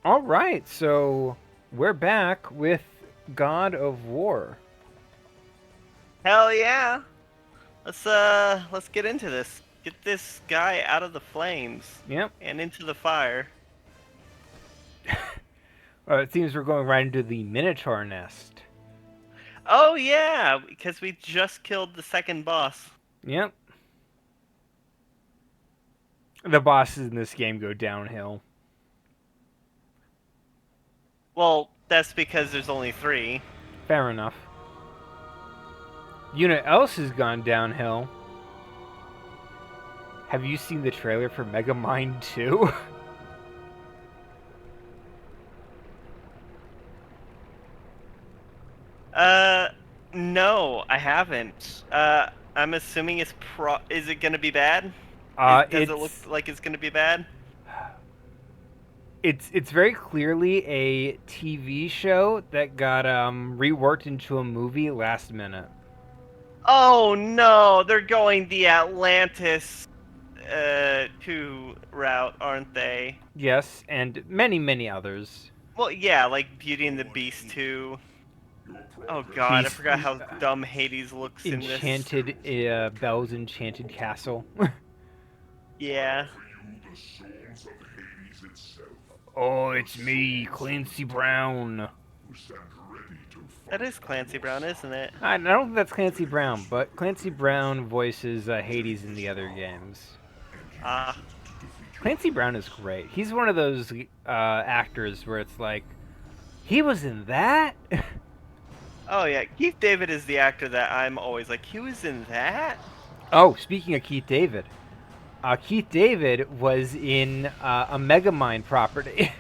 All right, so we're back with God of War. Hell yeah. Let's get into this. Get this guy out of the flames Yep. and into the fire. It seems we're going right into the Minotaur nest. Oh yeah, because we just killed the second boss. Yep. The bosses in this game go downhill. Well, that's because there's only 3. Fair enough. You know what else has gone downhill? Have you seen the trailer for Megamind 2? Uh no, I haven't. I'm assuming is it going to be bad? Does it look It's like it's going to be bad? it's very clearly a TV show that got reworked into a movie last minute. Oh no, they're going the Atlantis 2 route, aren't they? Yes, and many others. Well, yeah, like Beauty and the Beast 2. Oh god, I Beast forgot how dumb Hades looks in this. Enchanted Belle's Enchanted Castle. Yeah. Oh, it's me, Clancy Brown. That is Clancy Brown, isn't it? I don't think that's Clancy Brown, but Clancy Brown voices Hades in the other games. Ah. Clancy Brown is great. He's one of those actors where it's like, he was in that? Oh yeah, Keith David is the actor that I'm always like, he was in that? Oh, speaking of Keith David was in a Megamind property.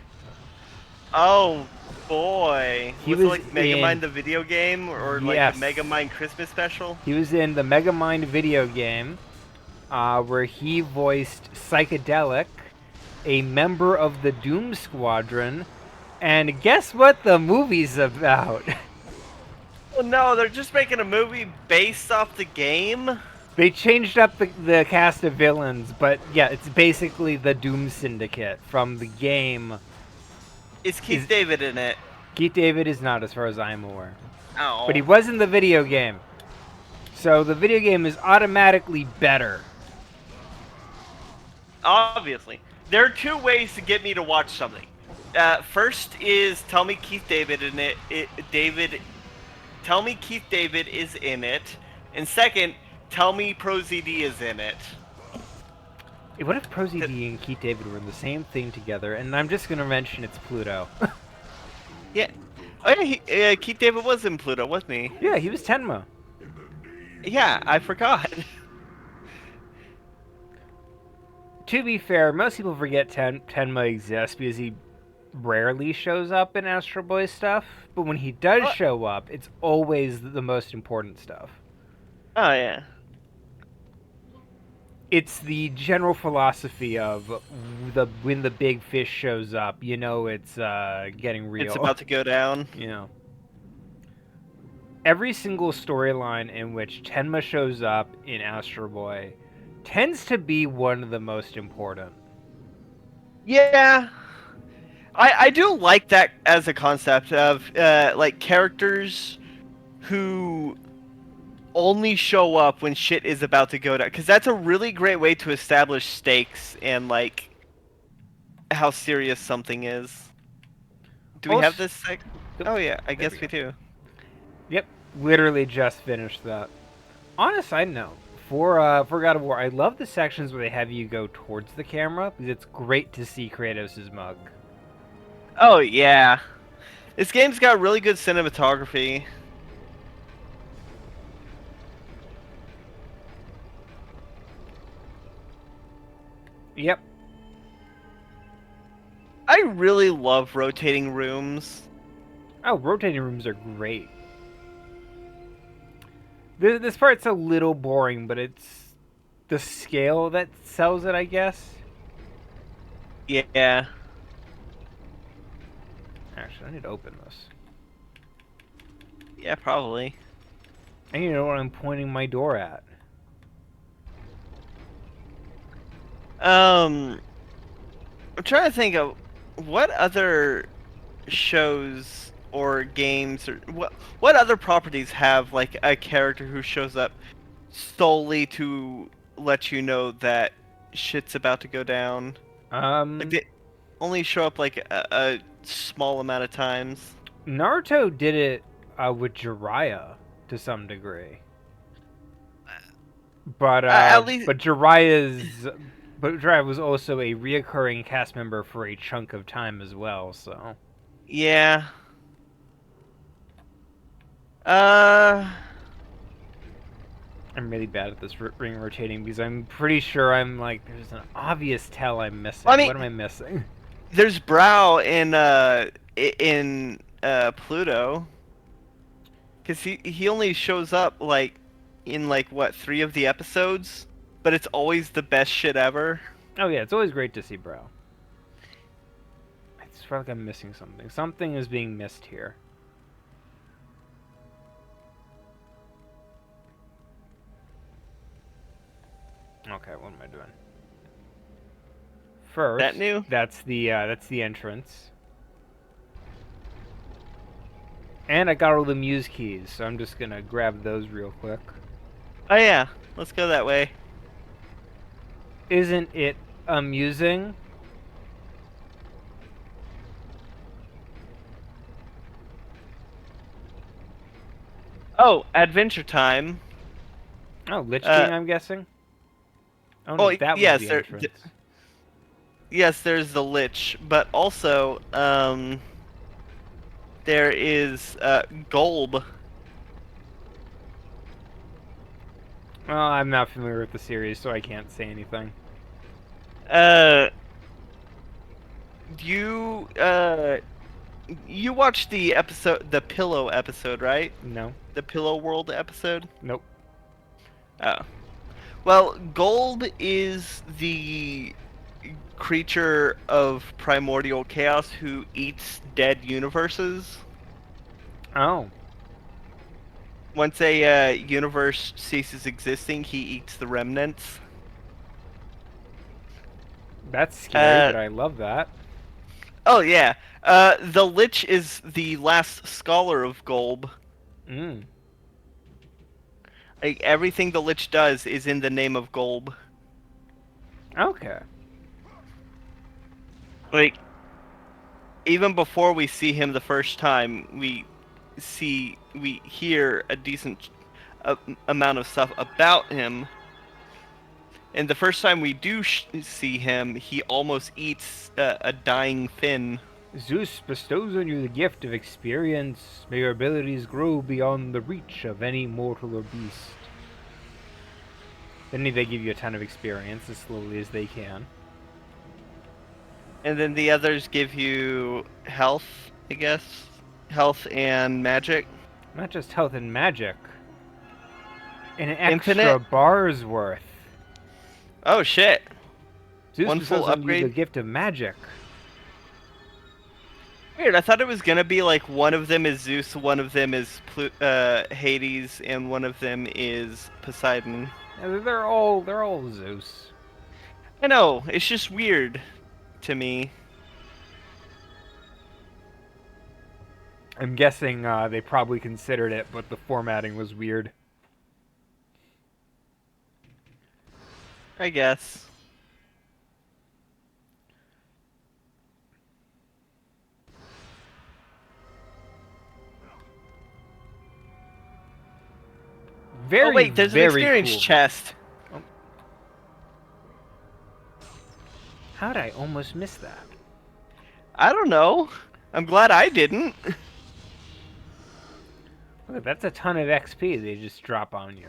Oh boy. He Was it was like in Megamind the video game or like the yes, Megamind Christmas special? he was in the Megamind video game, where he voiced Psychedelic, a member of the Doom Squadron, and guess what the movie's about? Oh no, they're just making a movie based off the game? They changed up the cast of villains, but yeah, it's basically the Doom Syndicate from the game. Is Keith Is David in it? Keith David is not, as far as I'm aware, but he Oh. was in the video game, so the video game is automatically better. Obviously. There are 2 ways to get me to watch something. First is tell me Keith David in tell me Keith David is in it, and second, tell me ProZD is in it. What if ProZD and Keith David were in the same thing together? And I'm just gonna mention it's Pluto. Yeah. Oh yeah, Keith David was in Pluto, wasn't he? Yeah, he was Tenma. Yeah, I forgot. To be fair, most people forget Tenma exists because he rarely shows up in Astro Boy stuff. But when he does show up, it's always the most important stuff. Oh yeah. It's the general philosophy of when the big fish shows up, you know it's getting real. It's about to go down. You know. Every single storyline in which Tenma shows up in Astro Boy tends to be one of the most important. Yeah. I do like that as a concept of like characters who only show up when shit is about to go down, because that's a really great way to establish stakes and like how serious something is. Do we have this? Oh yeah, I guess we do. Yep, literally just finished that. On a side note, for God of War, I love the sections where they have you go towards the camera because it's great to see Kratos' mug. Oh yeah, this game's got really good cinematography. Yep. I really love rotating rooms. Oh, rotating rooms are great. This part's a little boring, but it's the scale that sells it, I guess. Yeah. Actually, I need to open this. Yeah, probably. I need to know what I'm pointing my door at. I'm trying to think of what other shows or games or what other properties have like a character who shows up solely to let you know that shit's about to go down? Like they only show up like a small amount of times. Naruto did it with Jiraiya to some degree, but At least, Jiraiya was also a reoccurring cast member for a chunk of time as well. So yeah. Uh, I'm really bad at this ring rotating because I'm pretty sure I'm like there's an obvious tell I'm missing. I mean, What am I missing? there's Brow in Pluto, because he only shows up like in like what 3 of the episodes, but it's always the best shit ever. Oh yeah, it's always great to see Bro. I just feel like I'm missing something. Something is being missed here. Okay, what am I doing? First, That new? that's the entrance. And I got all the Muse keys, so I'm just gonna grab those real quick. Oh yeah, let's go that way. Isn't it amusing? Oh, Adventure Time. Oh, Lich King, I'm guessing. Oh no, that was yes, the entrance. yes, there's the Lich, but also there is Golb. Well, I'm not familiar with the series, so I can't say anything. You you watched the Pillow episode, right? No. The Pillow World episode? Nope. Oh. Well, Golb is the creature of primordial chaos who eats dead universes. Oh. Once a universe ceases existing, he eats the remnants. That's scary, but I love that. Oh yeah. The Lich is the last scholar of Golb. Mm. Like everything the Lich does is in the name of Golb. Okay. Like even before we see him the first time, we hear a decent amount of stuff about him. And the first time we do see him, he almost eats a dying Finn. Zeus bestows on you the gift of experience. May your abilities grow beyond the reach of any mortal or beast. Then they give you a ton of experience as slowly as they can. And then the others give you health, I guess. Health and magic. Not just health and magic. And an extra Infinite? bar's worth. Oh shit. Zeus One full bestows on you the upgrade? gift of magic. Weird, I thought it was gonna be like one of them is Zeus, one of them is Hades, and one of them is Poseidon. Yeah, they're all Zeus. I know, it's just weird to me. I'm guessing they probably considered it, but the formatting was weird. I guess. Very, oh wait, there's an very experience cool. chest. Oh. How'd I almost miss that? I don't know. I'm glad I didn't. Look, that's a ton of XP they just drop on you.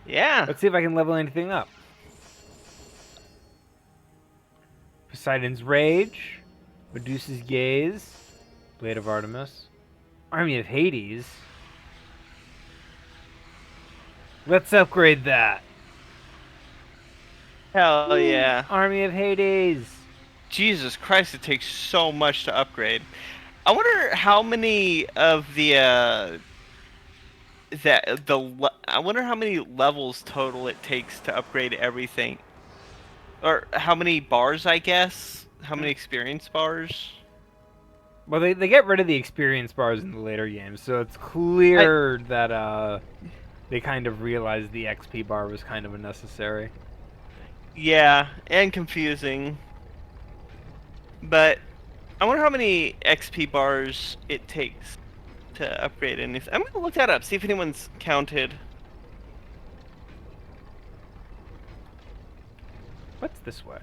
Yeah. Let's see if I can level anything up. Poseidon's Rage, Medusa's Gaze, Blade of Artemis, Army of Hades. Let's upgrade that. Hell yeah. Army of Hades. Jesus Christ, it takes so much to upgrade. I wonder how many of the I wonder how many levels total it takes to upgrade everything. Or how many bars, I guess, how many experience bars? Well, they get rid of the experience bars in the later games, so it's clear that they kind of realized the XP bar was kind of unnecessary. Yeah, and confusing. But I wonder how many XP bars it takes to upgrade anything. I'm gonna look that up, see if anyone's counted. What's this way?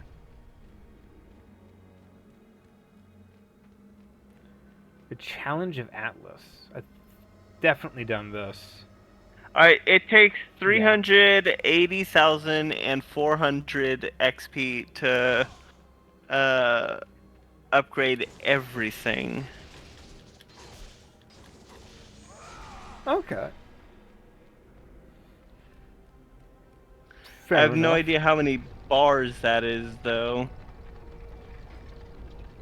The Challenge of Atlas. I've definitely done this. Alright, it takes 380,400 XP to upgrade everything. Okay. I Fair have no enough. idea how many bars that is, though.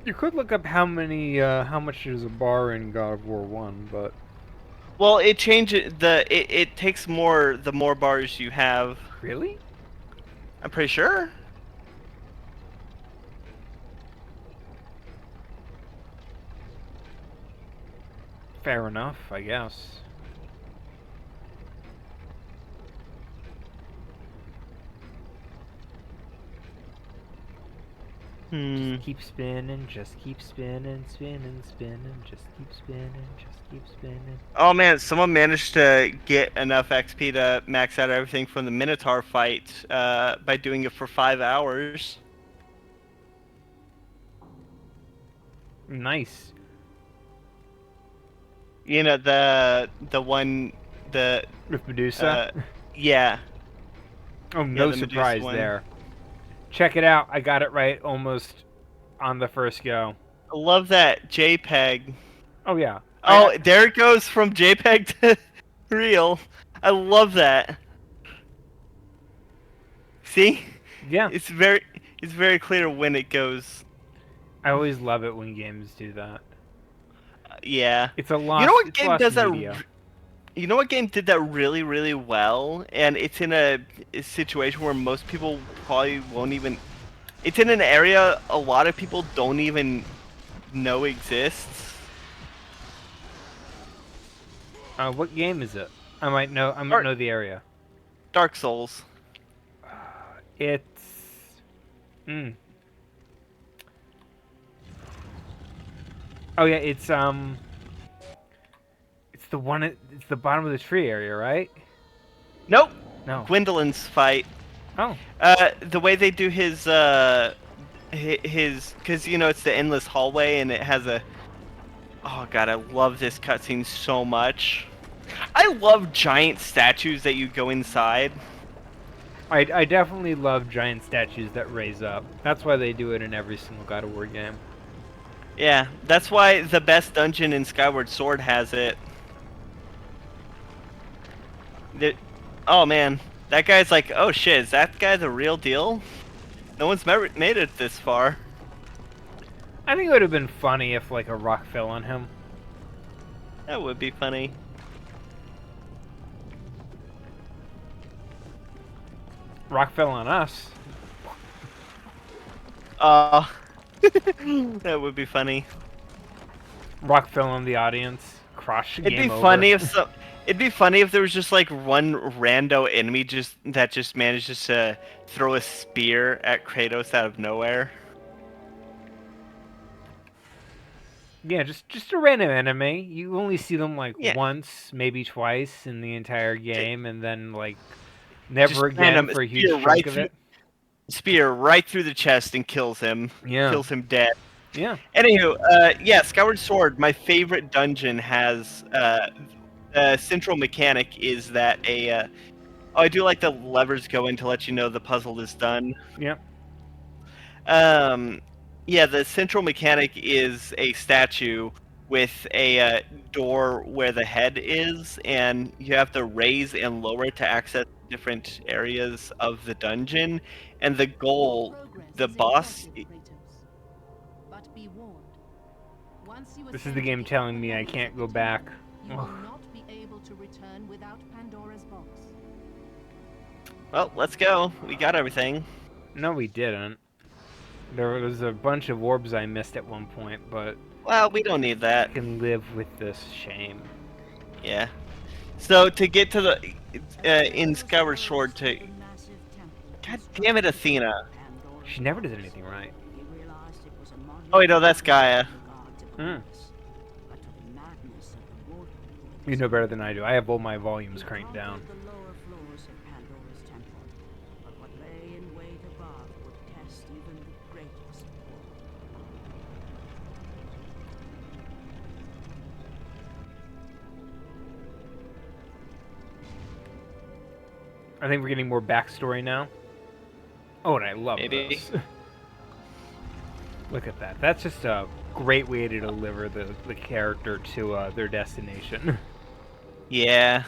You could look up how much is a bar in God of War 1, but Well, it changes it takes more the more bars you have. really? I'm pretty sure. Fair enough, I guess. Just keep spinning, just keep spinning, spinning, spinning, just keep spinning, just keep spinning. Oh man, someone managed to get enough XP to max out everything from the Minotaur fight by doing it for 5 hours. Nice. You know the one the With Medusa? yeah. Oh, no the Medusa surprise one. there. Check it out. I got it right almost on the first go. I love that JPEG. Oh, yeah. Oh, there it goes from JPEG to real. I love that. See? Yeah. It's very clear when it goes. I always love it when games do that. Yeah. It's a lost, You know what it's game lost does that? media. You know what game did that really, really well? And it's in a situation where most people probably won't even. It's in an area a lot of people don't even know exists. What game is it? I might know the area. Dark Souls. It's... Oh yeah, it's the one it's the bottom of the tree area, right? Nope. No. Gwendolyn's fight. Oh. The way they do his because you know it's the endless hallway and it has a. Oh god, I love this cutscene so much. I love giant statues that you go inside. I definitely love giant statues that raise up. That's why they do it in every single God of War game. Yeah, that's why the best dungeon in Skyward Sword has it. Oh man, that guy's like, oh shit, is that guy the real deal? No one's made it this far. I think it would have been funny if like a rock fell on him. That would be funny. Rock fell on us. That would be funny. Rock fell on the audience. Crush. It'd Game be over. funny if so. It'd be funny if there was just like one rando enemy that just manages to throw a spear at Kratos out of nowhere. Yeah, just a random enemy. You only see them like Yeah. once, maybe twice in the entire game, and then like never Just again random for a huge spear chunk of it. Spear right through the chest and kills him. Yeah. Kills him dead. Yeah. Anywho, yeah, Skyward Sword, my favorite dungeon has the central mechanic is that oh, I do like the levers go in to let you know the puzzle is done. Yep. Yeah, the central mechanic is a statue with a door where the head is, and you have to raise and lower it to access different areas of the dungeon. And the goal, the boss. This is the game telling me I can't go back. You will not be able to return without Pandora's box. Well, let's go. We got everything. No, we didn't. There was a bunch of orbs I missed at one point, but Well, we don't need I that. can live with this shame. Yeah. So to get to the in Skyward Sword to God damn it, Athena. She never does anything right. Oh wait, no, that's Gaia. Hmm. You know better than I do. I have all my volumes cranked down. I think we're getting more backstory now. Oh, and I love Maybe. this. Look at that. That's just a great way to deliver the character to their destination. Yeah.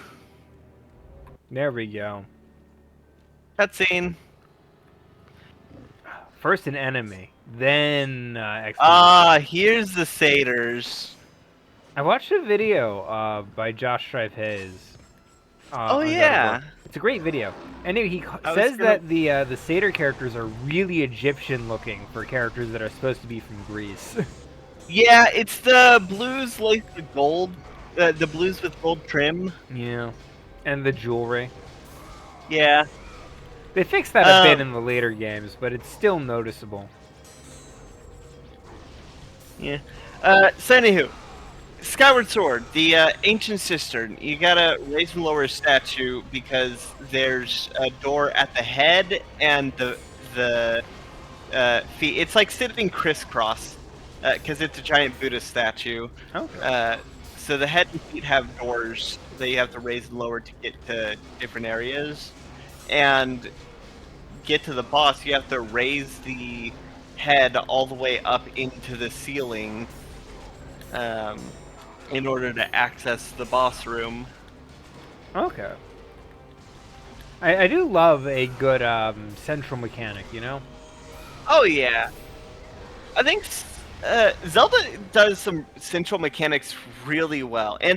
There we go. Cutscene. First an enemy, then exposition. Ah, here's the satyrs. I watched a video by Josh Strife Hayes. Oh on God of yeah. War. It's a great video. Anyway, he I was says gonna- that the satyr characters are really Egyptian looking for characters that are supposed to be from Greece. Yeah, it's the blues like the gold, the blues with gold trim. Yeah, and the jewelry. Yeah. They fixed that a bit Um, in the later games, but it's still noticeable. Yeah. So anywho, Skyward Sword, the ancient cistern. You gotta raise and lower a statue because there's a door at the head and the feet. It's like sitting crisscross because it's a giant Buddha statue. Okay. So the head and feet have doors that you have to raise and lower to get to different areas, and get to the boss. You have to raise the head all the way up into the ceiling. In order to access the boss room. Okay. I do love a good central mechanic, you know? Oh yeah, I think Zelda does some central mechanics really well. And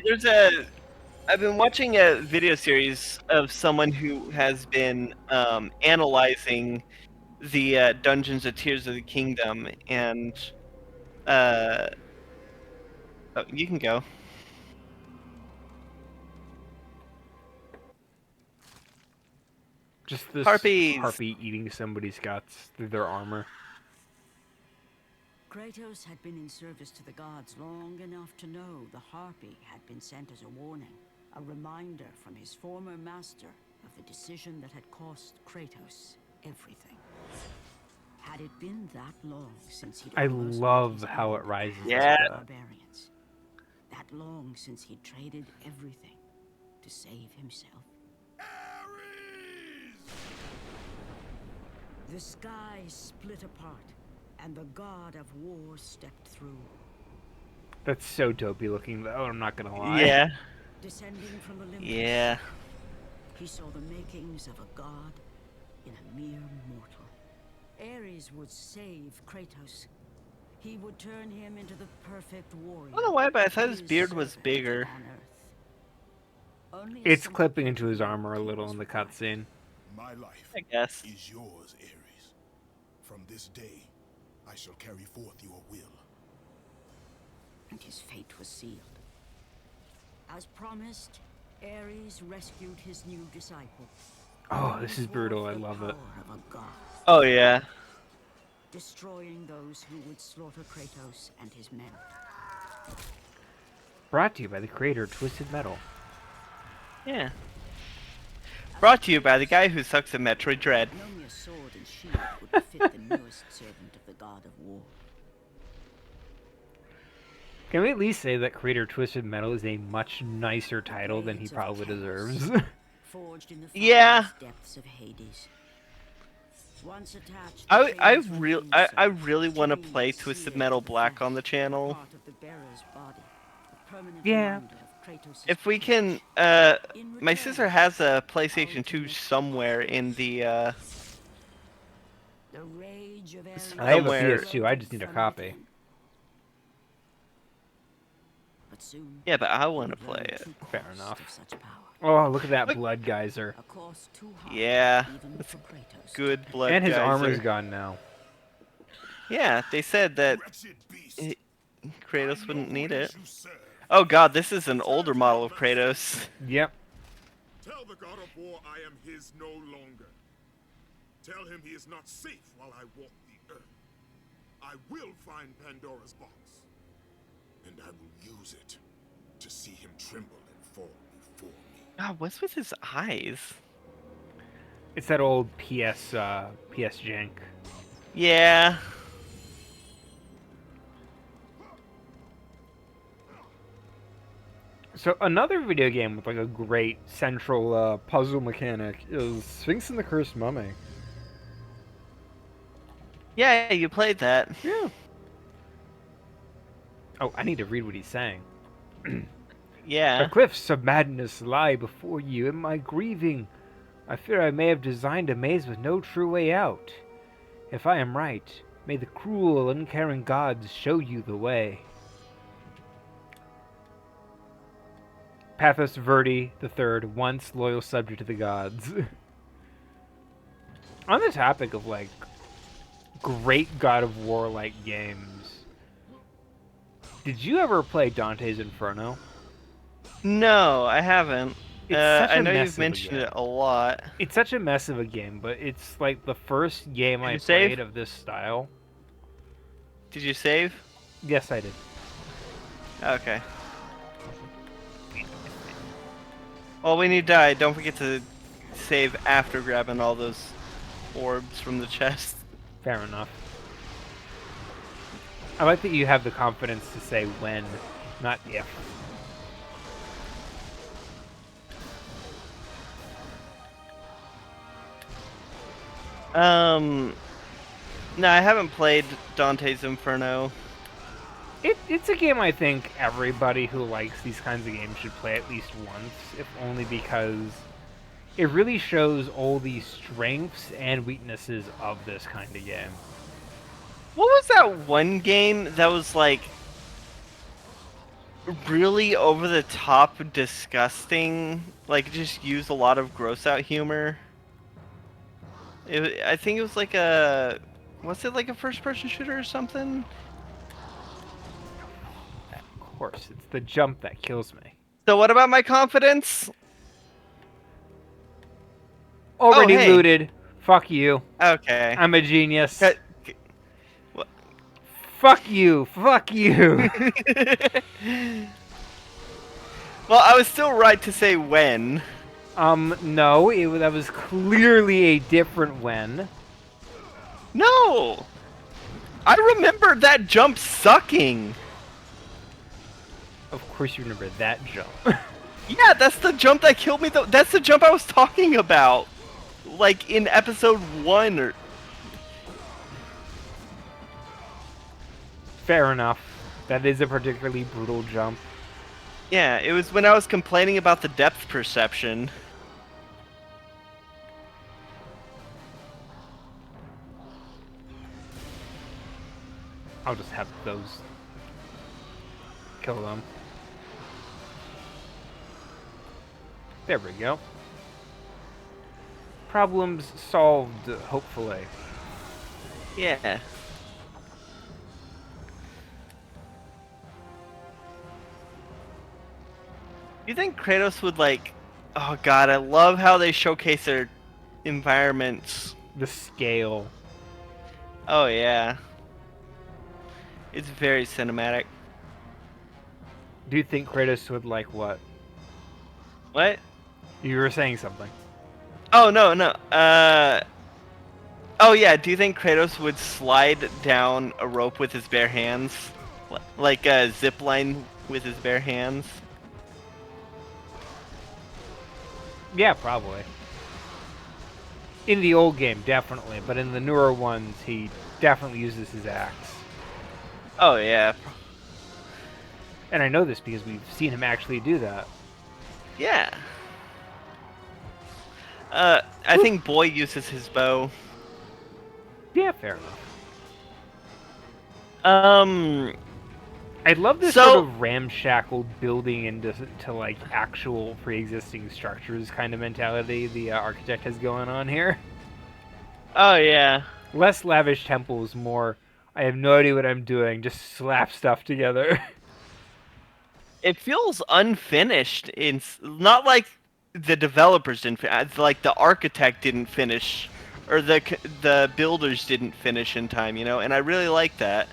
I've been watching a video series of someone who has been analyzing the Dungeons of Tears of the Kingdom, and oh, you can go. Just this Harpies. harpy eating somebody's guts through their armor. Kratos had been in service to the gods long enough to know the Harpy had been sent as a warning, a reminder from his former master of the decision that had cost Kratos everything. Had it been that long since he'd I almost love met his how end it rises with Yeah. the barbarians. That long since he'd traded everything to save himself. The sky split apart, and the god of war stepped through. That's so dopey looking, though, I'm not gonna lie. Yeah. Descending from Olympus, Yeah. he saw the makings of a god in a mere mortal. Ares would save Kratos. He would turn him into the perfect warrior. I don't know why, but I thought his beard was servant bigger. on Earth. Only a It's simple clipping into his people armor a little in the required. cutscene. My life I guess. is yours, Ares. From this day, I shall carry forth your will. And his fate was sealed. As promised, Ares rescued his new disciple. Oh, this is bringing brutal, forth I the love it. power of a god, Oh yeah. destroying those who would slaughter Kratos and his men. Brought to you by the creator of Twisted Metal. Yeah. Brought to you by the guy who sucks at Metroid Dread. No mere sword and shield would befit the newest servant of the god of war. Can we at least say that creator of Twisted Metal is a much nicer title than he probably deserves? Forged in the Yeah. farthest depths of Hades. Once attached, I chains were really loose, I really want to chains play Twisted seared Metal to the Black on flesh, the channel. part of the bearer's body, a permanent Yeah. reminder of Kratos' If we presence. can, In my return, sister has a PlayStation 2 somewhere in the the rage of Ares I have a Somewhere. PS2, I just need a from copy. within. But soon, Yeah, but I we want to learned play the it. true Fair cost enough. of such power. Oh, look at that Look. blood geyser. A cost too high Yeah, even that's for Kratos. good blood. And his geyser. armor's gone now. Yeah, they said that Wretched beast. i- Kratos wouldn't need Who it. you serve. Oh god, this is an older model of Kratos. Yep. Tell the god of war I am his no longer. Tell him he is not safe while I walk the earth. I will find Pandora's box. And I will use it to see him tremble and fall before me. God, what's with his eyes? It's that old PS jank. Yeah. So another video game with like a great central puzzle mechanic is Sphinx and the Cursed Mummy. Yeah, you played that. Yeah. Oh, I need to read what he's saying. Yeah. The cliffs of madness lie before you in my grieving. I fear I may have designed a maze with no true way out. If I am right, may the cruel, uncaring gods show you the way. Pathos Verdi III, once loyal subject to the gods. On the topic of, like, great God of War-like games, did you ever play Dante's Inferno? No, I haven't. It's such a I know mess you've of a mentioned game. it a lot. It's such a mess of a game, but it's like the first game Did I you save? played of this style. Did you save? Yes, I did. Okay. Well, when you die, don't forget to save after grabbing all those orbs from the chest. Fair enough. I like that you have the confidence to say when, not if. No, I haven't played Dante's Inferno. It's a game I think everybody who likes these kinds of games should play at least once, if only because it really shows all the strengths and weaknesses of this kind of game. What was that one game that was like really over the top disgusting? Like just used a lot of gross out humor? I think it was like a... Was it like a first person shooter or something? Of course, it's the jump that kills me. So what about my confidence? Already hey. looted. Fuck you. Okay. I'm a genius. Cut- Fuck you. Fuck you. Well, I was still right to say when. No, that was clearly a different when. No! I remember that jump sucking. Of course you remember that jump. Yeah, that's the jump that killed me. That's the jump I was talking about. Like in episode 1 or... Fair enough. That is a particularly brutal jump. Yeah, it was when I was complaining about the depth perception. I'll just have those kill them. There we go. Problems solved, hopefully. Yeah. Do you think Kratos would like... Oh god, I love how they showcase their environments. The scale. Oh yeah. It's very cinematic. Do you think Kratos would like what? What? You were saying something. Oh no, no. Oh yeah, do you think Kratos would slide down a rope with his bare hands? Like a zip line with his bare hands? Yeah, probably. In the old game, definitely, but in the newer ones, he definitely uses his axe. Oh yeah. And I know this because we've seen him actually do that. Yeah. I think Boy uses his bow. Yeah, fair enough. I love this So- sort of ramshackle building into like actual pre-existing structures kind of mentality the architect has going on here. Oh yeah. Less lavish temples, more I have no idea what I'm doing. Just slap stuff together. It feels unfinished. Not like the developers didn't. Like the architect didn't finish, or the builders didn't finish in time. You know, and I really like that.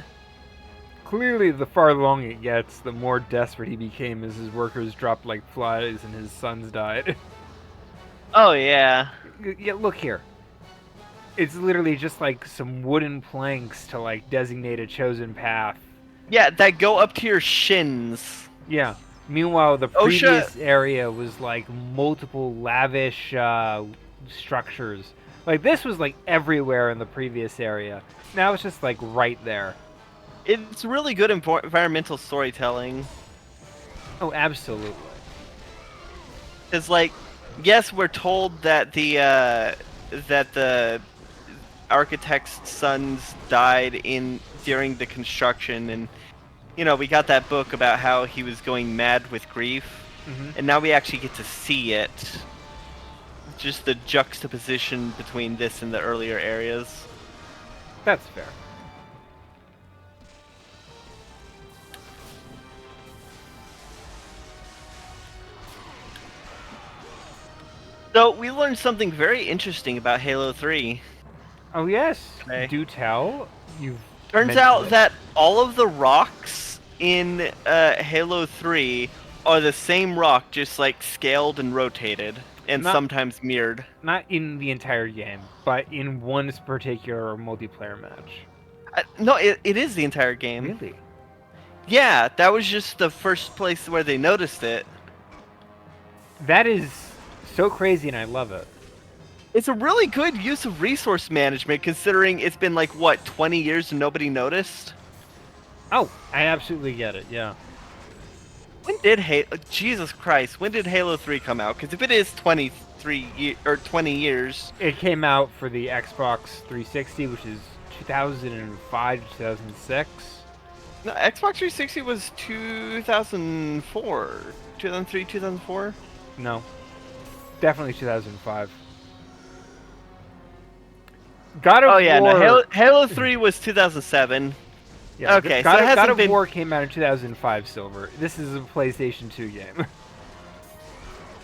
Clearly, the farther along it gets, the more desperate he became as his workers dropped like flies and his sons died. Oh yeah. Yeah, look here. It's literally just like some wooden planks to like designate a chosen path. Yeah, that go up to your shins. Yeah. Meanwhile, the OSHA previous area was like multiple lavish structures. Like this was like everywhere in the previous area. Now it's just like right there. It's really good environmental storytelling. Oh, absolutely. It's like, yes, we're told that the architect's sons died during the construction, and you know we got that book about how he was going mad with grief, and now we actually get to see it. Just the juxtaposition between this and the earlier areas. That's fair. So we learned something very interesting about Halo 3. Oh yes, Okay. do tell. You've Turns mentioned out it. that all of the rocks in Halo 3 are the same rock, just like scaled and rotated, and Not- sometimes mirrored. Not in the entire game, but in one particular multiplayer match. No, it is the entire game. Really? Yeah, that was just the first place where they noticed it. That is so crazy, and I love it. It's a really good use of resource management, considering it's been like, what, 20 years and nobody noticed? Oh, I absolutely get it. Yeah. When did Jesus Christ, when did Halo 3 come out? Because if it is 20 years... It came out for the Xbox 360, which is 2005 to 2006. No, Xbox 360 was 2004. 2003, 2004? No. Definitely 2005. God of Oh yeah, War. no, Halo 3 was 2007. Yeah, okay, God, so it hasn't God of been... War came out in 2005, Silver. This is a PlayStation 2 game.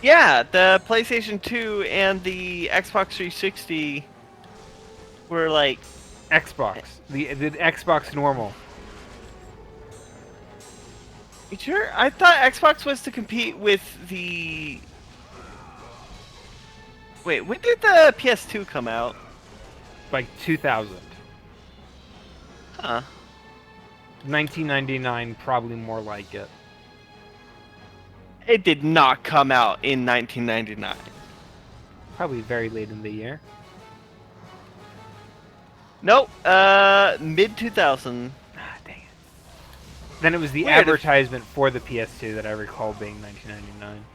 Yeah, the PlayStation 2 and the Xbox 360 were like... Xbox. The Xbox normal. You sure? I thought Xbox was to compete with the... Wait, when did the PS2 come out? Like 2000. Huh. 1999, probably more like it. It did not come out in 1999. Probably very late in the year. Nope, mid-2000. Ah, dang it. Then it was the Weird. advertisement for the PS2 that I recall being 1999.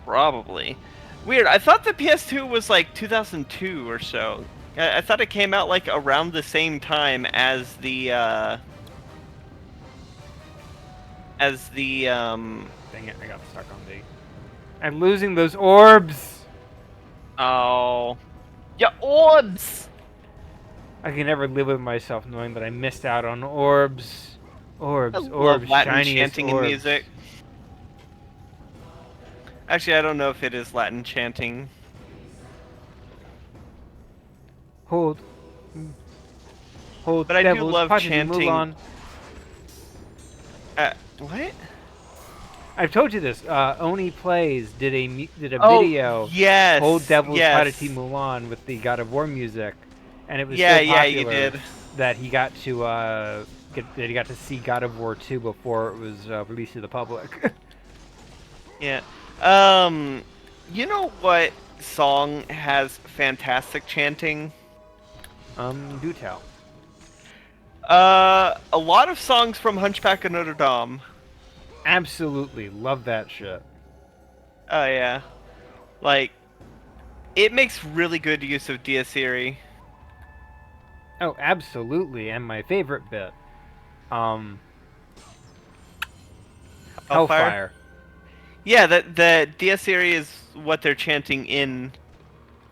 Probably. Weird, I thought the PS2 was like 2002 or so. I thought it came out like around the same time as the Dang it, I got stuck on the... I'm losing those orbs! Oh. Yeah, orbs! I can never live with myself knowing that I missed out on orbs. Orbs, I love orbs, Latin shiniest chanting and orbs. music. Actually, I don't know if it is Latin chanting. Hold. Hold, But I do devils, love Pachisi, chanting. Mulan. What? I've told you this. Oni Plays did a Oh, video. yes. Old Devil's yes. Pachisi Mulan with the God of War music, and it was Yeah, so yeah, popular you did. that he got to see God of War 2 before it was released to the public. Yeah. You know what song has fantastic chanting? Do tell. A lot of songs from Hunchback of Notre Dame. Absolutely love that shit. Oh yeah. Like, it makes really good use of Dies Irae. Oh, absolutely, and my favorite bit, Hellfire. Yeah, the Dies Irae is what they're chanting in,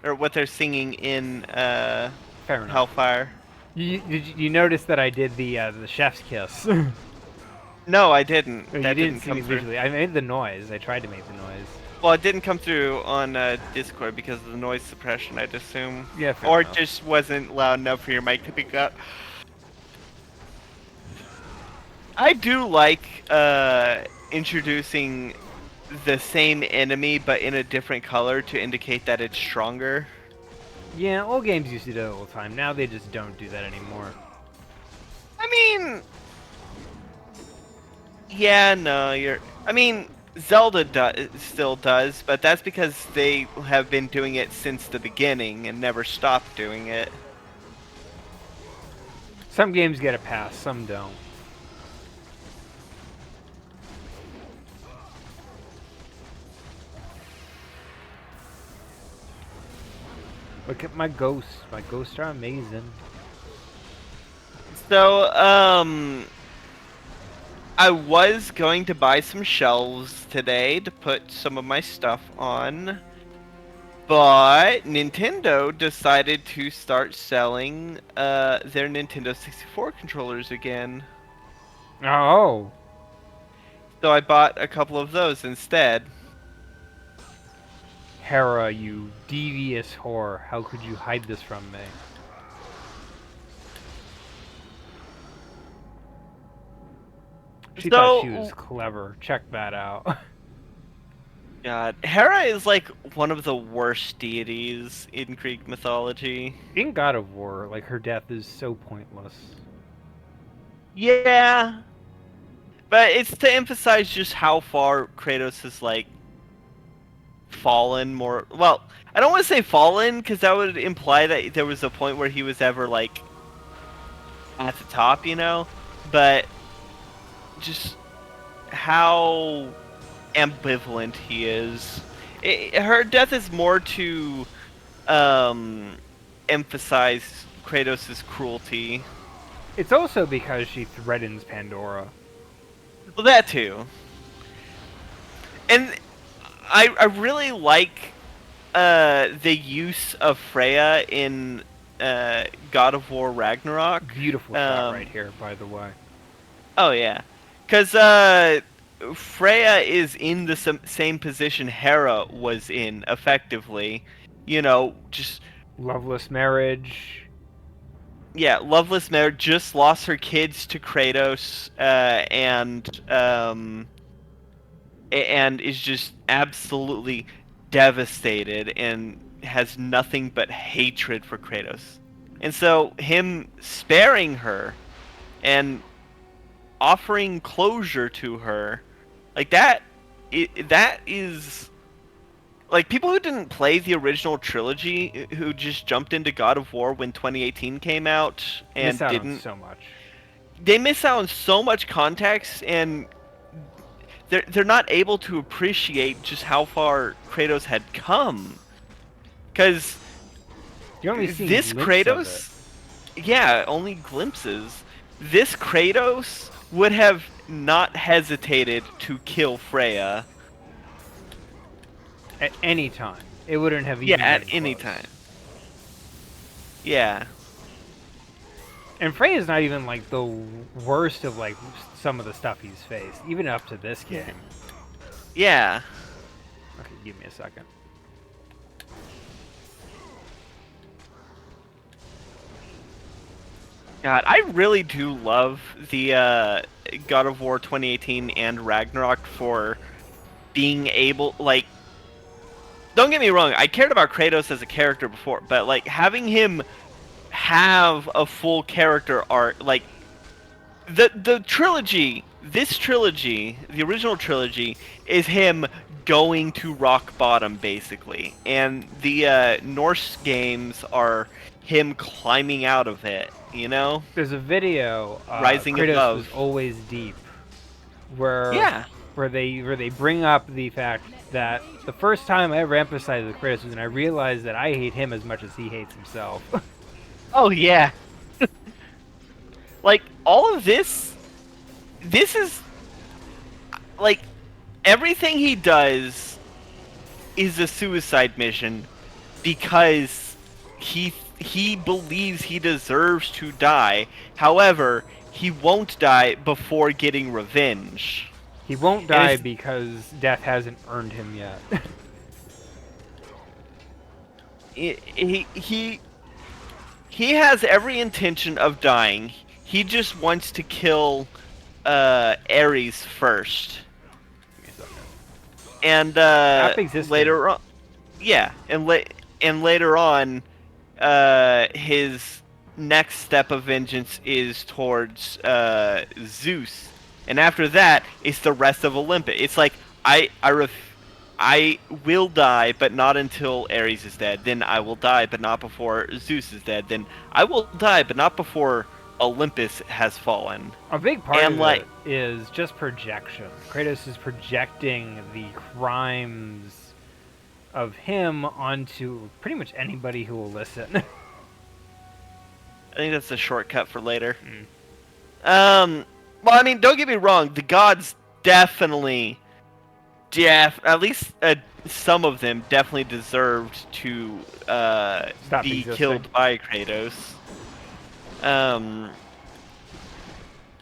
or what they're singing in Fair enough. Hellfire. You notice that I did the chef's kiss? No, I didn't. Or That you didn't didn't see come me through. visually. I made the noise. I tried to make the noise. Well, it didn't come through on Discord because of the noise suppression, I'd assume. Yeah, fair Or it enough. just wasn't loud enough for your mic to pick up. I do like introducing the same enemy but in a different color to indicate that it's stronger. Yeah, old games used to do it all the time. Now they just don't do that anymore. I mean, yeah, no, I mean, Zelda still does, but that's because they have been doing it since the beginning and never stopped doing it. Some games get a pass, some don't. Look at my ghosts. My ghosts are amazing. So, I was going to buy some shelves today to put some of my stuff on, but Nintendo decided to start selling their Nintendo 64 controllers again. Oh, So I bought a couple of those instead. Hera, you devious whore. How could you hide this from me? She thought she was clever. Check that out. God, Hera is like one of the worst deities in Greek mythology. In God of War, like, her death is so pointless. Yeah, but it's to emphasize just how far Kratos has like fallen more. Well, I don't want to say fallen because that would imply that there was a point where he was ever like at the top, you know. But just how ambivalent he is. Her death is more to emphasize Kratos' cruelty. It's also because she threatens Pandora. Well, that too. And I really like the use of Freya in God of War Ragnarok. Beautiful shot right here, by the way. Oh yeah, because Freya is in the same position Hera was in, effectively. You know, just Loveless marriage. yeah, loveless marriage, just lost her kids to Kratos, and is just absolutely devastated and has nothing but hatred for Kratos. And so him sparing her and offering closure to her, like that is like people who didn't play the original trilogy, who just jumped into God of War when 2018 came out and Miss out on didn't, so much. they miss out on so much context, and they're not able to appreciate just how far Kratos had come. Because You only see this Kratos, yeah, only glimpses. This Kratos would have not hesitated to kill Freya. At any time. It wouldn't have even Yeah, at been any close. time. Yeah. And Freya's not even like the worst of like some of the stuff he's faced, even up to this game. Yeah. Okay, give me a second. God, I really do love the God of War 2018 and Ragnarok for being able, like, don't get me wrong, I cared about Kratos as a character before, but like having him have a full character arc, like the trilogy, this trilogy, the original trilogy, is him going to rock bottom basically, and the Norse games are him climbing out of it. You know, There's a video, Rising Kratos Above. was always deep, where Yeah. where they bring up the fact that the first time I ever emphasized with Kratos was when I realized that I hate him as much as he hates himself. Oh yeah. Like all of this is like everything he does is a suicide mission because he he believes he deserves to die. However, he won't die before getting revenge. He won't die it's- because death hasn't earned him yet. He has every intention of dying. He just wants to kill Ares first. And existing. later on, yeah, and later on, his next step of vengeance is towards Zeus, and after that, it's the rest of Olympus. It's like I will die, but not until Ares is dead. Then I will die, but not before Zeus is dead. Then I will die, but not before Olympus has fallen. A big part And, of like- it is just projection. Kratos is projecting the crimes of him onto pretty much anybody who will listen. I think that's a shortcut for later. Well, I mean, don't get me wrong. The gods definitely, at least some of them definitely deserved to Stop be existing. killed by Kratos.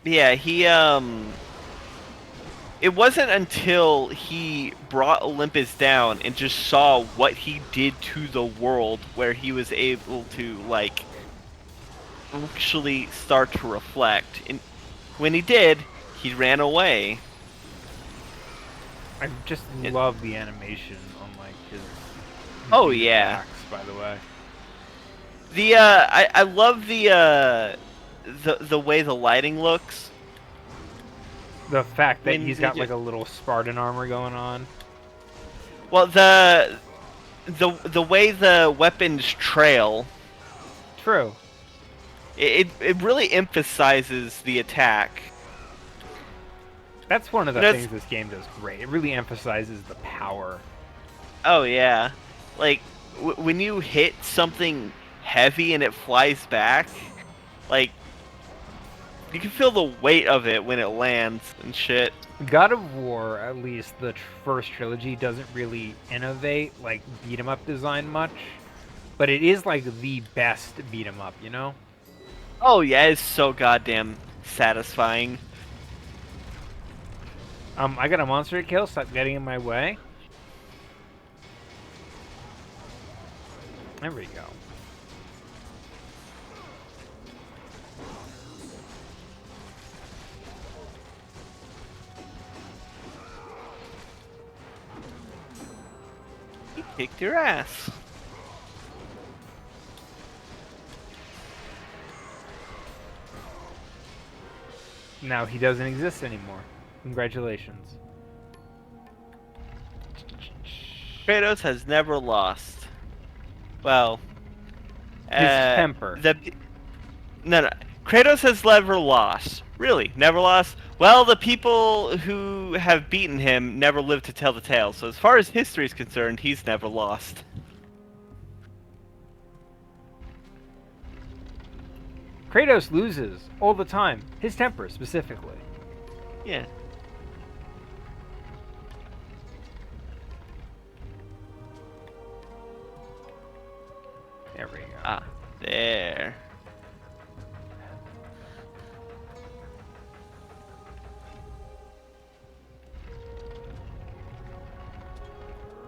Yeah, he it wasn't until he brought Olympus down and just saw what he did to the world where he was able to, like, actually start to reflect. And when he did, he ran away. I just love the animation on like his Oh, his yeah. attacks, by the way. The I love the way the lighting looks. The fact that When he's they got do- like a little Spartan armor going on. Well, the way the weapons trail, True. it really emphasizes the attack. That's one of the That's- things this game does great. It really emphasizes the power. Oh yeah, like when you hit something heavy and it flies back, like you can feel the weight of it when it lands and shit. God of War, at least the first trilogy, doesn't really innovate like beat 'em up design much, but it is like the best beat 'em up, you know? Oh yeah, it's so goddamn satisfying. I got a monster to kill. Stop getting in my way. There we go. He kicked your ass. Now he doesn't exist anymore. Congratulations. Kratos has never lost. Well, His temper. No. Kratos has never lost. Really, never lost. Well, the people who have beaten him never lived to tell the tale. So as far as history is concerned, he's never lost. Kratos loses all the time. His temper, specifically. Yeah. There we go. Ah, there.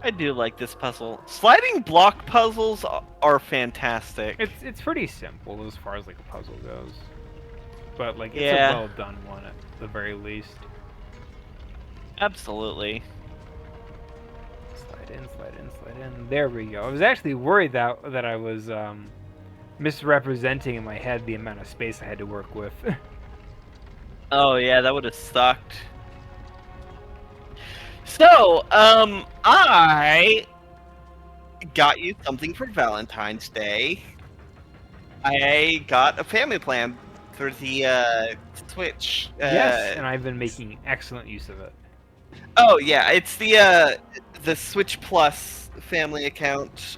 I do like this puzzle. Sliding block puzzles are fantastic. It's pretty simple as far as like a puzzle goes, but like it's Yeah. a well done one at the very least. Absolutely. Slide in, slide in, slide in. There we go. I was actually worried that I was misrepresenting in my head the amount of space I had to work with. Oh yeah, that would have sucked. So, I got you something for Valentine's Day. I got a family plan for the Switch. Yes, and I've been making excellent use of it. Oh yeah, it's the Switch Plus family account.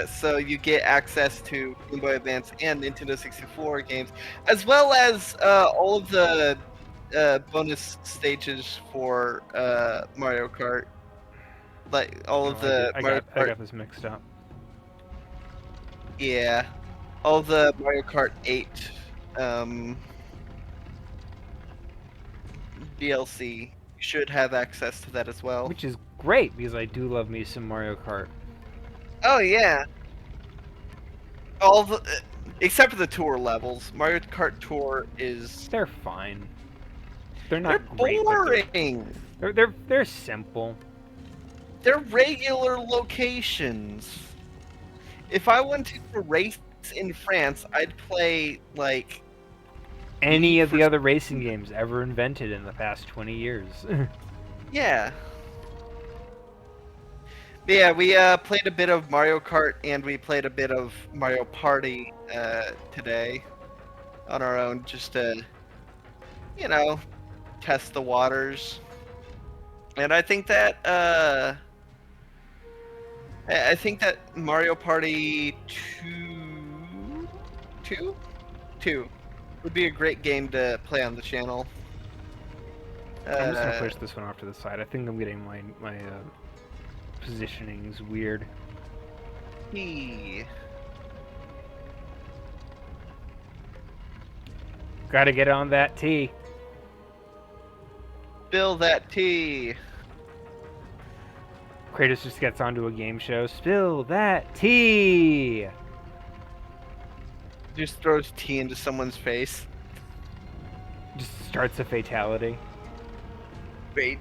So you get access to Game Boy Advance and Nintendo 64 games, as well as all of the bonus stages for Mario Kart. Like all of Oh, the I Mario got Kart. this mixed up. Yeah. All the Mario Kart 8 DLC should have access to that as well. Which is great because I do love me some Mario Kart. Oh yeah. All the except for the tour levels. Mario Kart Tour is They're fine. They're they're not great, but boring. they're simple. They're regular locations. If I wanted to race in France, I'd play like Any of the other racing games ever invented in the past 20 years. yeah. But yeah, we played a bit of Mario Kart and we played a bit of Mario Party today on our own, just to, you know, test the waters. And I think that Mario Party 2 would be a great game to play on the channel. I'm just gonna push this one off to the side. I think I'm getting my positioning's weird. He. Gotta get on that T. Spill that tea. Kratos just gets onto a game show. Spill that tea! Just throws tea into someone's face. Just starts a fatality. Wait,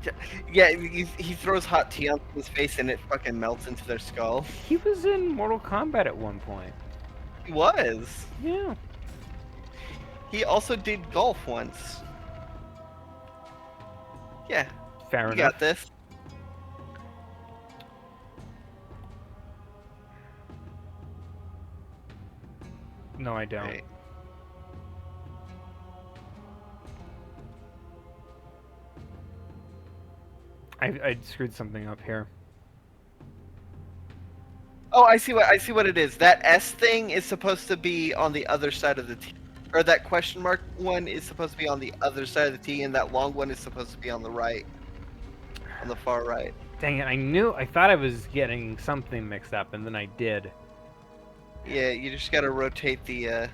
yeah, he throws hot tea on his face and it fucking melts into their skull. He was in Mortal Kombat at one point. He was. Yeah. He also did golf once. Yeah, Fair you enough. got this. No, I don't. Right. I screwed something up here. Oh, I see what it is. That S thing is supposed to be on the other side of the T, or that question mark one is supposed to be on the other side of the T, and that long one is supposed to be on the right, on the far right. Dang it, I thought I was getting something mixed up, and then I did. Yeah, you just gotta rotate the, and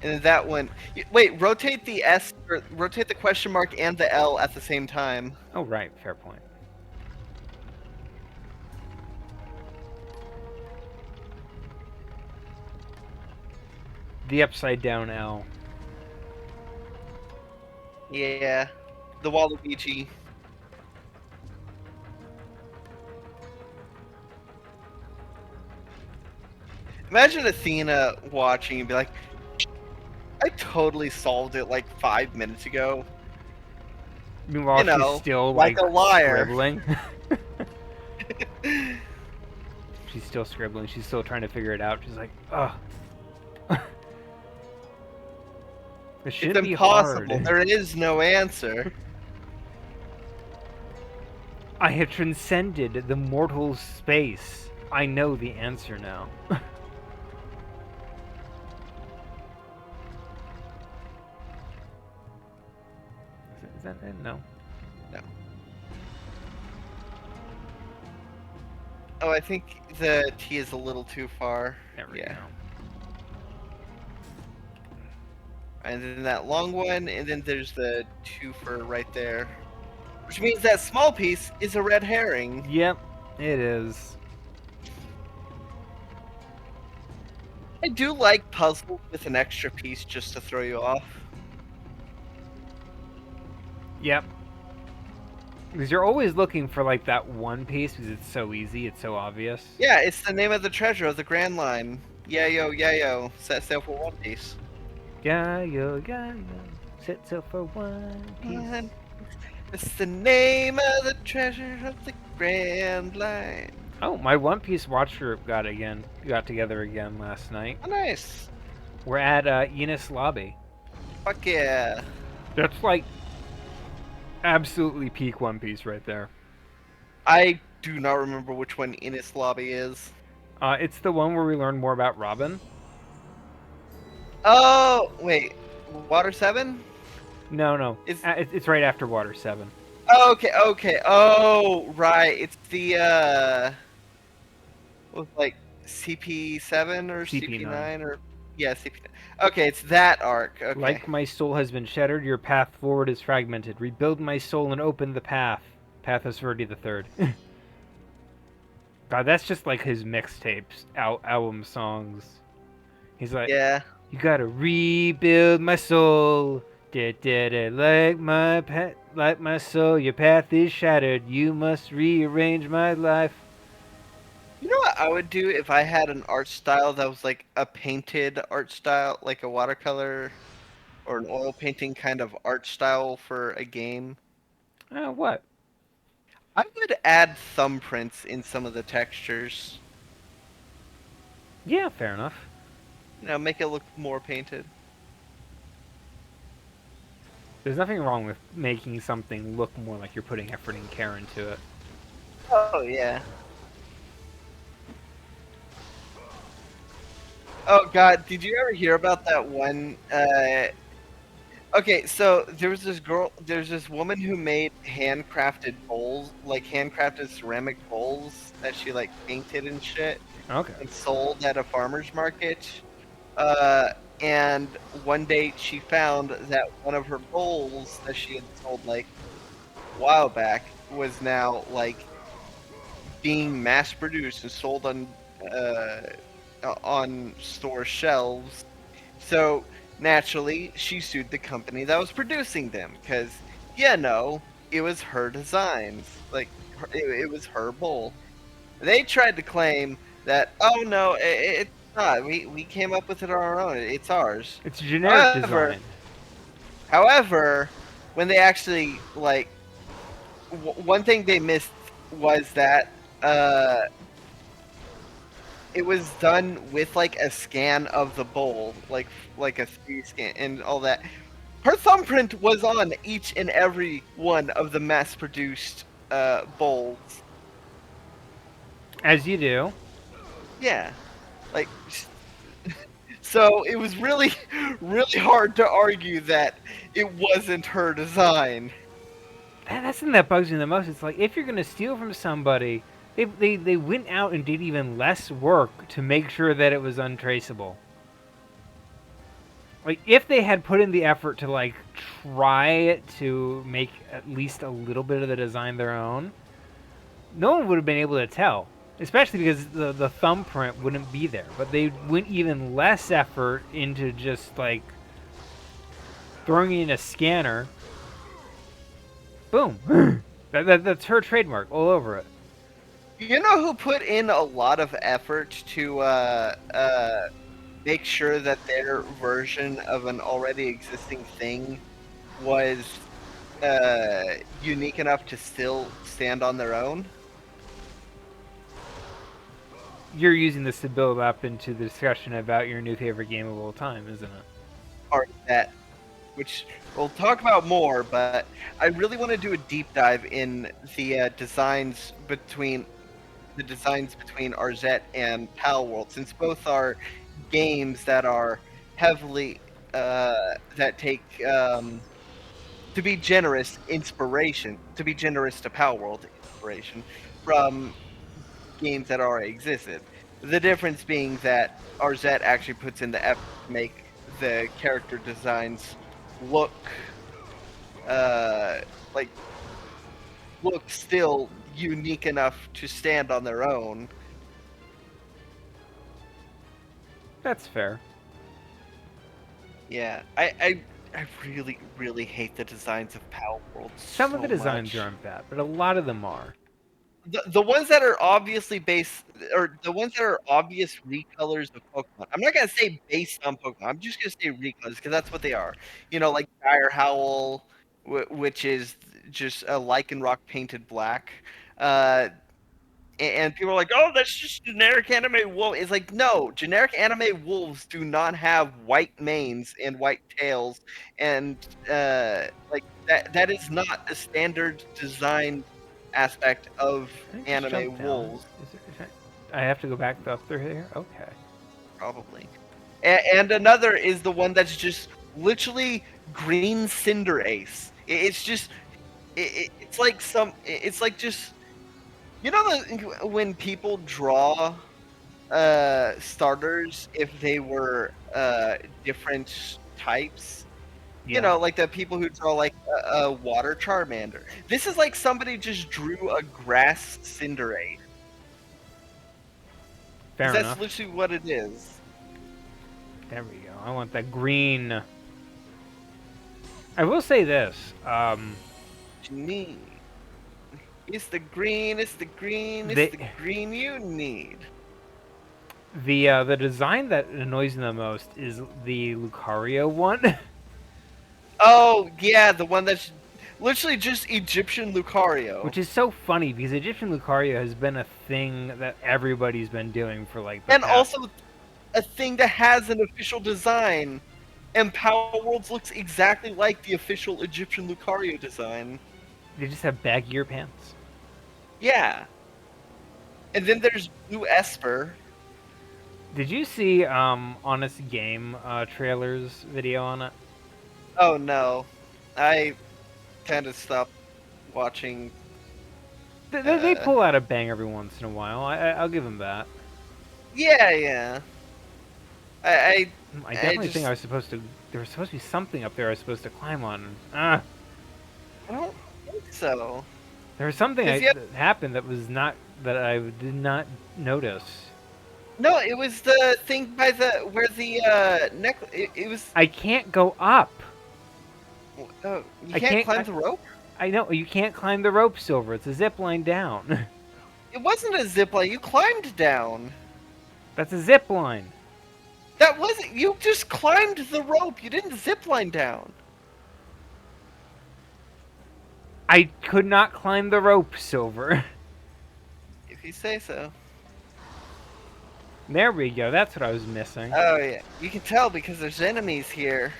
then that one. Wait, rotate the S, or rotate the question mark and the L at the same time. Oh, right, fair point. The upside down L. Yeah, the Waluigi. Imagine Athena watching and be like, I totally solved it like 5 minutes ago. Meanwhile, You know, she's still like a liar. scribbling. She's still scribbling. She's still trying to figure it out. She's like, ugh. This It's shouldn't be impossible. hard. There is no answer. I have transcended the mortal space. I know the answer now. Is that it? No. No. Oh, I think the T is a little too far. There we Yeah. go. And then that long one, and then there's the twofer right there. Which means that small piece is a red herring. Yep, it is. I do like puzzles with an extra piece just to throw you off. Yep. Because you're always looking for like that one piece because it's so easy, it's so obvious. Yeah, it's the name of the treasure of the Grand Line. Yayo, set sail for One Piece. Yayo, set sail for one piece. It's the name of the treasure of the Grand Line. Oh, my One Piece watch group got together again last night. Oh, nice. We're at Enos Lobby. Fuck yeah. That's like absolutely peak One Piece right there. I do not remember which one Innis Lobby is. It's the one where we learn more about Robin. Oh, wait. Water 7? No. It's- It's right after Water 7. Okay. Oh, right. It's the, what was like CP7 or CP9. CP9 or Yeah, CP. Okay, it's that arc. Okay. Like my soul has been shattered, your path forward is fragmented. Rebuild my soul and open the path. Pathos Verdi the Third. God, that's just like his mixtapes, album songs. He's like, Yeah. you gotta rebuild my soul. Like my soul, your path is shattered. You must rearrange my life. You know what I would do if I had an art style that was like a painted art style, like a watercolor or an oil painting kind of art style for a game? What? I would add thumbprints in some of the textures. Yeah, fair enough. You know, make it look more painted. There's nothing wrong with making something look more like you're putting effort and care into it. Oh yeah. Oh god, did you ever hear about that one? Okay, so there's this woman who made handcrafted bowls, like handcrafted ceramic bowls that she like painted and shit Okay. and sold at a farmer's market. And one day she found that one of her bowls that she had sold like a while back was now like being mass produced and sold on store shelves. So naturally, she sued the company that was producing them because, it was her designs. Like, it was her bowl. They tried to claim that, oh no, it's not. We came up with it on our own. It's ours. It's generic However- design. However, when they actually, like, one thing they missed was that, it was done with like a scan of the bowl, like a 3D scan and all that. Her thumbprint was on each and every one of the mass-produced bowls. As you do. Yeah, like so it was really, really hard to argue that it wasn't her design. That's the thing that bugs me the most. It's like, if you're gonna steal from somebody, they went out and did even less work to make sure that it was untraceable. Like, if they had put in the effort to, like, try to make at least a little bit of the design their own, no one would have been able to tell. Especially because the thumbprint wouldn't be there. But they went even less effort into just, like, throwing in a scanner. Boom. That's her trademark all over it. You know who put in a lot of effort to make sure that their version of an already existing thing was unique enough to still stand on their own? You're using this to build up into the discussion about your new favorite game of all time, isn't it? Or that, which we'll talk about more, but I really want to do a deep dive in the designs between Arzette and Palworld, since both are games that are heavily that take to be generous to Palworld inspiration from games that already existed. The difference being that Arzette actually puts in the effort to make the character designs look still unique enough to stand on their own. That's fair. Yeah, I really, really hate the designs of Palworld. Some of the so designs much. aren't bad, but a lot of them are. The ones that are obviously based, or the ones that are obvious recolors of Pokemon. I'm not gonna say based on Pokemon. I'm just gonna say recolors because that's what they are. You know, like Dire Howl, which is just a Lycanroc painted black. And people are like, "Oh, that's just generic anime wolf." It's like, no, generic anime wolves do not have white manes and white tails, and like that is not a standard design aspect of Did I just anime jump down? wolves, I have to go back up through here? Okay. probably. And another is the one that's just literally green Cinderace. It's just, it's like it's like just, when people draw starters if they were different types. Yeah. You know, like the people who draw like a water Charmander. This is like somebody just drew a grass Cinderace. Fair 'Cause that's enough. literally what it is. There we go. I want that green. I will say this. What you need. It's the green, it's the green, They- it's the green you need. The design that annoys me the most is the Lucario one. Oh, yeah, the one that's literally just Egyptian Lucario. Which is so funny because Egyptian Lucario has been a thing that everybody's been doing for like the And past- also a thing that has an official design. And Power Worlds looks exactly like the official Egyptian Lucario design. they just have baggier pants. Yeah. And then there's Blue Esper. Did you see Honest Game trailers video on it? Oh no. I kind of stopped watching. They pull out a bang every once in a while. I'll give them that. Yeah, yeah. I I definitely just- think I was supposed to. There was supposed to be something up there I was supposed to climb on. Ah, don't think so. there was something 'Cause you have- that happened that was not that I did not notice. No, it was the thing by the where the necklace. It was. I can't go up. Oh, you I can't can't- climb I- the rope. I know you can't climb the rope, Silver. It's a zip line down. It wasn't a zip line. You climbed down. That's a zip line. That wasn't. You just climbed the rope. You didn't zip line down. I could not climb the rope, Silver. If you say so. There we go. That's what I was missing. Oh yeah, you can tell because there's enemies here.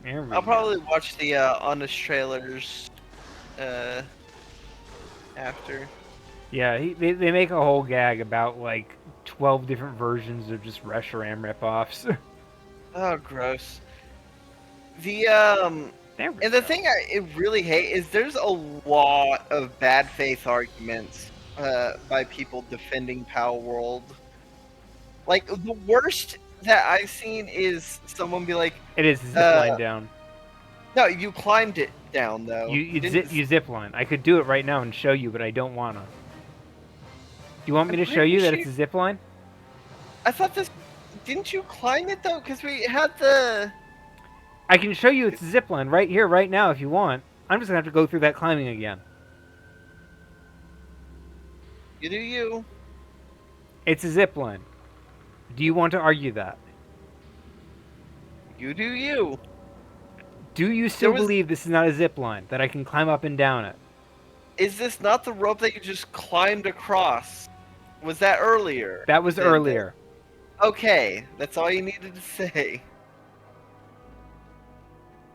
There we I'll go. probably watch the Honest trailers after. Yeah, they make a whole gag about like 12 different versions of just Reshiram ripoffs. Oh, gross. The There we and the go. thing I really hate is there's a lot of bad faith arguments by people defending Power World. Like the worst that I've seen is someone be like, It is a zip line down. "No, you climbed it down though. You didn't zip line. I could do it right now and show you, but I don't wanna. Do you want me I'm to show you that pretty it's a zip line? I thought this. Didn't you climb it though? Because we had the. I can show you it's a zip line right here, right now, if you want. I'm just gonna have to go through that climbing again. You do you. It's a zip line. Do you want to argue that? You do you. Do you still was- believe this is not a zip line that I can climb up and down it? Is this not the rope that you just climbed across? Was that earlier? That was Then- earlier. Okay, that's all you needed to say.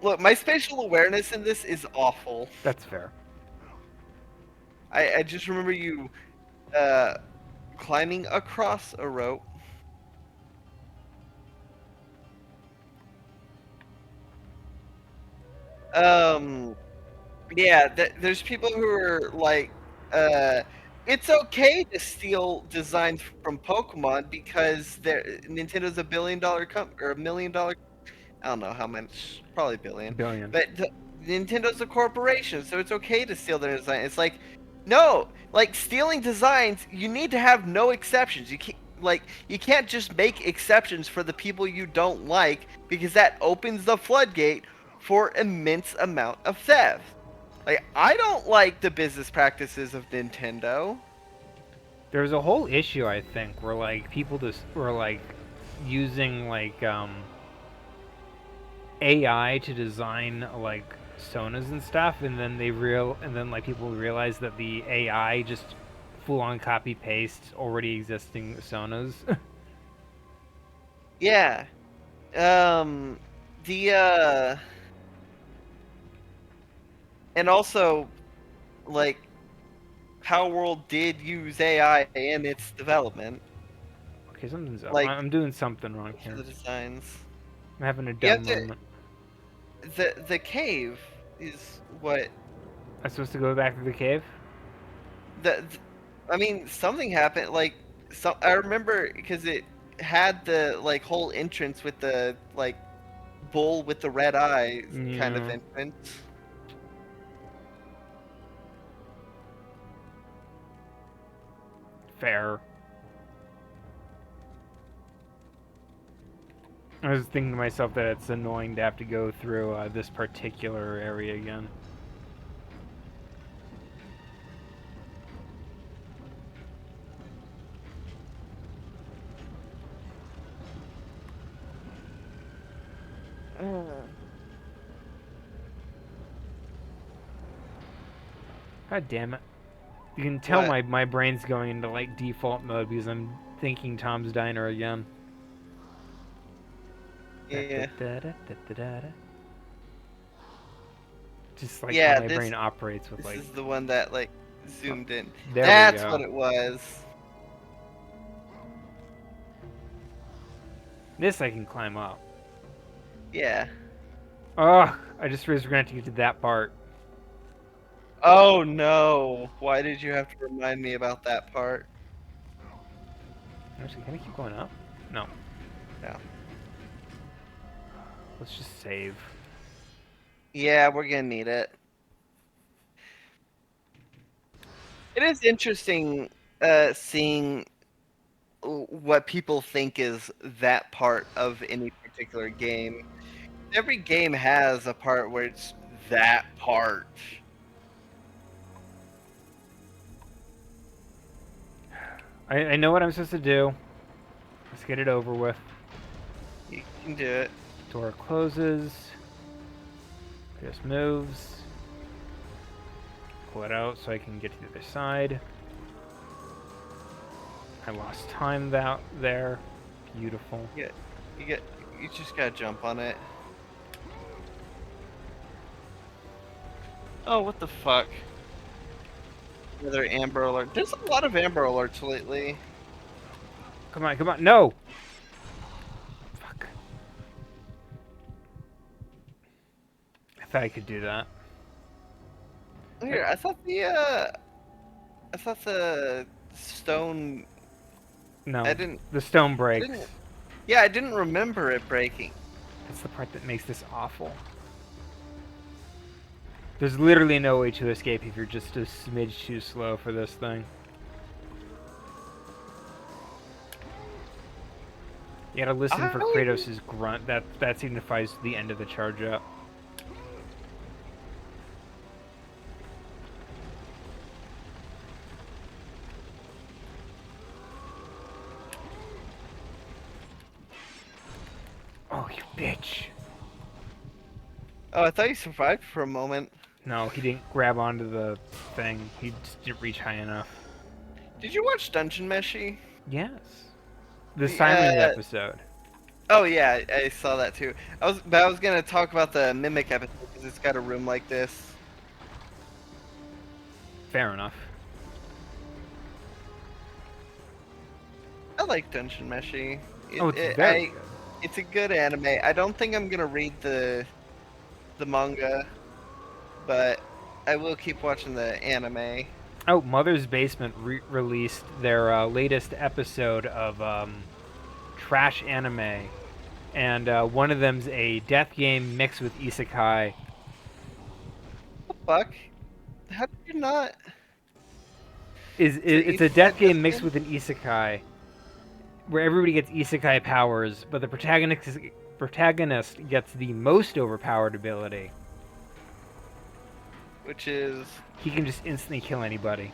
Look, my spatial awareness in this is awful. That's fair. I just remember you climbing across a rope. Yeah, there's people who are like, it's okay to steal designs from Pokemon because Nintendo's a billion-dollar company or $1 million. I don't know how much, probably billion. Billion. But Nintendo's a corporation, so it's okay to steal their design. It's like, no, like stealing designs, you need to have no exceptions. You can't just make exceptions for the people you don't like because that opens the floodgate for immense amount of theft. Like, I don't like the business practices of Nintendo. There's a whole issue, I think, where like people just were like using like AI to design like Sonas and stuff, and then like people realize that the AI just full on copy pastes already existing Sonas. Yeah. And also, like, Power World did use AI in its development Okay, something's up. Like- I'm doing something wrong for here. the designs. I'm having a You have dumb to- moment. The cave is what I'm supposed to go back to the cave? I mean, something happened. Like, I remember because it had the like whole entrance with the like bull with the red eyes kind of Yeah. entrance. Fair. I was thinking to myself that it's annoying to have to go through this particular area again. God damn it. You can tell What? my brain's going into like default mode because I'm thinking Tom's Diner again. Yeah. Da-da-da-da-da-da-da. Just like Yeah, how my brain operates with this like. is the one that like zoomed in. There That's we go. what it was. This I can climb up. Yeah. Oh, I just realized we're gonna have to get to that part. Oh no! Why did you have to remind me about that part? Actually, can I keep going up? No. No. Let's just save. Yeah, we're gonna need it. It is interesting seeing what people think is that part of any particular game. Every game has a part where it's that part. I know what I'm supposed to do. Let's get it over with. You can do it. Door closes. Just moves. Pull it out so I can get to the other side. I lost time there. Beautiful. You just gotta jump on it. Oh, what the fuck? Another Amber Alert. There's a lot of Amber Alerts lately. Come on, come on. No! Fuck. I thought I could do that. Here, I thought the stone. No. I didn't. The stone breaks. Yeah, I didn't remember it breaking. That's the part that makes this awful. There's literally no way to escape if you're just a smidge too slow for this thing. You gotta listen for Kratos' grunt. That signifies the end of the charge up. Oh, you bitch. Oh, I thought you survived for a moment. No, he didn't grab onto the thing. He just didn't reach high enough. Did you watch Dungeon Meshi? Yes. The Simon Yeah. episode. Oh yeah, I saw that too. I was gonna talk about the Mimic episode because it's got a room like this. Fair enough. I like Dungeon Meshi. Oh, it's very good. It's a good anime. I don't think I'm gonna read the manga, but I will keep watching the anime. Oh, Mother's Basement released their latest episode of trash anime, and one of them's a death game mixed with isekai. What the fuck? How did you not? It's a death game mixed with an isekai, where everybody gets isekai powers, but the protagonist gets the most overpowered ability. Which is He can just instantly kill anybody.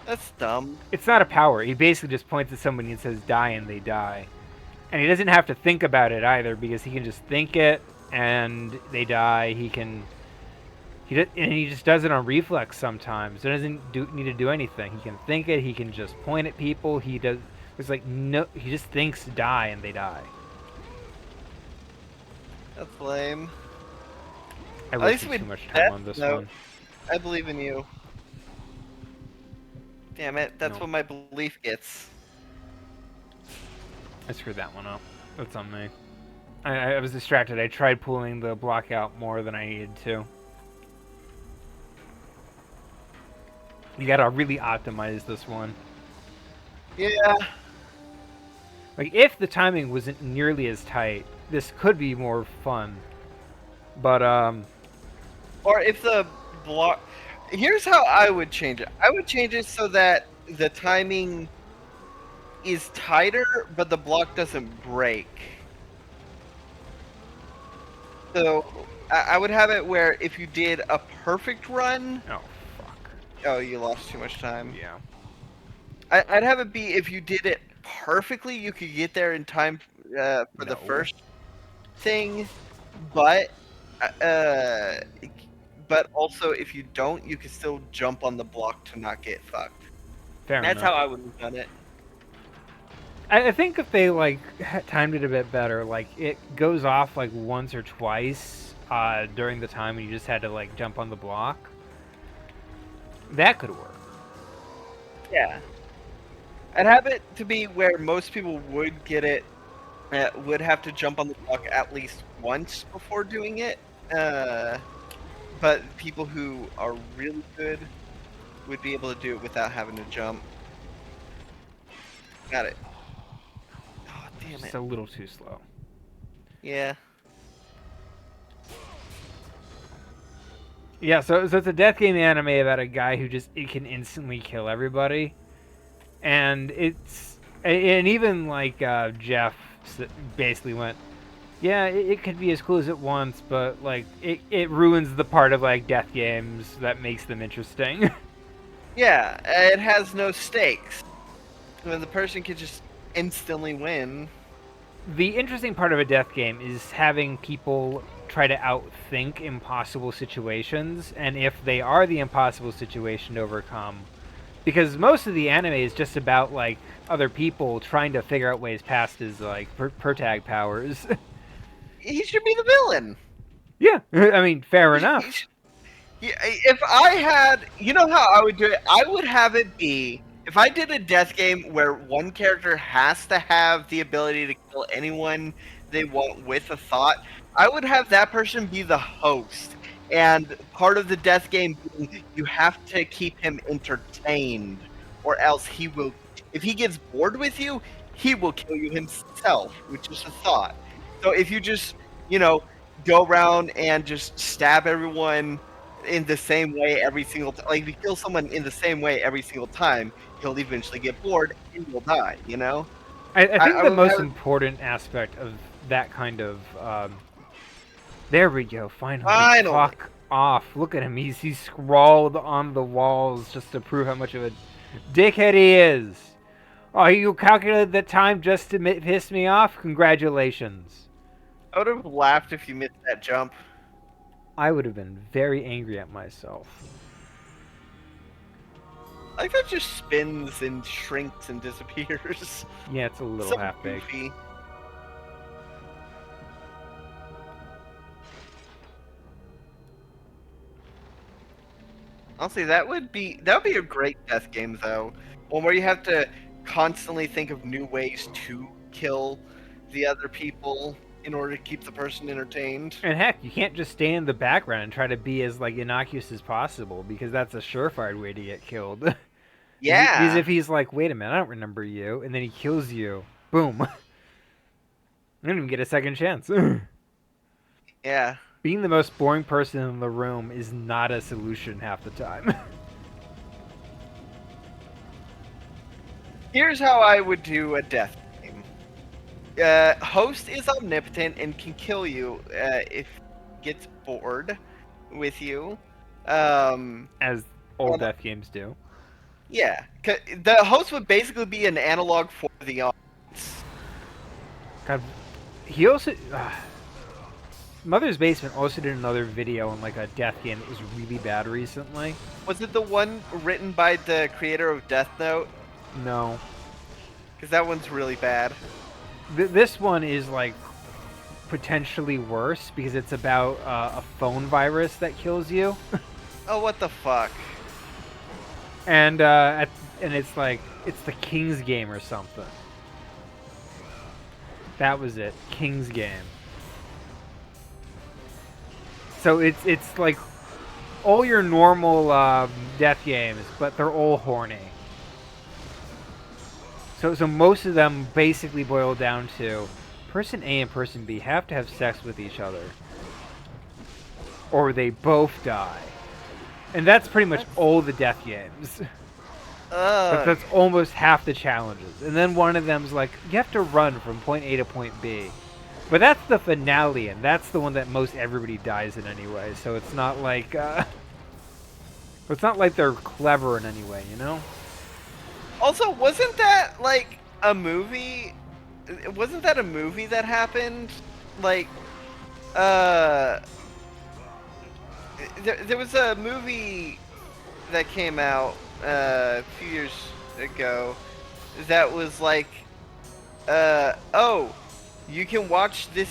that's dumb. It's not a power. He basically just points at somebody and says die and they die. And he doesn't have to think about it either because he can just think it and they die. And he just does it on reflex sometimes. He doesn't need to do anything. He can think it, he can just point at people. He just thinks die and they die. That's lame. I At least wasted we too much did time that. on this No. one. I believe in you. Damn it, that's No. what my belief gets. I screwed that one up. That's on me. I was distracted. I tried pulling the block out more than I needed to. You gotta really optimize this one. Yeah. Like, if the timing wasn't nearly as tight, this could be more fun. But, Or if the block... Here's how I would change it. I would change it so that the timing is tighter, but the block doesn't break. So, I would have it where if you did a perfect run... oh, fuck. Oh, you lost too much time. Yeah. I'd have it be if you did it perfectly, you could get there in time for the No. first thing, but also if you don't, you can still jump on the block to not get fucked. Fair That's enough. how I would have done it. I think if they, like, timed it a bit better, like, it goes off, like, once or twice during the time when you just had to, like, jump on the block, that could work. Yeah. I'd have it to be where most people would get it, would have to jump on the block at least once before doing it. But people who are really good would be able to do it without having to jump. Got it. Oh, damn Just it. a little too slow. Yeah. Yeah, so it's a death game anime about a guy who just it can instantly kill everybody, and even like Jeff basically went, yeah, it could be as cool as it wants, but like it ruins the part of like death games that makes them interesting. Yeah, it has no stakes. When the person can just instantly win. The interesting part of a death game is having people try to outthink impossible situations, and if they are the impossible situation to overcome, because most of the anime is just about like other people trying to figure out ways past his like protag powers. He should be the villain. Yeah, I mean, fair enough. Yeah, if I had, you know how I would do it? I would have it be, if I did a death game where one character has to have the ability to kill anyone they want with a thought, I would have that person be the host. And part of the death game being you have to keep him entertained, or else he will, if he gets bored with you, he will kill you himself, which is a thought. So if you just, go around and just stab everyone in the same way every single time, like if you kill someone in the same way every single time, he'll eventually get bored and he'll die, I think I the would most have- important aspect of that kind of there we go, finally. Finally. Fuck off. Look at him. He's scrawled on the walls just to prove how much of a dickhead he is. Oh, you calculated the time just to piss me off? Congratulations. I would have laughed if you missed that jump. I would have been very angry at myself. Like that just spins and shrinks and disappears. Yeah, it's a little So half-baked. goofy. Honestly, that would be a great death game though. One where you have to constantly think of new ways to kill the other people in order to keep the person entertained. And heck, you can't just stay in the background and try to be as like innocuous as possible, because that's a surefire way to get killed. Yeah. Because if he's like, wait a minute, I don't remember you, and then he kills you, boom. I don't even get a second chance. Yeah. Being the most boring person in the room is not a solution half the time. Here's how I would do a death game. Host is omnipotent and can kill you if he gets bored with you. As old Well, death games do. Yeah. The host would basically be an analog for the audience. God, he also... Mother's Basement also did another video on like a death game that was really bad recently. Was it the one written by the creator of Death Note? No. Because that one's really bad. This one is like potentially worse because it's about a phone virus that kills you. Oh, what the fuck? And it's like it's the King's Game or something. That was it, King's Game. So it's like all your normal death games, but they're all horny. So most of them basically boil down to person A and person B have to have sex with each other, or they both die, and that's pretty much all the death games. That's almost half the challenges. And then one of them's like, you have to run from point A to point B. But that's the finale, and that's the one that most everybody dies in anyway. So it's not like they're clever in any way, you know? Also, wasn't that like a movie? Wasn't that a movie that happened? Like, there was a movie that came out a few years ago that was like, oh, you can watch this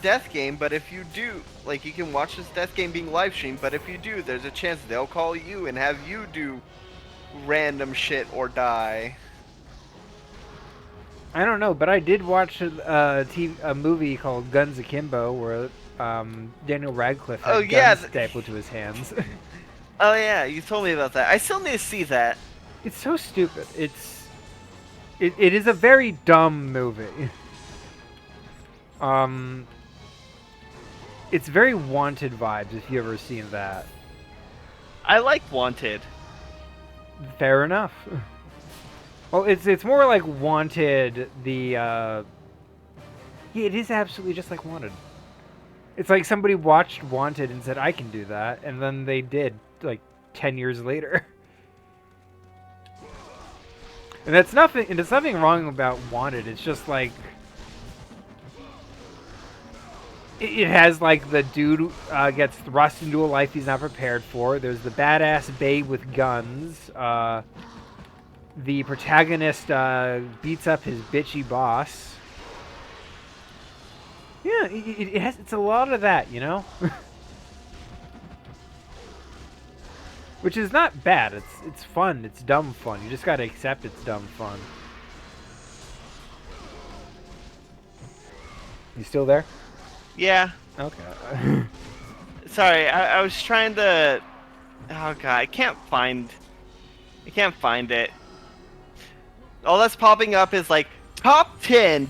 death game, but if you do, like, you can watch this death game being live streamed, but if you do, there's a chance they'll call you and have you do random shit or die. I don't know, but I did watch a movie called Guns Akimbo where Daniel Radcliffe had guns stapled to his hands. Oh yeah, you told me about that. I still need to see that. It's so stupid. It is a very dumb movie. It's very Wanted vibes if you've ever seen that. I like Wanted. Fair enough. Well, it's more like Wanted. Yeah, it is absolutely just like Wanted. It's like somebody watched Wanted and said, "I can do that," and then they did, like 10 years later. And that's nothing. And there's nothing wrong about Wanted. It's just like it has like the dude gets thrust into a life he's not prepared for. There's the badass babe with guns. The protagonist beats up his bitchy boss. Yeah, it's a lot of that, you know? Which is not bad. It's fun. It's dumb fun. You just gotta accept it's dumb fun. You still there? Yeah. Okay. Sorry, I was trying to... Oh god, I can't find it. All that's popping up is like top 10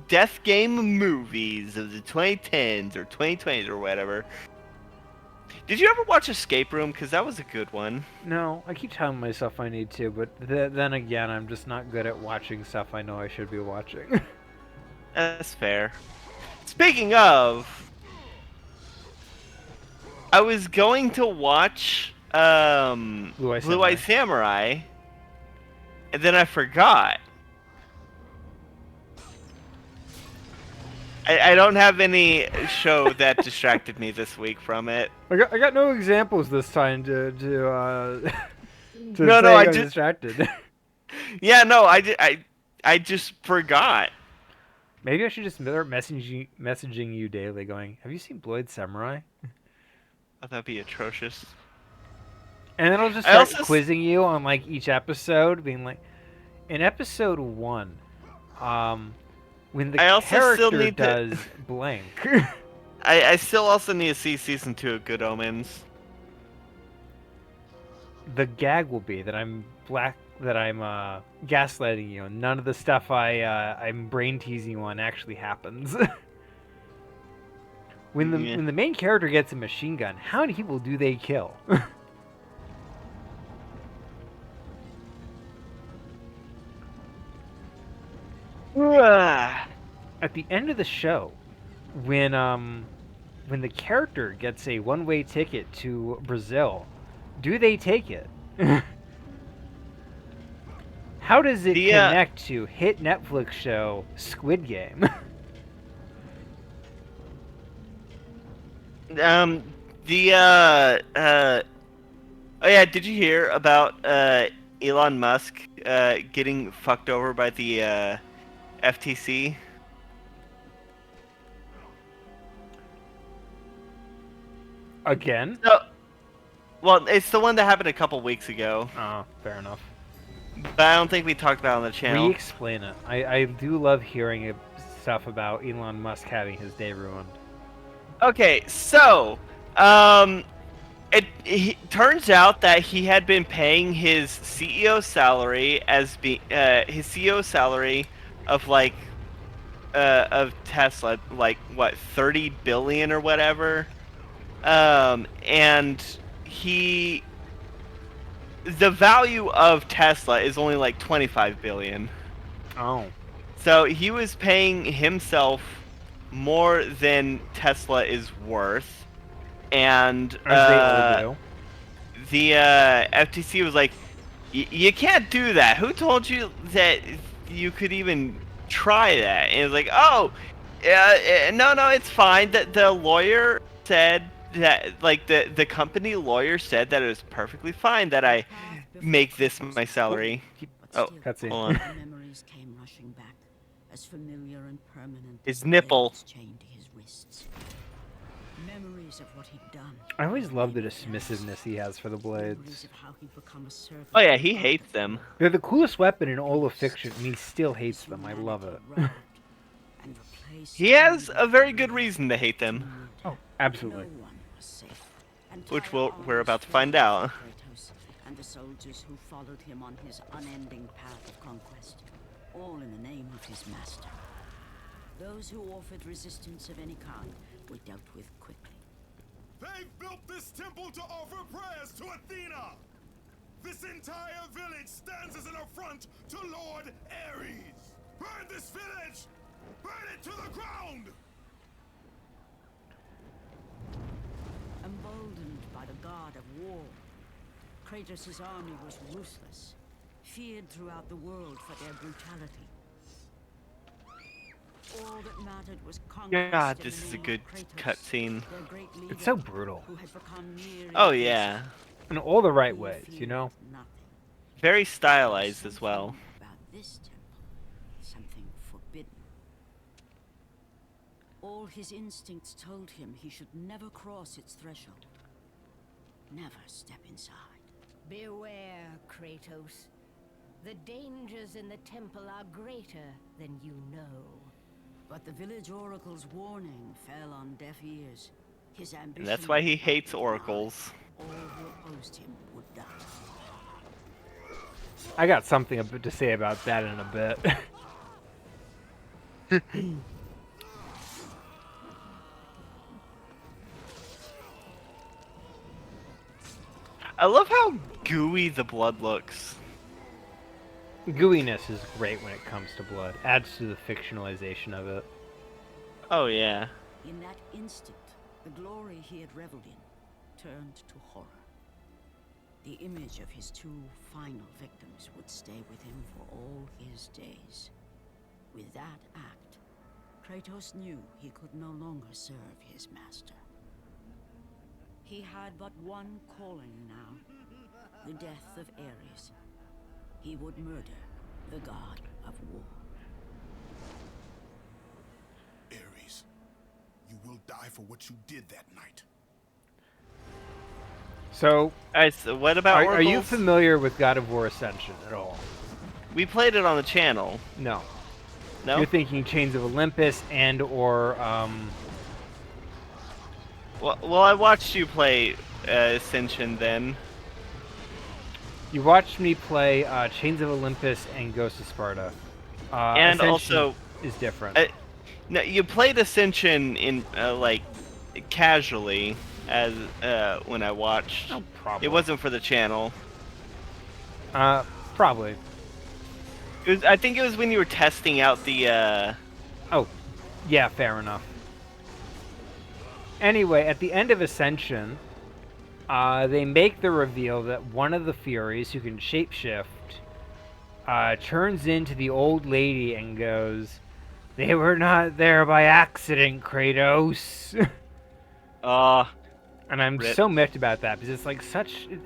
death game movies of the 2010s or 2020s or whatever. Did you ever watch Escape Room? Because that was a good one. No, I keep telling myself I need to, but then again, I'm just not good at watching stuff I know I should be watching. That's fair. Speaking of, I was going to watch Blue Eye Samurai, and then I forgot. I don't have any show that distracted me this week from it. I got no examples this time to no, I'm distracted. Yeah, no, I just forgot. Maybe I should just start messaging you daily going, have you seen Blue Eye Samurai? Oh, that'd be atrocious. And then I'll just start quizzing you on like each episode, being like, in episode 1, when the character does blank. I still also need to see season 2 of Good Omens. The gag will be that I'm gaslighting you, and none of the stuff I'm brain teasing you on actually happens. When the main character gets a machine gun, how many people do they kill? At the end of the show, when the character gets a one-way ticket to Brazil, do they take it? How does it connect to hit Netflix show Squid Game? Oh yeah, did you hear about Elon Musk getting fucked over by the FTC? Again? No. Well, it's the one that happened a couple weeks ago. Oh, fair enough. But I don't think we talked about it on the channel. Re-explain it. I do love hearing stuff about Elon Musk having his day ruined. Okay, so, it turns out that he had been paying his CEO salary his CEO salary of like of Tesla, like what, 30 billion or whatever. And he the value of Tesla is only like 25 billion. Oh. So he was paying himself more than Tesla is worth, and As they all do. the FTC was like, "You can't do that. Who told you that you could even try that?" And it was like, "Oh, no, it's fine." That the lawyer said that, like the company lawyer said that it was perfectly fine that I make this my salary. But Oh, Cutscene. hold on. the memories came rushing back, as familiar and permanent His as the nipple. blades chained to his wrists. Memories of what he'd done. I always love the dismissiveness he has for the Memories blades. of how he'd become a servant Oh yeah, of he God. hates them. They're the coolest weapon in all of fiction, and he still hates them. I love it. And replaced He has with a very good reason to hate them, Oh, absolutely. No one was safe. which Entire we're about to armies find fled out. from Kratos and the soldiers who followed him on his unending path of conquest, all in the name of his master. Those who offered resistance of any kind were dealt with quickly. They've built this temple to offer prayers to Athena! This entire village stands as an affront to Lord Ares! Burn this village! Burn it to the ground! Emboldened by the god of war, Kratos' army was ruthless, feared throughout the world for their brutality. All that mattered was conquest. God, in this the is a name good of Kratos, cutscene. their great leader, It's so brutal. who had become near Oh invincible. yeah, In all the right He ways, you feared know? nothing. very stylized as well. Something about this temple, something forbidden. All his instincts told him he should never cross its threshold. Never step inside. Beware, Kratos. The dangers in the temple are greater than you know. But the village oracle's warning fell on deaf ears. His ambition. And that's why he would not hates be oracles. denied. All who opposed him would die. I got something to say about that in a bit. I love how gooey the blood looks. Gooiness is great when it comes to blood. Adds to the fictionalization of it. Oh yeah. In that instant, the glory he had reveled in turned to horror. The image of his two final victims would stay with him for all his days. With that act, Kratos knew he could no longer serve his master. He had but one calling now, the death of Ares. He would murder the god of war. Ares, you will die for what you did that night. So, Alright, so what about are you oracles? familiar with God of War Ascension at all? We played it on the channel. No. No? You're thinking Chains of Olympus and or Well, I watched you play Ascension then. you watched me play Chains of Olympus and Ghost of Sparta. And Ascension also, is different. No, you played Ascension in like casually as when I watched. Oh, probably. It wasn't for the channel. Probably. I think it was when you were testing out the. Oh, yeah, fair enough. Anyway, at the end of Ascension, they make the reveal that one of the Furies, who can shapeshift, turns into the old lady and goes, "They were not there by accident, Kratos." And I'm Rip. so miffed about that because it's like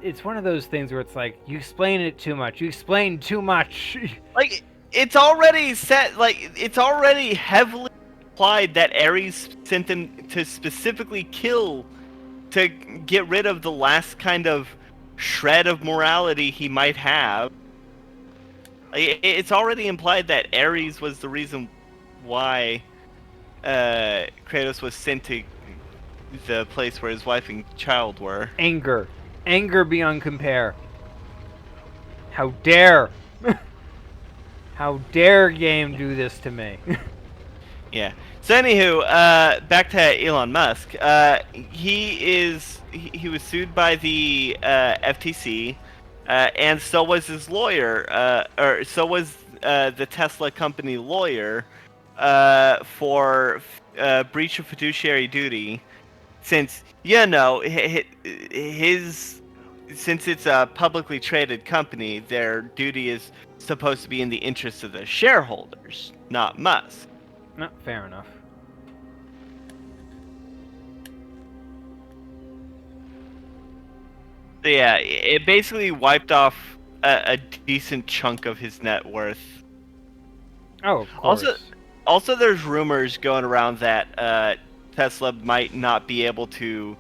it's one of those things where it's like, you explain it too much. You explain too much. Like, it's already set, like, it's already heavily implied that Ares sent them to specifically kill, to get rid of the last kind of shred of morality he might have. Like, it's already implied that Ares was the reason why Kratos was sent to the place where his wife and child were. Anger. Anger beyond compare. How dare! How dare game do this to me? Yeah. So anywho, back to Elon Musk. He was sued by the FTC, and so was his lawyer, or so was the Tesla company lawyer, for breach of fiduciary duty, since since it's a publicly traded company, their duty is supposed to be in the interest of the shareholders, not Musk. No, fair enough. So yeah, it basically wiped off a decent chunk of his net worth. Oh, of course. Also, there's rumors going around that Tesla might not be able to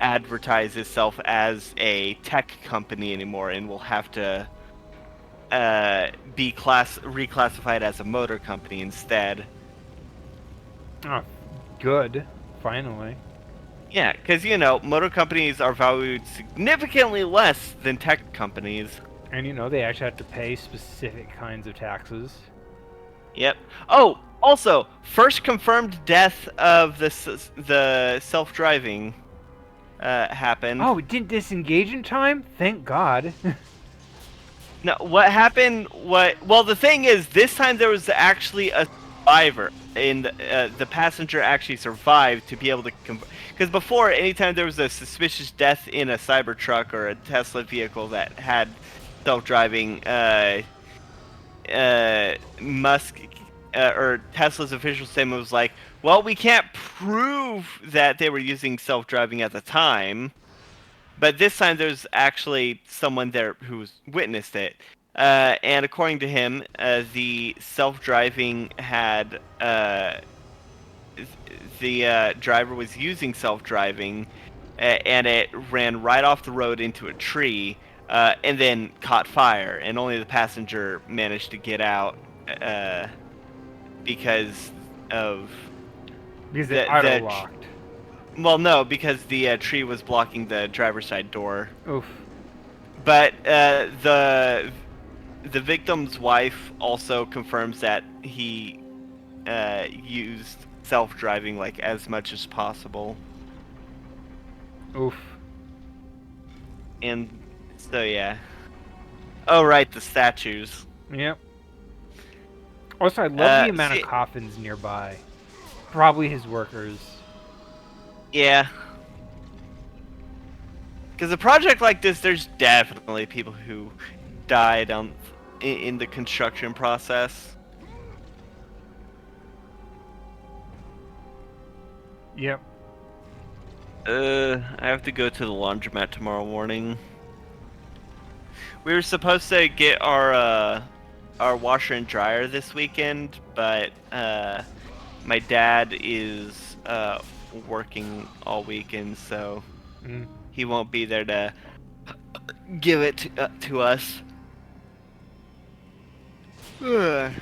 advertise itself as a tech company anymore, and will have to be reclassified as a motor company instead. Oh, good. Finally. Yeah, because motor companies are valued significantly less than tech companies. And they actually have to pay specific kinds of taxes. Yep. Oh, also, first confirmed death of the self-driving happened. Oh, it didn't disengage in time? Thank God. No, what happened? Well, the thing is, this time there was actually a survivor, and the passenger actually survived to be able to. Because before, anytime there was a suspicious death in a Cybertruck or a Tesla vehicle that had self-driving, Musk or Tesla's official statement was like, well, we can't prove that they were using self-driving at the time, but this time there's actually someone there who's witnessed it. And according to him, the self-driving had the driver was using self-driving, and it ran right off the road into a tree, and then caught fire, and only the passenger managed to get out because it auto-locked. Well, no, because the tree was blocking the driver's side door. Oof. But the victim's wife also confirms that he used self-driving like as much as possible. Oof. And so yeah. Oh right, the statues. Yep. Also, I love the amount of coffins nearby. Probably his workers. Yeah. Because a project like this, there's definitely people who died in the construction process. Yep. I have to go to the laundromat tomorrow morning. We were supposed to get our washer and dryer this weekend, but my dad is working all weekend, so he won't be there to give it to us. Ugh.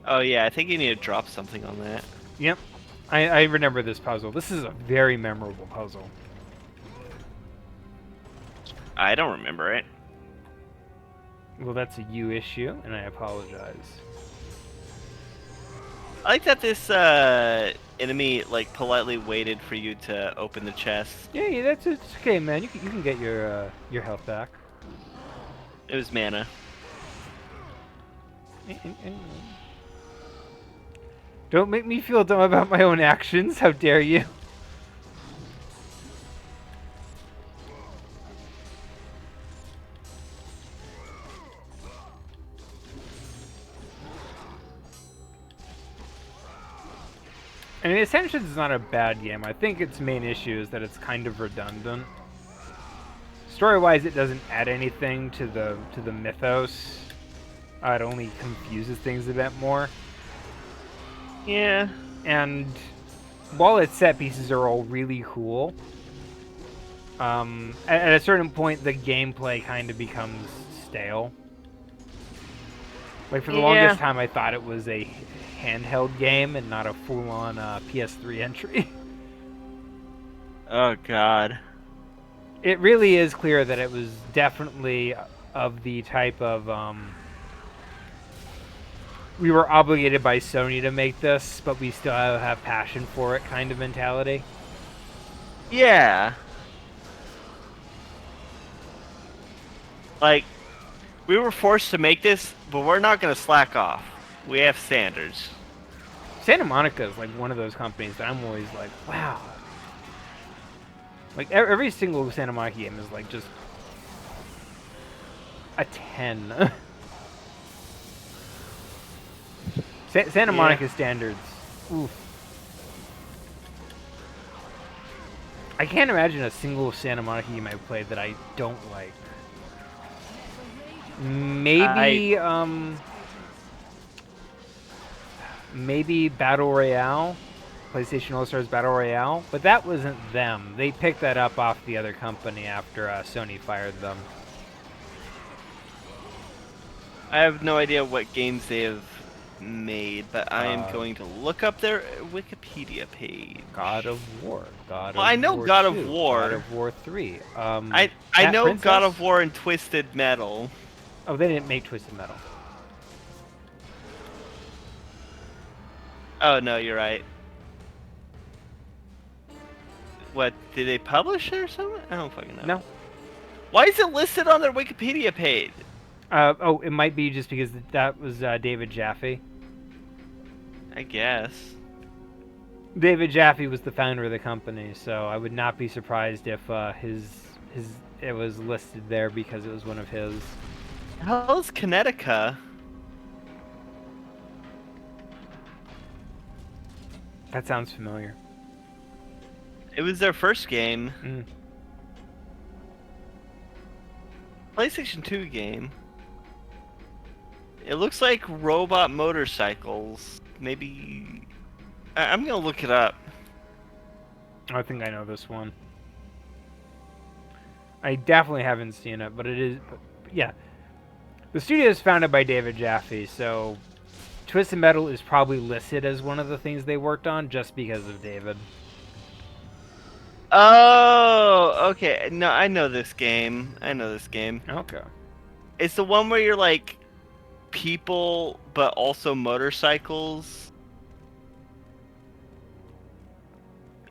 Oh yeah, I think you need to drop something on that. Yep. I remember this puzzle. This is a very memorable puzzle. I don't remember it. Well, that's a you issue, and I apologize. I like that this enemy like politely waited for you to open the chest. Yeah, it's okay, man. You can get your health back. It was mana. Don't make me feel dumb about my own actions. How dare you? I mean, Ascension's is not a bad game. I think its main issue is that it's kind of redundant. Story-wise, it doesn't add anything to the mythos. It only confuses things a bit more. Yeah. And while its set pieces are all really cool, at a certain point, the gameplay kind of becomes stale. Like, for the longest time, I thought it was a handheld game and not a full-on PS3 entry. Oh God. It really is clear that it was definitely of the type of we were obligated by Sony to make this, but we still have passion for it kind of mentality. Yeah. Like, we were forced to make this, but we're not gonna slack off. We have standards. Santa Monica is like one of those companies that I'm always like, wow. Like every single Santa Monica game is like just a 10. Santa Monica standards. Oof. I can't imagine a single Santa Monica game I've played that I don't like. Maybe maybe Battle Royale, PlayStation All-Stars Battle Royale, but that wasn't them. They picked that up off the other company after Sony fired them. I have no idea what games they have made, but I am going to look up their Wikipedia page. God of War. Well, I know War God 2, of War. God of War 3. I Cat know Princess? God of War and Twisted Metal. Oh, they didn't make Twisted Metal. Oh no, you're right. What, did they publish it or something? I don't fucking know. No. Why is it listed on their Wikipedia page? Oh, it might be just because that was David Jaffe. I guess. David Jaffe was the founder of the company, so I would not be surprised if it was listed there because it was one of his. Hell is Kinetica? That sounds familiar. It was their first game. Mm. PlayStation 2 game. It looks like robot motorcycles. Maybe... I'm gonna look it up. I think I know this one. I definitely haven't seen it, but it is... Yeah. The studio is founded by David Jaffe, so Twisted Metal is probably listed as one of the things they worked on just because of David. Oh, okay. No, I know this game. Okay. It's the one where you're like people, but also motorcycles.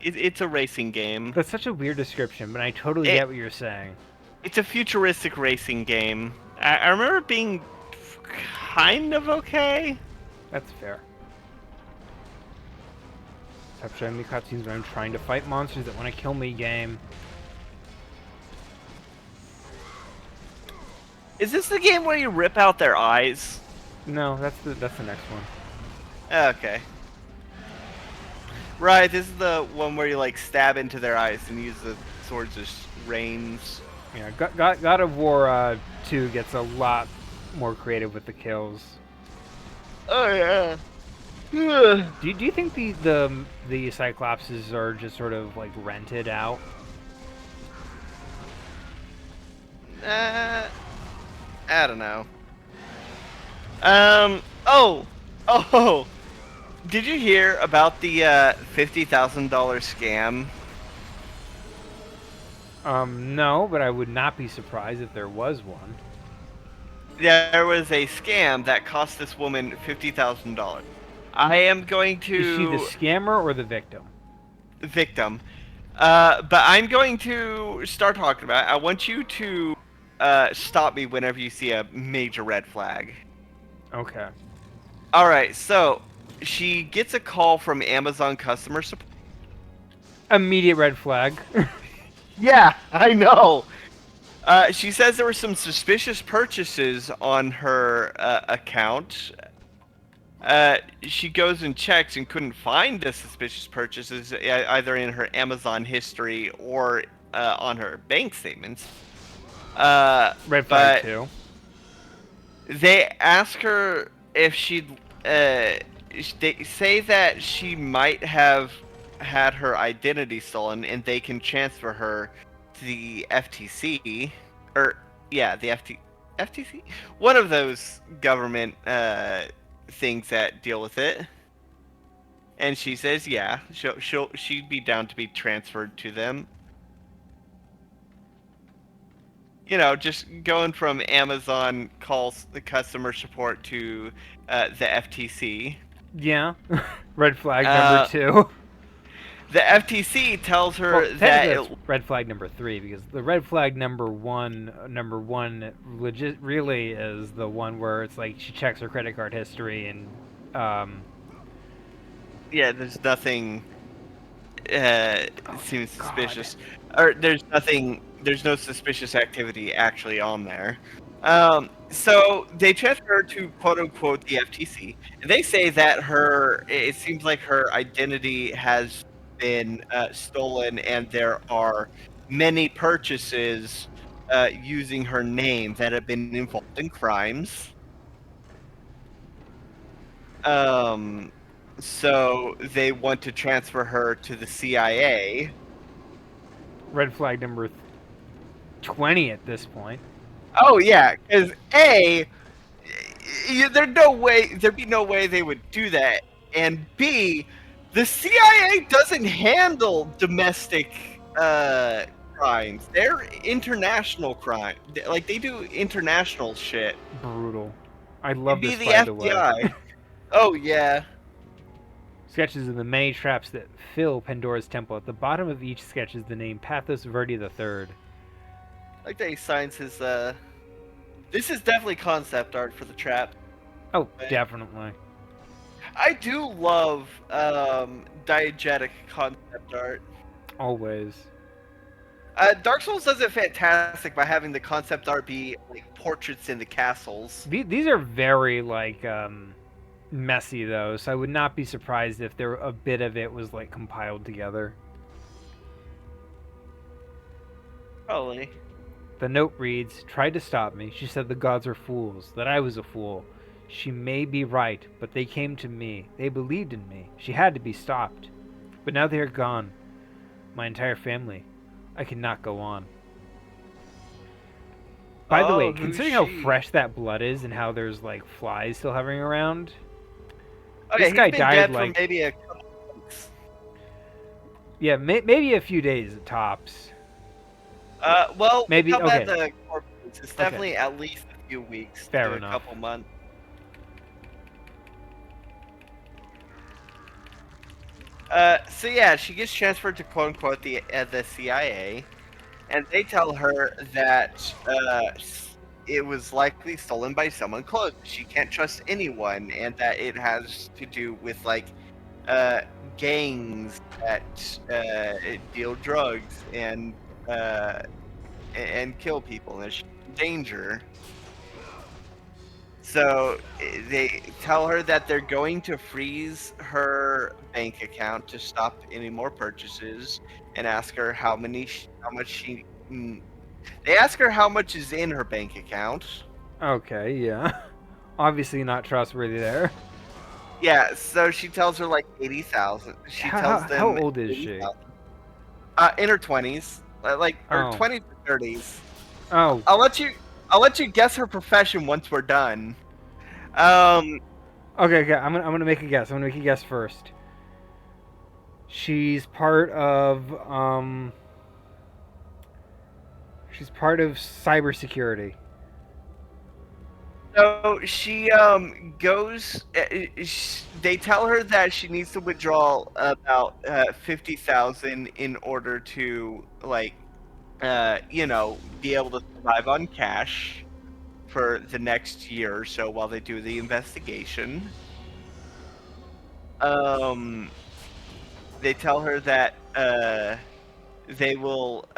It's a racing game. That's such a weird description, but I totally get what you're saying. It's a futuristic racing game. I remember it being kind of okay. That's fair. Stop showing me cutscenes when I'm trying to fight monsters that want to kill me, game. Is this the game where you rip out their eyes? No, that's the next one. Okay. Right, this is the one where you like stab into their eyes and use the swords as reins. Yeah, God of War 2 gets a lot more creative with the kills. Oh yeah. Do you think the Cyclopses are just sort of like rented out? I don't know. Oh. Did you hear about the $50,000 scam? No, but I would not be surprised if there was one. There was a scam that cost this woman $50,000. I am going to... Is she the scammer or the victim? The victim. But I'm going to start talking about it. I want you to stop me whenever you see a major red flag. Okay. Alright, so she gets a call from Amazon customer support. Immediate red flag. Yeah, I know. She says there were some suspicious purchases on her account. She goes and checks and couldn't find the suspicious purchases either in her Amazon history or on her bank statements. Red flag 2. They ask her if she'd... they say that she might have had her identity stolen and they can transfer her to the FTC. Or, yeah, the FTC? One of those government things that deal with it. And she says, yeah, she'd be down to be transferred to them. You know, just going from Amazon calls the customer support to the FTC. Yeah. Red flag Uh, number 2. The FTC tells her Well, that technically that's red flag number 3 because the red flag number one really is the one where it's like she checks her credit card history and yeah, there's nothing seems suspicious, or there's no suspicious activity actually on there. So they transfer her to quote unquote the FTC, and they say that it seems like her identity has been stolen, and there are many purchases using her name that have been involved in crimes. So they want to transfer her to the CIA. red flag number 20 at this point. Oh yeah, because there'd be no way they would do that, and B, the CIA doesn't handle domestic crimes. They're international crime. Like they do international shit. Brutal. I love It'd this, be the by the way. FBI. Oh yeah. Sketches of the many traps that fill Pandora's temple. At the bottom of each sketch is the name Pathos Verdi III. Like that he signs his. This is definitely concept art for the trap. Oh, definitely. I do love diegetic concept art. Always. Dark Souls does it fantastic by having the concept art be like portraits in the castles. These are very like messy though, so I would not be surprised if a bit of it was like compiled together. Probably. The note reads, "Tried to stop me. She said the gods are fools, that I was a fool. She may be right, but they came to me. They believed in me. She had to be stopped. But now they are gone. My entire family. I cannot go on." By the way, considering how fresh that blood is and how there's like flies still hovering around, Okay, this guy he's been died dead like for maybe a couple months. yeah, maybe a few days at tops. Well, Maybe- how about okay. the corpse? It's definitely at least a few weeks Fair to enough. a couple months. So yeah, she gets transferred to quote unquote the CIA, and they tell her that it was likely stolen by someone close. She can't trust anyone, and that it has to do with like gangs that deal drugs and kill people, and she's in danger. So they tell her that they're going to freeze her bank account to stop any more purchases, and ask her how much she. They ask her how much is in her bank account. Okay, yeah. Obviously not trustworthy there. Yeah, so she tells her like 80,000. She tells them How old is she? 80,000. In her 20s, like her Oh. 20s to 30s. Oh, I'll let you guess her profession once we're done. okay. I'm gonna make a guess. I'm gonna make a guess first. She's part of cybersecurity. So she goes. They tell her that she needs to withdraw about 50,000 in order to like, be able to survive on cash for the next year or so while they do the investigation. They tell her that they will.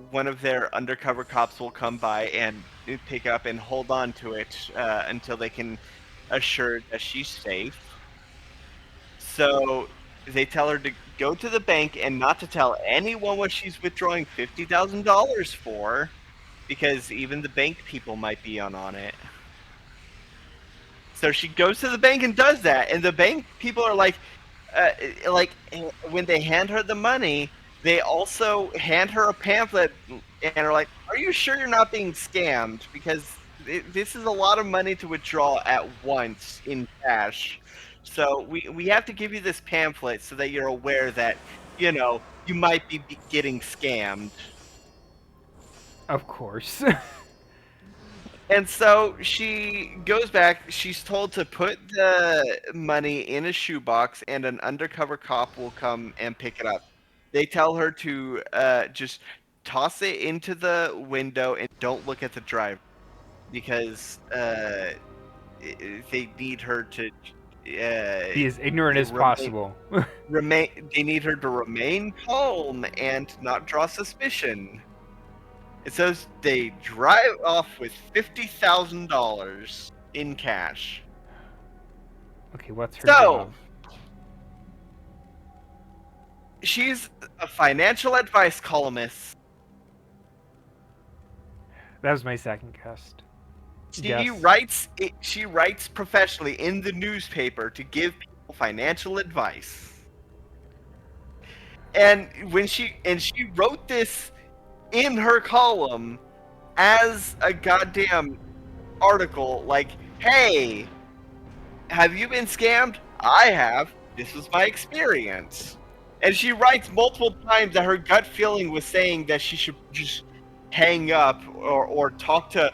One of their undercover cops will come by and pick up and hold on to it until they can assure that she's safe. So they tell her to go to the bank and not to tell anyone what she's withdrawing $50,000 for, because even the bank people might be on it. So she goes to the bank and does that, and the bank people are like when they hand her the money, they also hand her a pamphlet and are like, "Are you sure you're not being scammed? Because this is a lot of money to withdraw at once in cash. So we have to give you this pamphlet so that you're aware that, you know, you might be getting scammed. Of course. And so she goes back. She's told to put the money in a shoebox, and an undercover cop will come and pick it up. They tell her to just toss it into the window and don't look at the driver because they need her to Be as ignorant as possible. They need her to remain calm and not draw suspicion. It says they drive off with $50,000 in cash. Okay, what's her So, job? she's a financial advice columnist. That was my second guess. She writes professionally in the newspaper to give people financial advice. And she wrote this in her column as a goddamn article, like, hey, have you been scammed? I have. This was my experience. And she writes multiple times that her gut feeling was saying that she should just hang up or talk to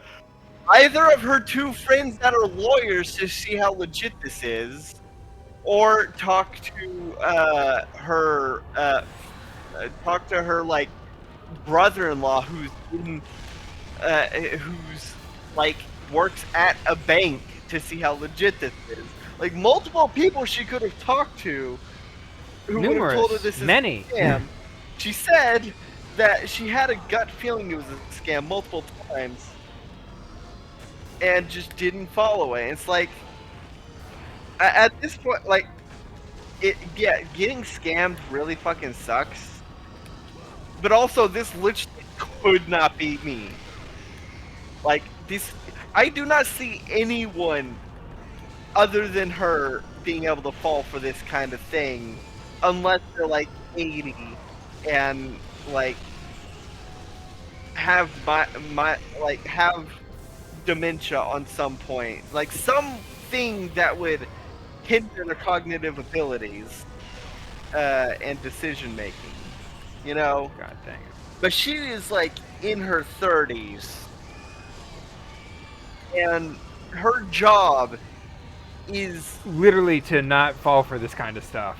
either of her two friends that are lawyers to see how legit this is, or talk to her like brother-in-law who's like works at a bank to see how legit this is. Like multiple people she could have talked to who would have told her this is many. a scam. She said that she had a gut feeling it was a scam multiple times and just didn't follow it. It's like at this point, like getting scammed really fucking sucks. But also, this literally could not be me. Like, I do not see anyone other than her being able to fall for this kind of thing, unless they're like 80 and like have have dementia on some point, like something that would hinder their cognitive abilities and decision making. You know? God dang it. But she is like in her 30s. And her job is Literally to not fall for this kind of stuff.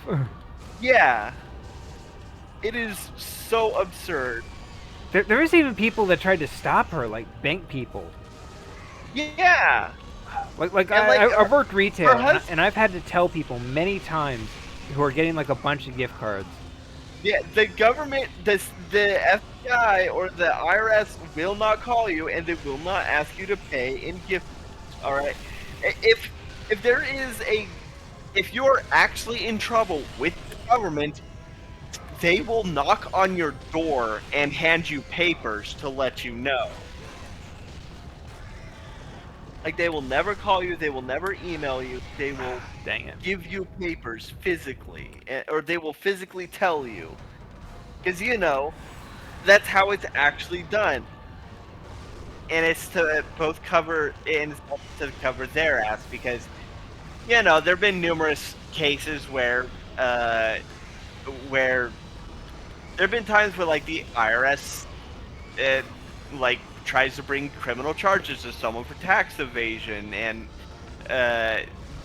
yeah. It is so absurd. There was even people that tried to stop her, like bank people. Yeah. I've worked retail, her and I've had to tell people many times who are getting like a bunch of gift cards. Yeah, the government, the FBI or the IRS will not call you, and they will not ask you to pay in gift. All right, if there is if you're actually in trouble with the government, they will knock on your door and hand you papers to let you know. Like, they will never call you, they will never email you, they will Dang it. give you papers physically, or they will physically tell you. Because, you know, that's how it's actually done. And it's to both cover, and it's also to cover their ass, because, you know, there have been numerous cases where there have been times where, like, the IRS, like, tries to bring criminal charges to someone for tax evasion, and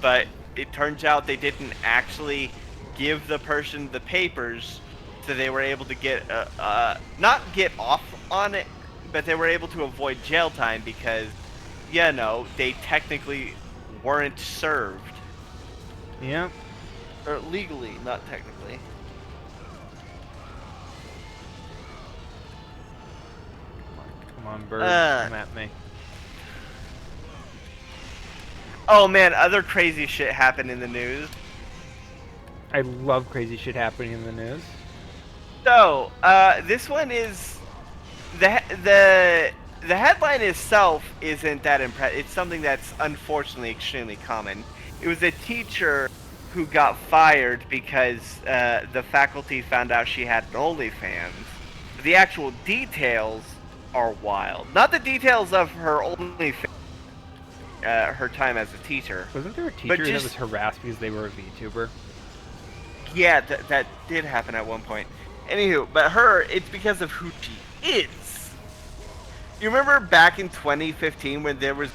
but it turns out they didn't actually give the person the papers, so they were able to get not get off on it, but they were able to avoid jail time because, you know, they technically weren't served. Yeah. Or legally, not technically. Come on, bird. Come at me. Oh man, other crazy shit happened in the news. I love crazy shit happening in the news. So, this one is the headline itself isn't that impressive. It's something that's unfortunately extremely common. It was a teacher who got fired because the faculty found out she had an OnlyFans. The actual details are wild. Not the details of her OnlyFans. her time as a teacher. Wasn't there a But teacher that just- was harassed because they were a VTuber? Yeah, that did happen at one point. Anywho, but her, it's because of who she is. You remember back in 2015 when there was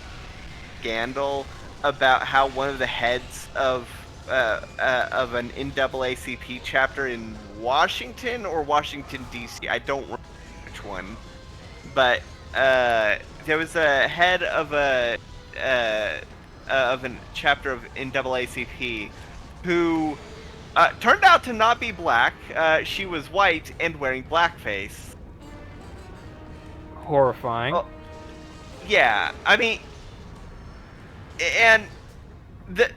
scandal about how one of the heads of an NAACP chapter in Washington or Washington D.C. I don't remember which one, but there was a head of a chapter of NAACP who turned out to not be black. She was white and wearing blackface. Horrifying. Oh, yeah, I mean, and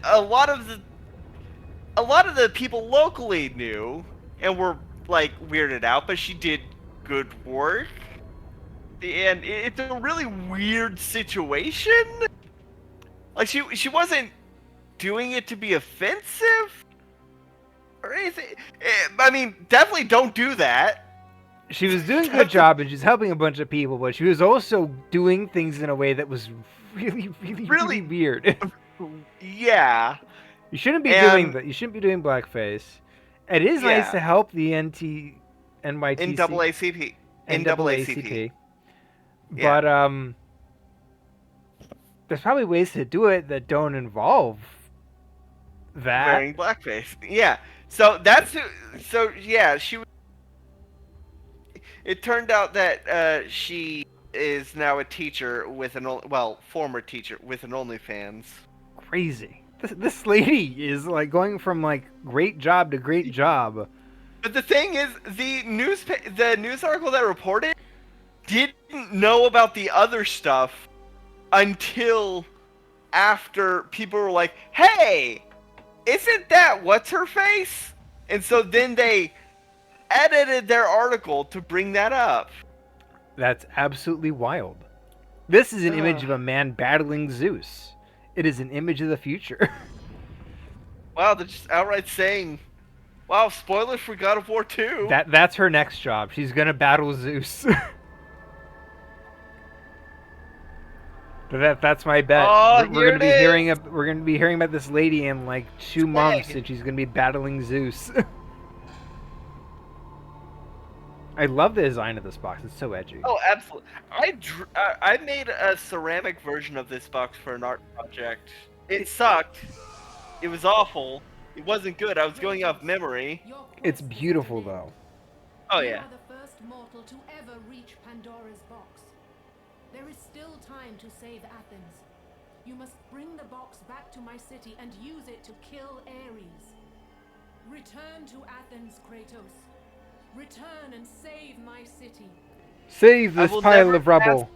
a lot of the people locally knew and were like weirded out, but she did good work, and it's a really weird situation. Like she wasn't doing it to be offensive or anything. I mean, definitely don't do that. She was doing a good job and she's helping a bunch of people, but she was also doing things in a way that was really weird. Yeah. You shouldn't be And- doing that. You shouldn't be doing blackface. It is nice Yeah. to help the NYTC, NAACP. NAACP. Yeah. But there's probably ways to do it that don't involve that. Wearing blackface. Yeah. So that's yeah, she. It turned out that she is now a teacher with former teacher with an OnlyFans. Crazy. This lady is like going from like great job to great job. But the thing is, the news article that reported didn't know about the other stuff until after people were like, "Hey, isn't that what's her face?" And so then they edited their article to bring that up. That's absolutely wild. This is an image of a man battling Zeus. It is an image of the future. Wow, they're just outright saying, "Wow, spoilers for God of War 2." That's her next job. She's gonna battle Zeus. But that's my bet. Oh, we're gonna be here it hearing is. we're gonna be hearing about this lady in like 2 months, Dang. and she's gonna be battling Zeus. I love the design of this box. It's so edgy. Oh, absolutely. I made a ceramic version of this box for an art project. It sucked. It was awful. It wasn't good. I was going off memory. Your quest It's beautiful begins. though. Oh You yeah. are the first mortal to ever reach Pandora's box. There is still time to save Athens. You must bring the box back to my city and use it to kill Ares. Return to Athens, Kratos. Return and save my city. Save I this will pile never of rubble.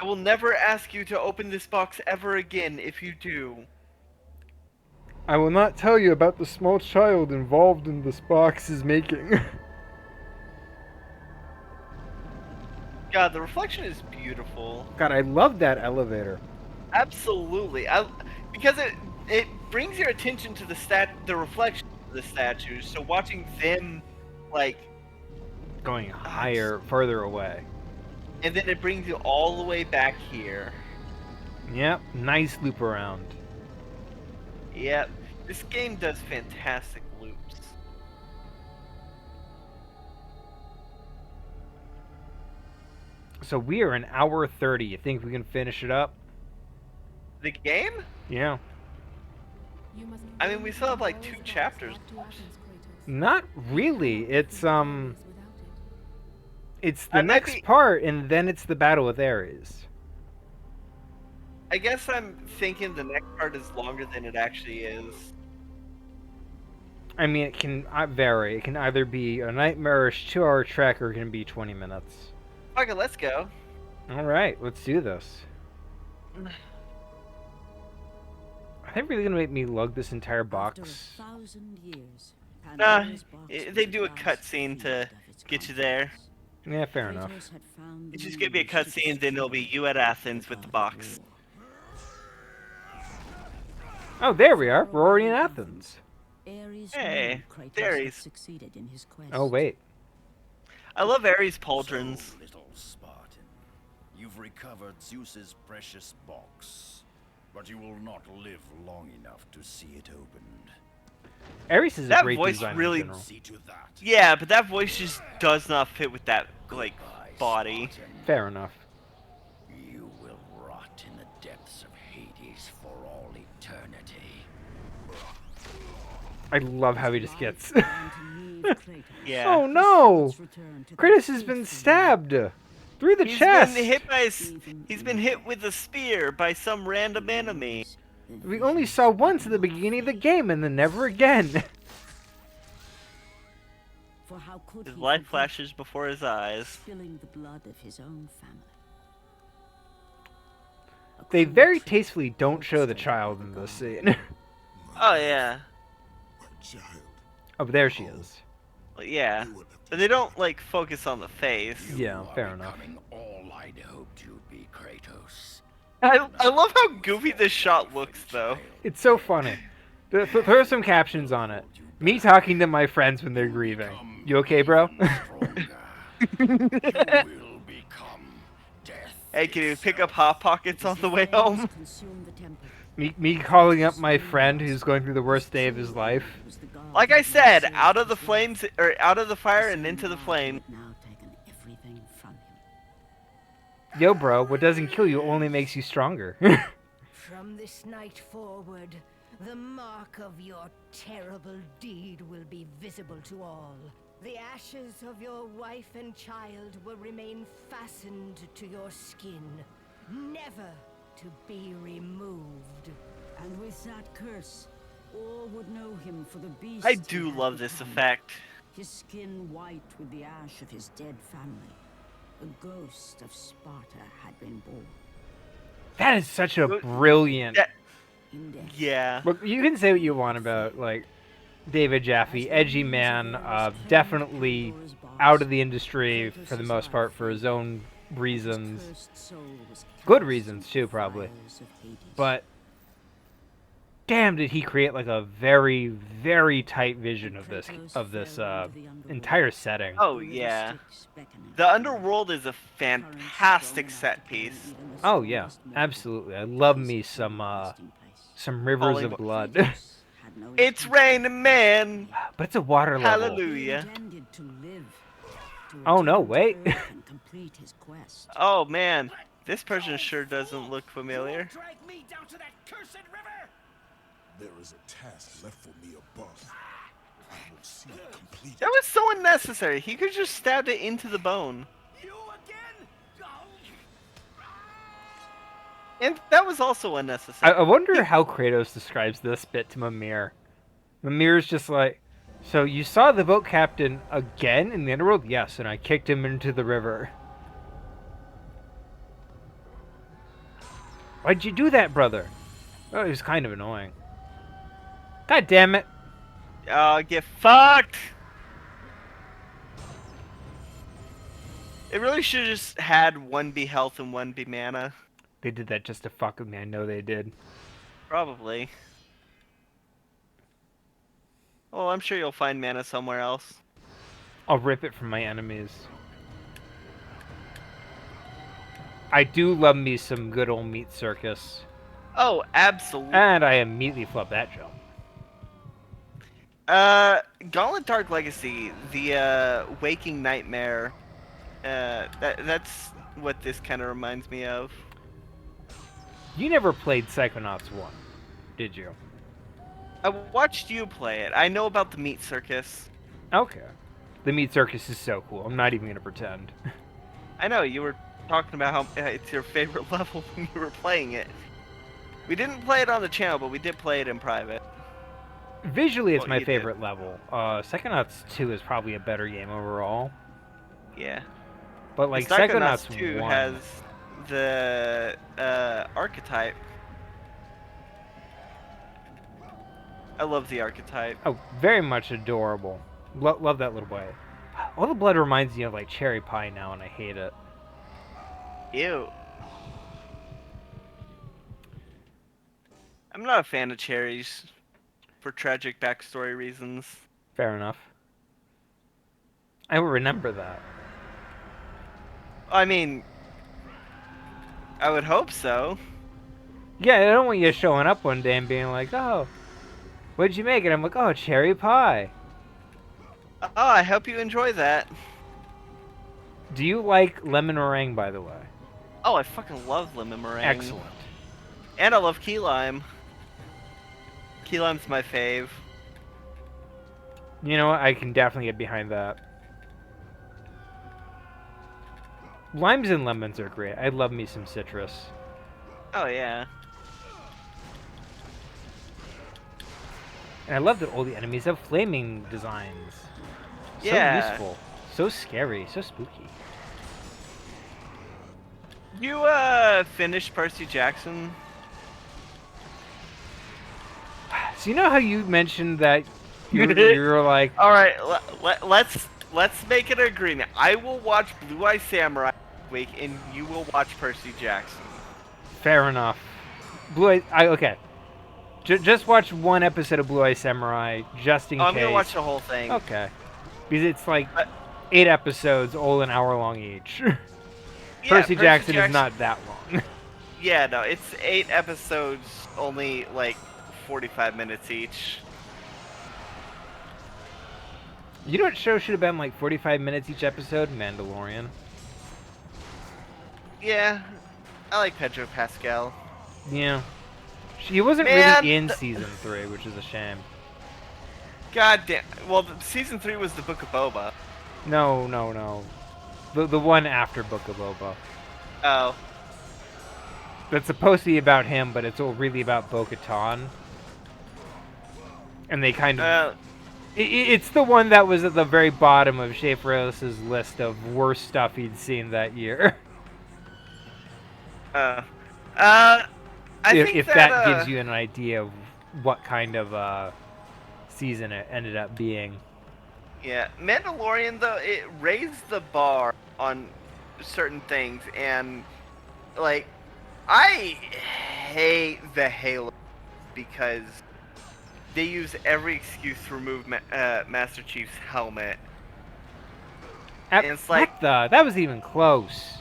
I will never ask you to open this box ever again if you do. I will not tell you about the small child involved in this box's making. God, the reflection is beautiful. God, I love that elevator. Absolutely. Because it brings your attention to the reflection of the statues. So watching them like, Going higher, further away. and then it brings you all the way back here. Yep, nice loop around. Yep. This game does fantastic loops. So we are an hour 30. You think we can finish it up? The game? Yeah. You must I mean, bring we still have, like, 2 Pandora's box chapters back to left. Athens, Kratos. Not really. It's Without it. it's the I might next be- part, and then it's the battle with Ares. I guess I'm thinking the next part is longer than it actually is. I mean, it can vary. It can either be a nightmarish 2-hour trek, or it can be 20 minutes. Okay, let's go. All right, let's do this. Are they really gonna make me lug this entire After box? 1,000 years, Nah, Pandora's box they was do a last cutscene to freed of its get you there. contents. Yeah, fair enough. Kratos had found It's the just gonna be a means to cutscene, then it'll be you at Athens with the God of box. War. Oh, there we are. We're already in Athens. Ares Hey, knew Kratos there he had is. succeeded in his quest. Oh, wait. I love Ares pauldrons. So, little Spartan, you've recovered Zeus's precious box. but you will not live long enough to see it opened. Ares is a That great voice designer really- in general. See to that. Yeah, but that voice just does not fit with that like Goodbye, body. Spartan. Fair enough. You will rot in the depths of Hades for all eternity. I love how he just gets. Yeah. Oh no! Kratos has been stabbed through the chest. He's been hit with a spear by some random enemy. We only saw once at the beginning of the game, and then never again. For how could His he life forget flashes before his eyes. spilling the blood of his own family? A They cruel very trick tastefully don't show the orchestrated child by in the this gods. scene. Oh yeah, My child. Oh, but there she is. well, yeah. You will have But they don't like focus on the face. Yeah, You are fair enough. becoming all I'd hoped you'd be, Kratos. I love how goofy this shot looks though. It's so funny. Throw some captions on it. Me talking to my friends when they're grieving. You okay, bro? Stronger. You will become death. Hey, can you pick up Hot Pockets on the way home? Consume the temple. me calling up my friend who's going through the worst day of his life. It was the gods Like I who said, saved out of the his flames, life. or out of the fire The and into same the God flame. who had now taken everything from him. Yo, bro, what doesn't kill you only makes you stronger. From this night forward, the mark of your terrible deed will be visible to all. The ashes of your wife and child will remain fastened to your skin, never to be removed. And with that curse, all would know him for the beast. I he do had love this become. effect. His skin white with the ash of his dead family. The ghost of Sparta had been born. That is such a brilliant. That- In death, Yeah. Look, you can say what you want about like David Jaffe, edgy man, definitely out of the industry for the most part for his own his reasons, cursed soul was good cast reasons into too, the probably. fires of Hades. But damn, did he create like a very, very tight vision of this entire setting. Oh yeah. The underworld is a fantastic set piece. Oh yeah, absolutely. I love me some rivers Holy of mo- blood. It's raining man. But it's a water level. Hallelujah. Oh, no, wait. Oh man, this person sure doesn't look familiar. Drag me down to that cursed river. There is a task left for me above. I will see it completed. That was so unnecessary. He could just stabbed it into the bone. You again? And that was also unnecessary. I wonder how Kratos describes this bit to Mimir. Mimir's just like, so you saw the boat captain again in the underworld? Yes, and I kicked him into the river. Why'd you do that, brother? Oh, it was kind of annoying. God damn it. Oh, get fucked! It really should have just had one be health and one be mana. They did that just to fuck with me. I know they did. Probably. Well, I'm sure you'll find mana somewhere else. I'll rip it from my enemies. I do love me some good old meat circus. Oh, absolutely. And I immediately flub that jump. Gauntlet Dark Legacy, the Waking Nightmare. That's what this kind of reminds me of. You never played Psychonauts 1, did you? I watched you play it. I know about the Meat Circus. Okay. The meat circus is so cool. I'm not even gonna pretend. I know, you were talking about how it's your favorite level when you were playing it. We didn't play it on the channel, but we did play it in private. Visually, it's Well, my you did. favorite level. Psychonauts 2 is probably a better game overall. Yeah. But like Psychonauts Psychonauts 2 1, has the archetype. I love the archetype. oh, very much adorable. Love that little boy. All the blood reminds me of like cherry pie now, and I hate it. Ew. I'm not a fan of cherries for tragic backstory reasons. Fair enough. I will remember that. I mean, I would hope so. Yeah, I don't want you showing up one day and being like, oh, what'd you make? And I'm like, oh, cherry pie. Oh, I hope you enjoy that. Do you like lemon meringue, by the way? Oh, I fucking love lemon meringue. Excellent. And I love key lime. Key lime's my fave. You know what? I can definitely get behind that. Limes and lemons are great. I love me some citrus. Oh, yeah. And I love that all the enemies have flaming designs. So Yeah. useful. So scary. So spooky. You, finished Percy Jackson? So you know how you mentioned that you were like... Alright, let's make an agreement. I will watch Blue Eye Samurai this week, and you will watch Percy Jackson. Fair enough. Okay. Just watch one episode of Blue Eye Samurai, just in case. I'm gonna watch the whole thing. Okay. Because it's like 8 episodes, all an hour long each. Yeah, Percy Jackson is not that long. Yeah, no, it's 8 episodes, only like 45 minutes each. You know what show should have been like 45 minutes each episode? Mandalorian. Yeah, I like Pedro Pascal. Yeah. He wasn't Man, really in season 3, which is a shame. God damn. Well, season 3 was the Book of Boba. No. The one after Book of Boba. Oh. That's supposed to be about him, but it's all really about Bo-Katan. And they kind of... it's the one that was at the very bottom of Schaefer's list of worst stuff he'd seen that year. I think if that gives you an idea of what kind of season it ended up being. Yeah, Mandalorian, though, it raised the bar on certain things, and, like, I hate the Halo because they use every excuse to remove Master Chief's helmet. And it's like... That was even close.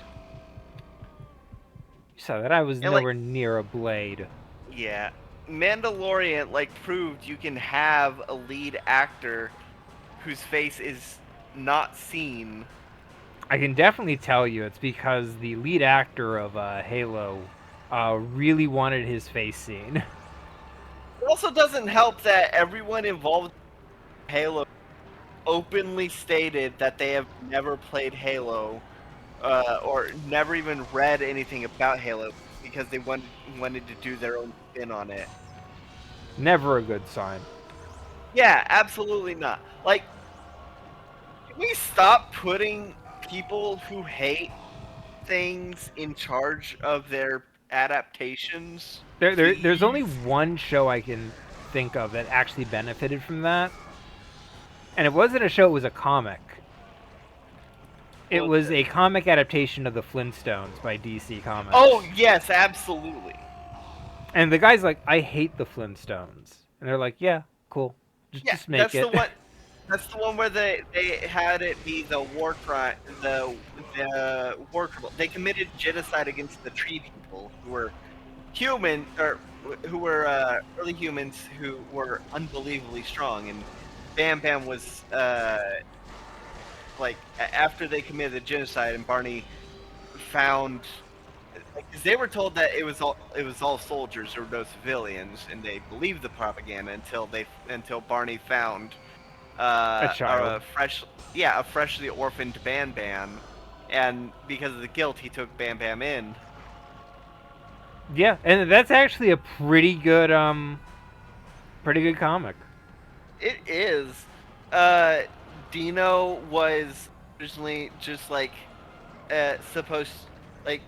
You saw that? I was And, nowhere near a blade. Yeah. Mandalorian, like, proved you can have a lead actor whose face is not seen. I can definitely tell you it's because the lead actor of Halo really wanted his face seen. It also doesn't help that everyone involved in Halo openly stated that they have never played Halo or never even read anything about Halo because they wanted to do their own spin on it. Never a good sign. Yeah, absolutely not. Like, can we stop putting people who hate things in charge of their adaptations? There's only one show I can think of that actually benefited from that. And it wasn't a show, it was a comic. It was a comic adaptation of the Flintstones by DC Comics. Oh, yes, absolutely. And the guy's like, I hate the Flintstones. And they're like, yeah, cool. Just make it. That's the one where they had it be the war crime, the war criminal. They committed genocide against the tree people who were human, or who were early humans who were unbelievably strong. And Bam Bam was like after they committed the genocide, and Barney found. Because they were told that it was all soldiers, there were no civilians, and they believed the propaganda until Barney found a child, a freshly orphaned Bam Bam, and because of the guilt, he took Bam Bam in. Yeah, and that's actually a pretty good comic. It is. Dino was originally just like supposed like.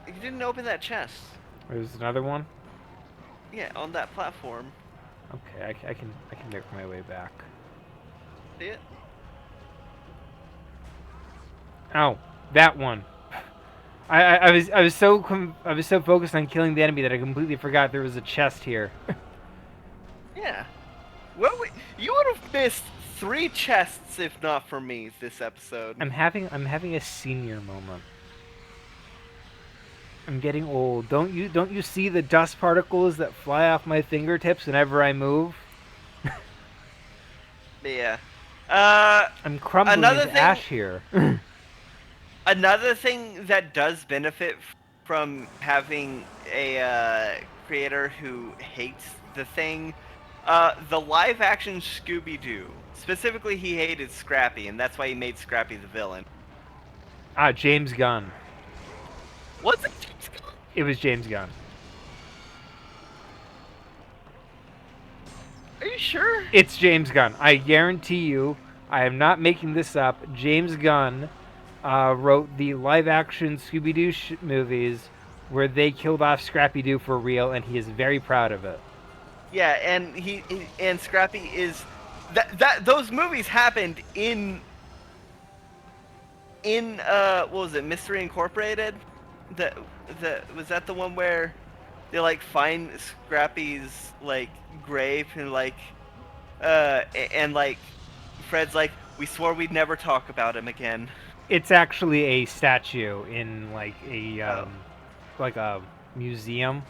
You didn't open that chest. There's another one? Yeah, on that platform. Okay, I can make my way back. See it? Oh, that one. I was so focused on killing the enemy that I completely forgot there was a chest here. Yeah. Well, you would have missed 3 chests if not for me this episode. I'm having a senior moment. I'm getting old. Don't you see the dust particles that fly off my fingertips whenever I move? Yeah. I'm crumbling Another into thing- ash here. Another thing that does benefit from having a creator who hates the thing, the live-action Scooby-Doo. Specifically, he hated Scrappy, and that's why he made Scrappy the villain. James Gunn. Was it? It was James Gunn. Are you sure? It's James Gunn. I guarantee you, I am not making this up. James Gunn wrote the live-action Scooby-Doo movies where they killed off Scrappy-Doo for real, and he is very proud of it. Yeah, and he and Scrappy is those movies happened in what was it, Mystery Incorporated? Was that the one where they like find Scrappy's like grave and like Fred's like, we swore we'd never talk about him again. It's actually a statue in like a museum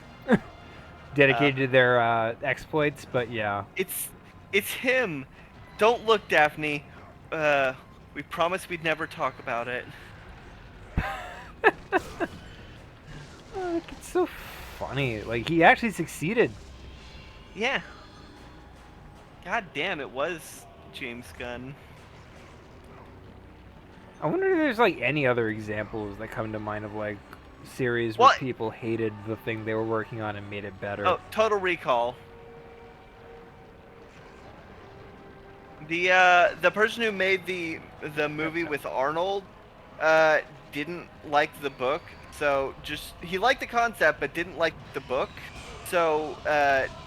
dedicated to their exploits, but yeah. It's him. Don't look, Daphne. We promised we'd never talk about it. It's so funny. Like, he actually succeeded. Yeah. God damn, it was James Gunn. I wonder if there's like any other examples that come to mind of like series where What? people hated the thing they were working on and made it better. Oh, Total Recall. The person who made the movie with Arnold didn't like the book, so he liked the concept but didn't like the book, so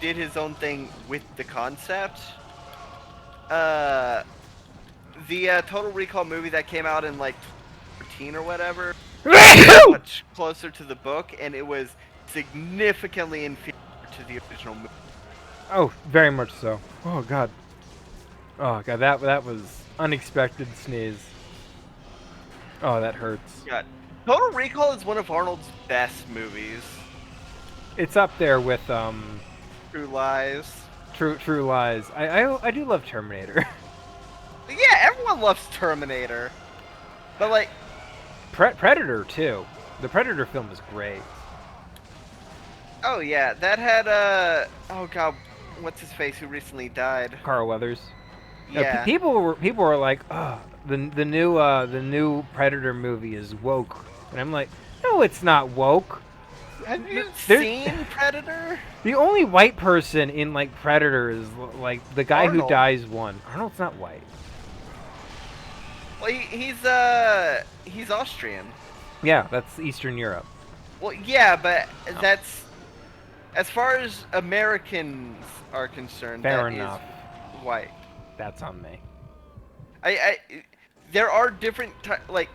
did his own thing with the concept. The Total Recall movie that came out in like 2014 or whatever, much closer to the book, and it was significantly inferior to the original movie. Oh, very much so. Oh god. Oh god, that was unexpected sneeze. Oh, that hurts. God. Total Recall is one of Arnold's best movies. It's up there with True Lies. True Lies. I do love Terminator. Yeah, everyone loves Terminator. But like Predator too. The Predator film is great. oh yeah, that had oh god, what's his face who recently died? Carl Weathers. Yeah. People were like, oh, the new Predator movie is woke, and I'm like, no, it's not woke. Have you There's- seen Predator? The only white person in like Predator is like the guy who Arnold. dies one. Arnold's not white. Well, he's Austrian. Yeah, that's Eastern Europe. Well, yeah, but that's as far as Americans are concerned. Fair that is enough. white. That's on me. There are different like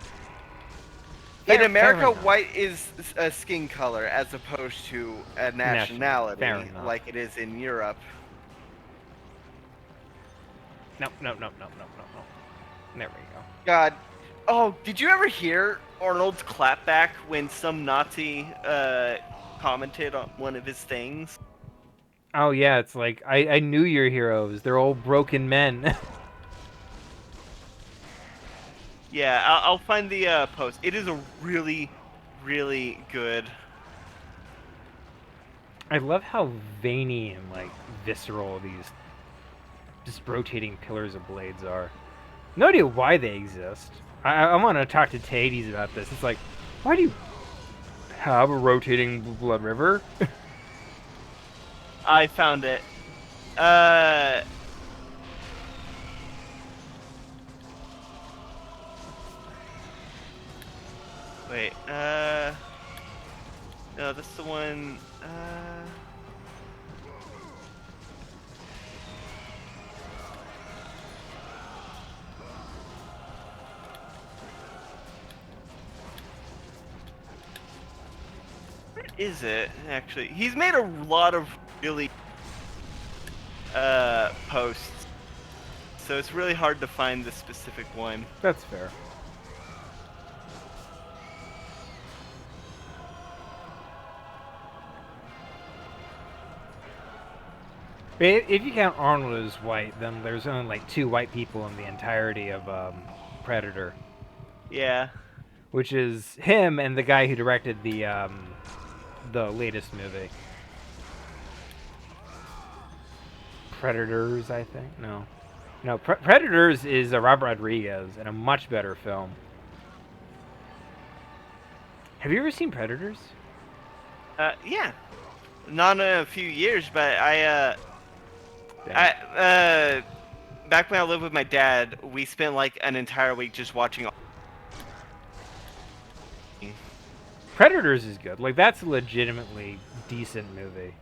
Fair- in fair America, enough. white is a skin color as opposed to a nationality, Fair enough. like it is in Europe. No. There we go. God, oh, did you ever hear Arnold's clapback when some Nazi commented on one of his things? Oh yeah, it's like I knew your heroes. They're all broken men. Yeah, I'll find the post. It is a really, really good. I love how veiny and like visceral these just rotating pillars of blades are. No idea why they exist. I want to talk to Tades about this. It's like, why do you have a rotating blood river? I found it. Wait, no, this is the one, where is it, actually? He's made a lot of really, posts, so it's really hard to find the specific one. That's fair. If you count Arnold as white, then there's only like 2 white people in the entirety of Predator, Yeah. which is him and the guy who directed the latest movie. Predators, I think. No. Predators is a Robert Rodriguez and a much better film. Have you ever seen Predators? Yeah. Not in a few years, but back when I lived with my dad, we spent like an entire week just watching. Predators is good. Like, that's a legitimately decent movie.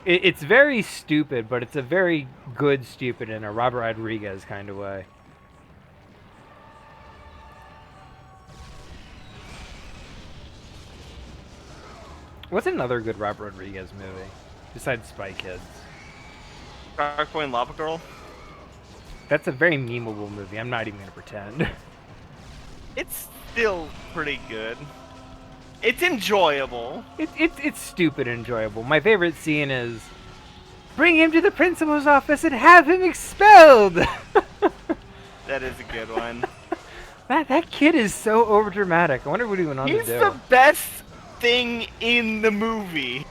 It's very stupid, but it's a very good stupid in a Robert Rodriguez kind of way. What's another good Robert Rodriguez movie besides Spy Kids? Shark Boy and Lava Girl. That's a very memeable movie. I'm not even gonna pretend. It's still pretty good. It's enjoyable. It's stupid enjoyable. My favorite scene is bring him to the principal's office and have him expelled. That is a good one. That kid is so overdramatic. I wonder what he went on to do. He's the best thing in the movie.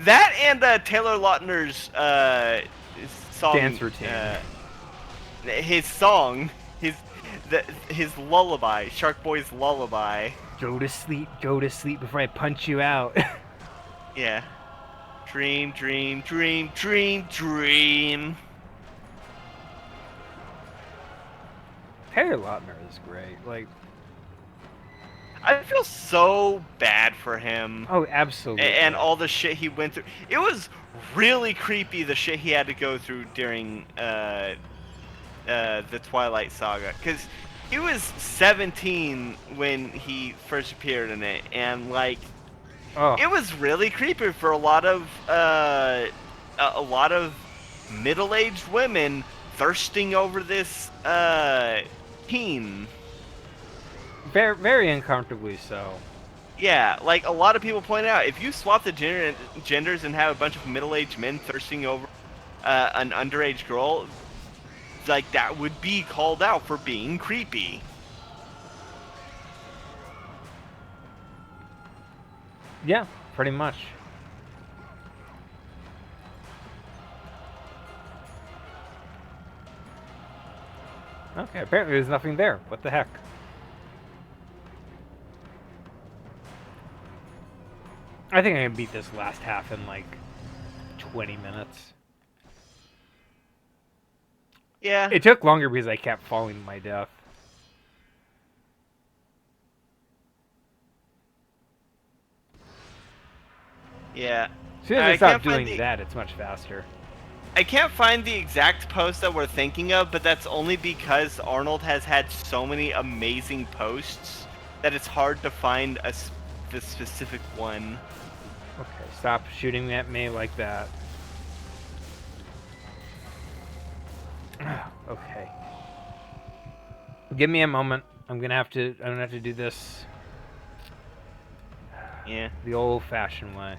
That and Taylor Lautner's song. Dance routine. His song, his lullaby, Shark Boy's lullaby. Go to sleep before I punch you out. Yeah. Dream, dream, dream, dream, dream. Taylor Lautner is great. Like, I feel so bad for him. oh, absolutely. And all the shit he went through. It was really creepy, the shit he had to go through during the Twilight Saga. Because he was 17 when he first appeared in it. And, like, oh. it was really creepy for a lot of middle-aged women thirsting over this teen. Very, very uncomfortably so. Yeah, like a lot of people point out, if you swap the genders and have a bunch of middle-aged men thirsting over an underage girl, like that would be called out for being creepy. Yeah, pretty much. Okay, apparently there's nothing there. What the heck? I think I can beat this last half in like 20 minutes. Yeah. It took longer because I kept falling to my death. Yeah. As soon as I can't stop find doing that, it's much faster. I can't find the exact post that we're thinking of, but that's only because Arnold has had so many amazing posts that it's hard to find the specific one. Okay, stop shooting at me like that. Okay. Give me a moment. I'm gonna have to do this Yeah. the old-fashioned way.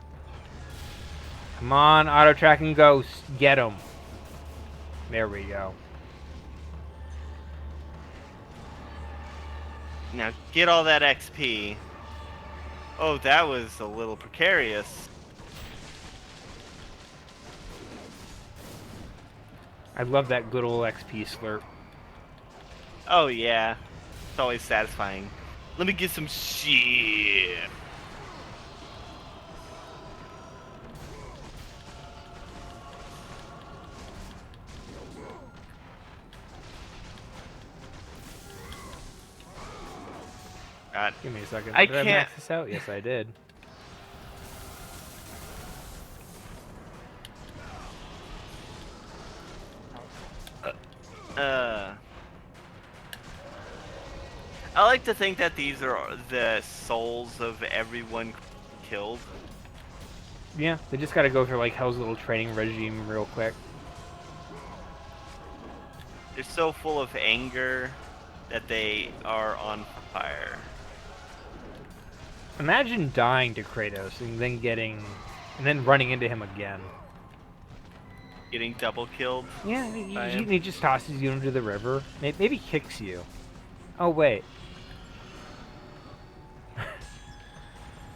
Come on, auto-tracking ghost. Get him. There we go. Now get all that XP. Oh, that was a little precarious. I love that good old XP slurp. Oh yeah. It's always satisfying. Let me get some shit. God. Give me a second. I Did I can't- max this out? Yes, I did. I like to think that these are the souls of everyone killed. Yeah, they just gotta go through like Hell's little training regime real quick. They're so full of anger that they are on fire. Imagine dying to Kratos and then getting and then running into him again. Getting double killed. Yeah, by him. he just tosses you into the river. Maybe kicks you. Oh wait.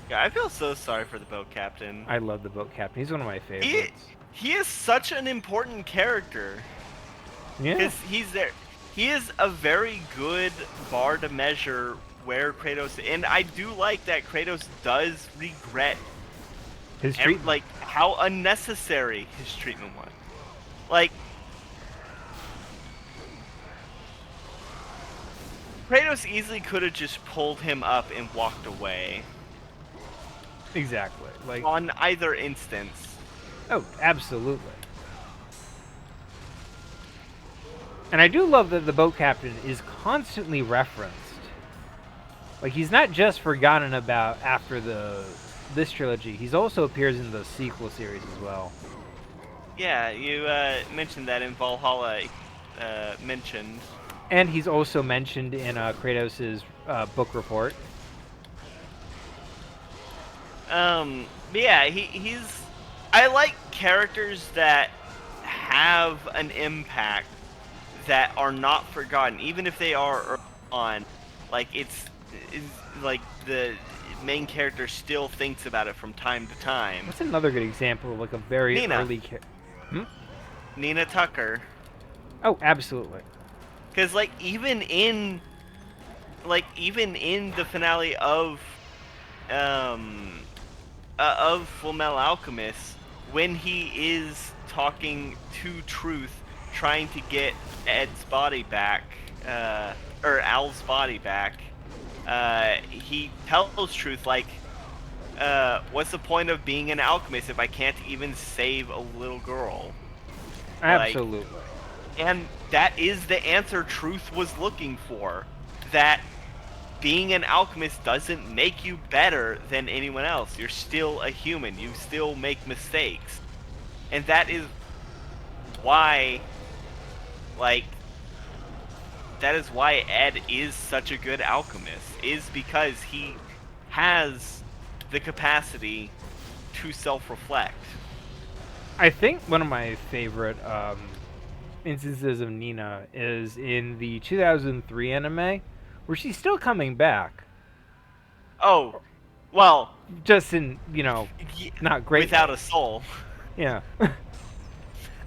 Yeah, I feel so sorry for the boat captain. I love the boat captain. He's one of my favorites. He is such an important character. Yeah. Because he's there. He is a very good bar to measure where Kratos, and I do like that Kratos does regret His treatment. like how unnecessary his treatment was. Like Kratos easily could have just pulled him up and walked away Exactly. Like. on either instance. Oh, absolutely. And I do love that the boat captain is constantly referenced. Like, he's not just forgotten about after this trilogy. He's also appears in the sequel series as well. Yeah, you mentioned that in Valhalla. Mentioned. And he's also mentioned in Kratos' book report. Yeah, he's. I like characters that have an impact that are not forgotten, even if they are early on. Like it's like the main character still thinks about it from time to time. That's another good example of like a very Nina. early. Nina Tucker, Oh, absolutely. because like even in the finale of Fullmetal Alchemist, when he is talking to Truth, trying to get Ed's body back, or Al's body back, he tells Truth, like, what's the point of being an alchemist if I can't even save a little girl? Absolutely. And that is the answer Truth was looking for. That being an alchemist doesn't make you better than anyone else. You're still a human. You still make mistakes. And that is why, like, that is why Ed is such a good alchemist. Is because he has the capacity to self-reflect. I think one of my favorite instances of Nina is in the 2003 anime, where she's still coming back. Oh, well, Just in, not great. without a soul. Yeah.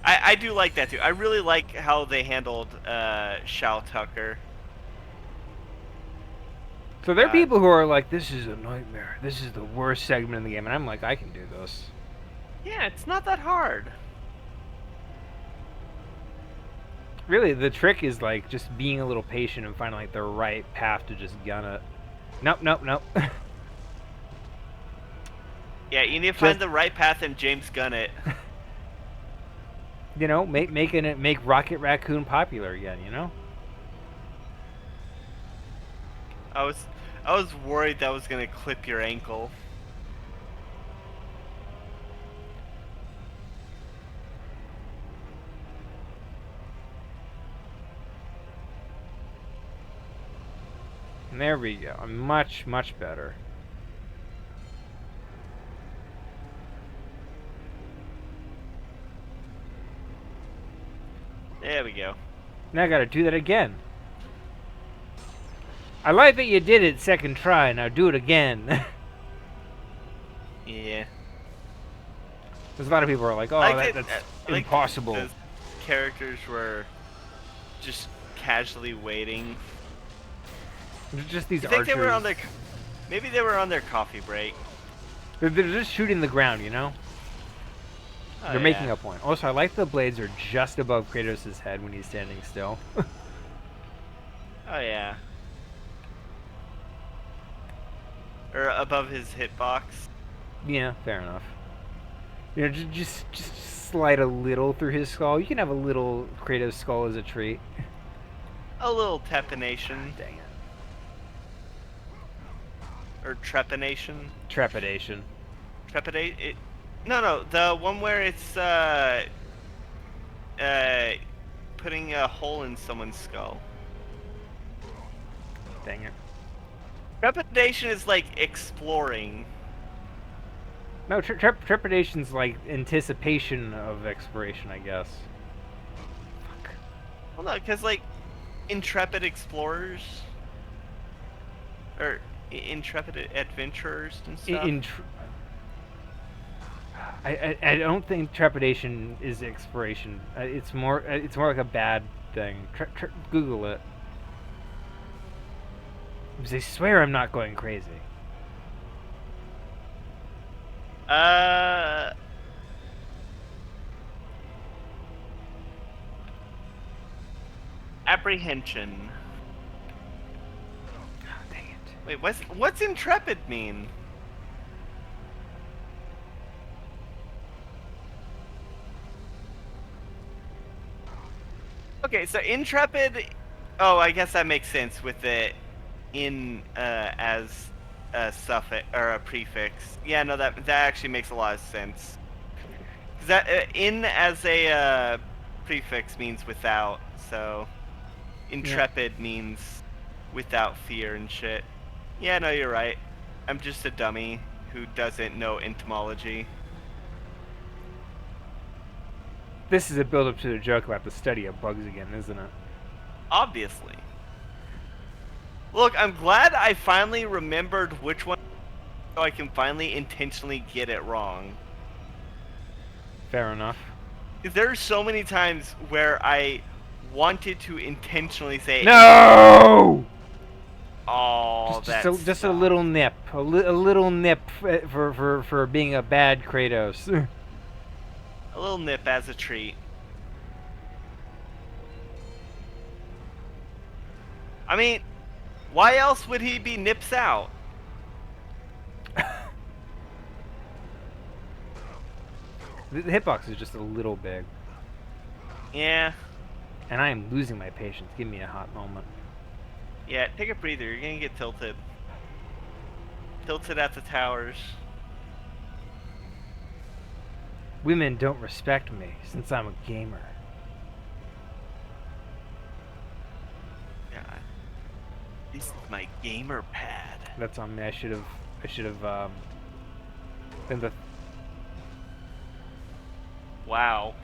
I do like that too. I really like how they handled Shao Tucker. So there are people who are like, this is a nightmare. This is the worst segment in the game. And I'm like, I can do this. Yeah, it's not that hard. Really, the trick is like just being a little patient and finding like the right path to just gun it. Nope. Yeah, you need to find the right path and James Gunn it. Make Rocket Raccoon popular again, I was worried that was gonna clip your ankle. And there we go. Much, much better. There we go. Now I gotta do that again. I like that you did it second try. Now do it again. Yeah. There's a lot of people who are like, oh, that's impossible. Those characters were just casually waiting. They're just these I think archers. they were on their, maybe they were on their coffee break. They're just shooting the ground, Oh, They're making a point. Also, I like the blades are just above Kratos' head when he's standing still. Oh yeah. Or above his hitbox. Yeah, fair enough. Just slide a little through his skull. You can have a little Kratos skull as a treat. A little tepanation. Dang it. Or trepanation. Trepidation. No, the one where it's putting a hole in someone's skull. Dang it. Trepidation is like exploring. No, trepidation's like anticipation of expiration, I guess. Fuck. Well, no, because like intrepid explorers or intrepid adventurers and stuff. I don't think trepidation is expiration. It's more like a bad thing. Google it. Because I swear I'm not going crazy. Apprehension. Oh, dang it. Wait, what's intrepid mean? Okay, so intrepid. Oh, I guess that makes sense with it in as a suffix or a prefix. Yeah, no, that actually makes a lot of sense. 'Cause that in as a prefix means without, so intrepid means without fear and shit. Yeah, no, you're right. I'm just a dummy who doesn't know entomology. This is a build-up to the joke about the study of bugs again, isn't it? Obviously. Look, I'm glad I finally remembered which one, so I can finally intentionally get it wrong. Fair enough. Because there are so many times where I wanted to intentionally say No! Oh, Just a little nip. A little nip for being a bad Kratos. A little nip as a treat. I mean, why else would he be nips out? The hitbox is just a little big. Yeah. And I am losing my patience. Give me a hot moment. Yeah, take a breather. You're gonna get tilted. Tilted at the towers. Women don't respect me since I'm a gamer. God. This is my gamer pad. That's on me. I should have been the. Wow.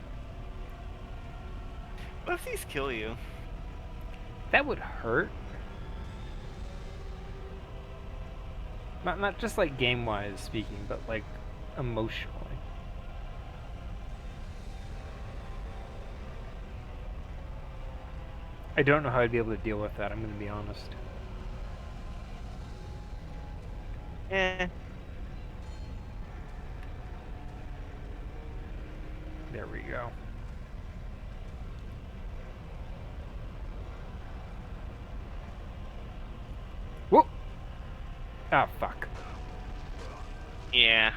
What if these kill you? That would hurt. Not just like game-wise speaking, but like emotionally. I don't know how I'd be able to deal with that, I'm gonna be honest. Eh. There we go. Whoop! Ah, fuck. Yeah.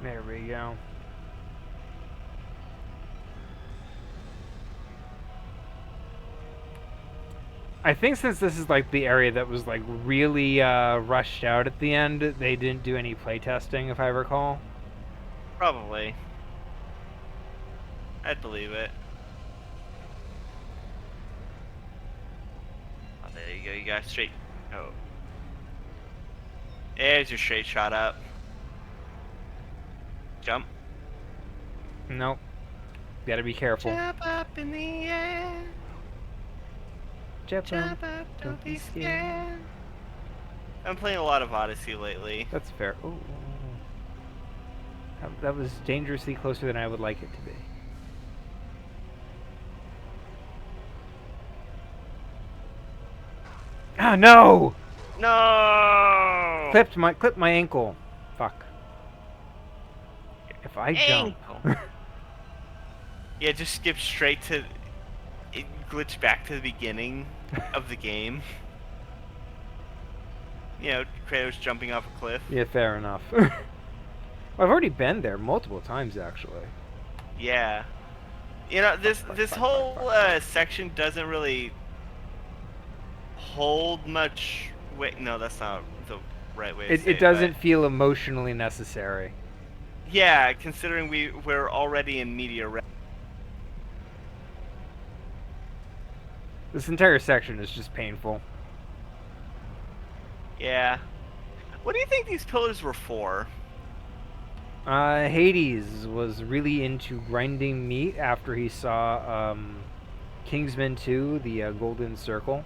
There we go. I think since this is like the area that was like really rushed out at the end, they didn't do any playtesting, if I recall. Probably. I'd believe it. Oh, there you go. You got straight. Oh. There's your straight shot up. Jump. Nope. Gotta be careful. Jump up in the air. Jump Jump up, don't be scared. I'm playing a lot of Odyssey lately. That's fair. Ooh. That was dangerously closer than I would like it to be. Ah, no! No! Clipped my ankle. Fuck. If I jump. Yeah, just skip straight to. It glitched back to the beginning of the game. You know, Kratos jumping off a cliff. Yeah, fair enough. Well, I've already been there multiple times, actually. Yeah. You know, this whole section doesn't really hold much weight. No, that's not the right way to say It doesn't but feel emotionally necessary. yeah, considering we're already in media res. This entire section is just painful. Yeah. What do you think these pillars were for? Hades was really into grinding meat after he saw Kingsman 2, the Golden Circle.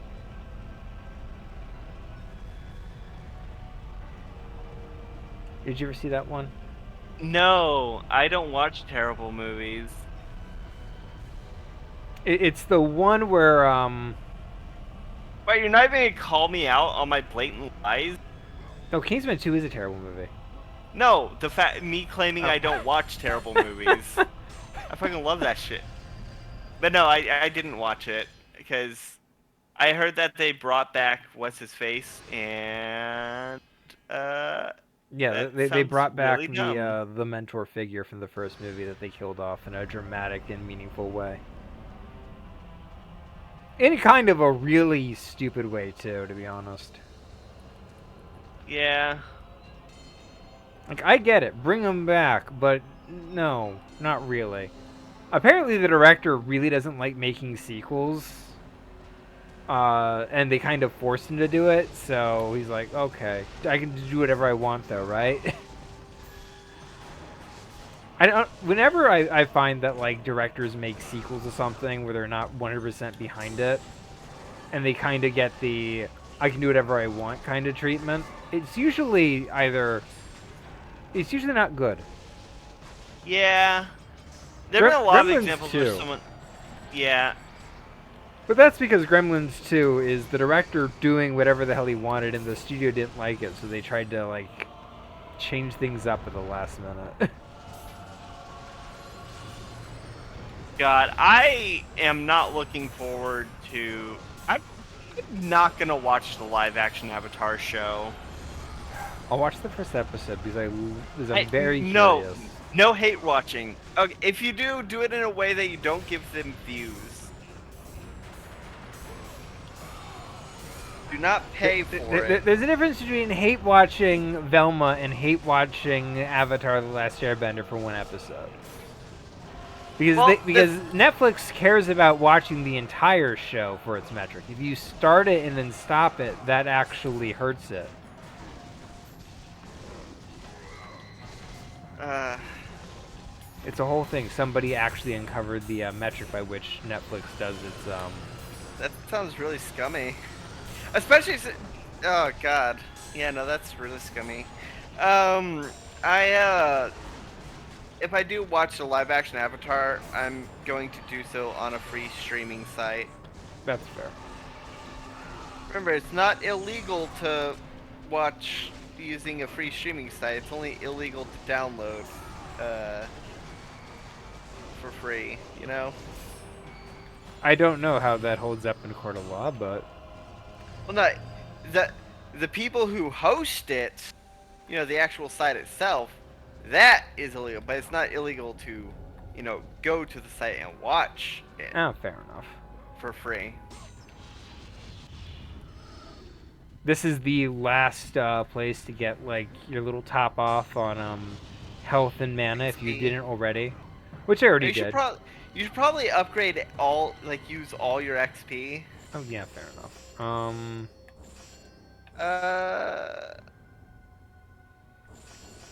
Did you ever see that one? No, I don't watch terrible movies. It's the one where Wait, you're not even gonna call me out on my blatant lies? no, Kingsman 2 is a terrible movie. No, the fact me claiming Oh. I don't watch terrible movies. I fucking love that shit. But no, I didn't watch it because I heard that they brought back what's his face and Yeah, that they sounds brought back really dumb. the mentor figure from the first movie that they killed off in a dramatic and meaningful way. In kind of a really stupid way too, to be honest. Yeah. Like, I get it, bring him back, but no, not really. Apparently the director really doesn't like making sequels, and they kind of forced him to do it, so he's like, okay, I can do whatever I want though, right? Whenever I find that, like, directors make sequels to something where they're not 100% behind it, and they kind of get the, I can do whatever I want kind of treatment, it's usually not good. Yeah. There have been a lot of Gremlins examples 2. where someone. Yeah. But that's because Gremlins 2 is the director doing whatever the hell he wanted, and the studio didn't like it, so they tried to, like, change things up at the last minute. God, I am not looking forward to. I'm not gonna watch the live-action Avatar show. I'll watch the first episode because I'm very no, curious. no hate watching. Okay, if you do it in a way that you don't give them views. Do not pay for it. There's a difference between hate watching Velma and hate watching Avatar: The Last Airbender for one episode. Because Well, because Netflix cares about watching the entire show for its metric. If you start it and then stop it, that actually hurts it. It's a whole thing. Somebody actually uncovered the metric by which Netflix does its That sounds really scummy. Especially oh god. Yeah, no, that's really scummy. If I do watch the live action Avatar, I'm going to do so on a free streaming site. That's fair. Remember, it's not illegal to watch using a free streaming site. It's only illegal to download for free, you know? I don't know how that holds up in court of law, but Well, no, the people who host it, you know, the actual site itself, that is illegal, but it's not illegal to, you know, go to the site and watch it oh, fair enough. for free. This is the last place to get, like, your little top off on health and mana if you didn't already, which I already You did. you should probably upgrade all, like, use all your XP. Oh yeah, fair enough.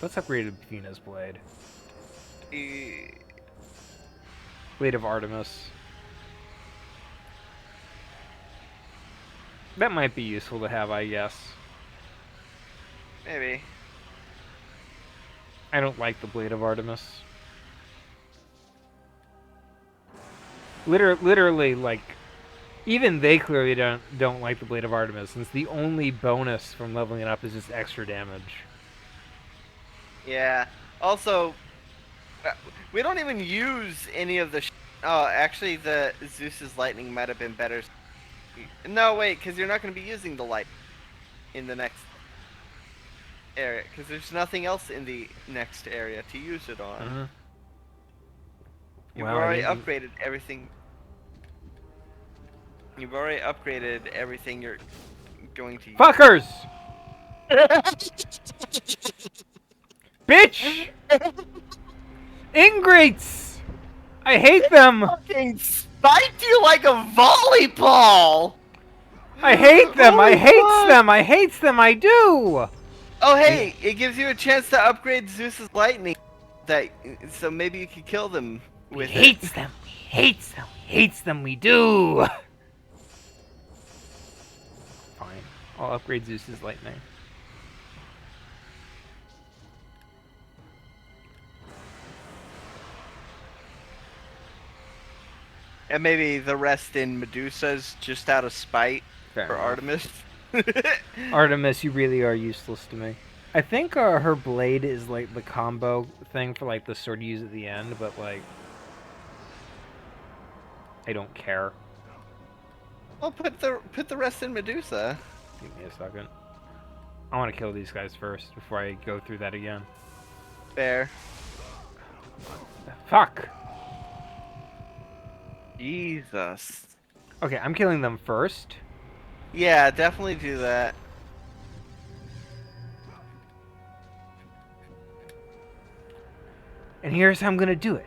Let's upgrade Athena's blade. Blade of Artemis. That might be useful to have, I guess. Maybe. I don't like the Blade of Artemis. Literally, like, even they clearly don't like the Blade of Artemis, since the only bonus from leveling it up is just extra damage. Yeah. Also, we don't even use any of the. Oh, actually, the Zeus's lightning might have been better. No, wait, because you're not going to be using the light in the next area, because there's nothing else in the next area to use it on. You've Well, already I didn't- upgraded everything. You've already upgraded everything you're going to use. Fuckers! Bitch! Ingrates! I hate them! Fucking spiked you like a volleyball! I hate them! I Holy hates fuck! them! I hates them! I do! Oh hey, it gives you a chance to upgrade Zeus's lightning. So maybe you could kill them with Hates them! Hates them! Hates them! We do! Fine. I'll upgrade Zeus's lightning. And maybe the rest in Medusa's just out of spite Fair for enough. Artemis. Artemis, you really are useless to me. I think her blade is like the combo thing for like the sword you use at the end, but like I don't care. Well, put the rest in Medusa. Give me a second. I want to kill these guys first before I go through that again. Fair. Fuck! Jesus. Okay, I'm killing them first. Yeah, definitely do that. And here's how I'm gonna do it.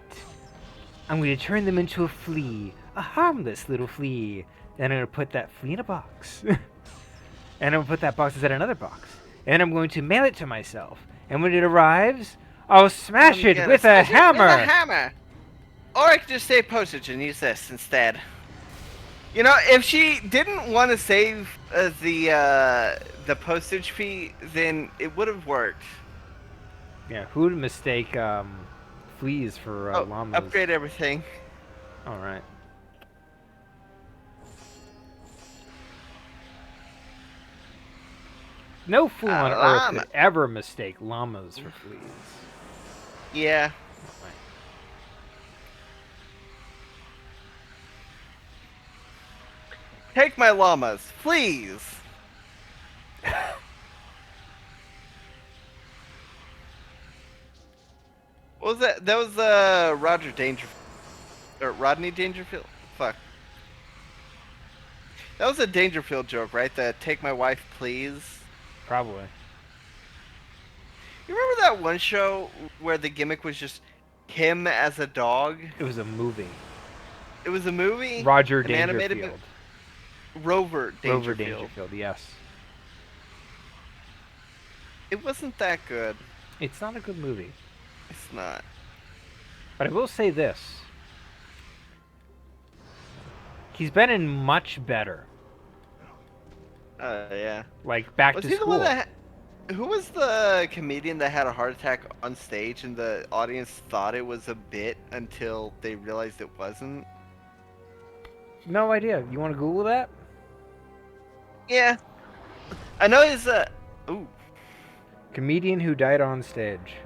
I'm gonna turn them into a flea. A harmless little flea. Then I'm gonna put that flea in a box. And I'm gonna put that box inside another box. And I'm going to mail it to myself. And when it arrives, I'll smash it with a hammer! With a hammer! Or I could just save postage and use this instead. You know, if she didn't want to save the postage fee, then it would have worked. Yeah, who would mistake fleas for llamas? Upgrade everything. Alright. No fool on earth llama. could ever mistake llamas for fleas. Yeah. Take my llamas, please. What was that? That was Roger Dangerfield. Or Rodney Dangerfield? Fuck. That was a Dangerfield joke, right? The take my wife, please. Probably. You remember that one show where the gimmick was just him as a dog? It was a movie. It was a movie? Roger An animated Dangerfield. Rover Dangerfield. Rover Dangerfield, yes. It wasn't that good. It's not a good movie. It's not. But I will say this. He's been in much better. Yeah. Like Back Was to he the School. one that? Who was the comedian that had a heart attack on stage and the audience thought it was a bit until they realized it wasn't? No idea. You want to Google that? Yeah. I know he's ooh. Comedian who died on stage.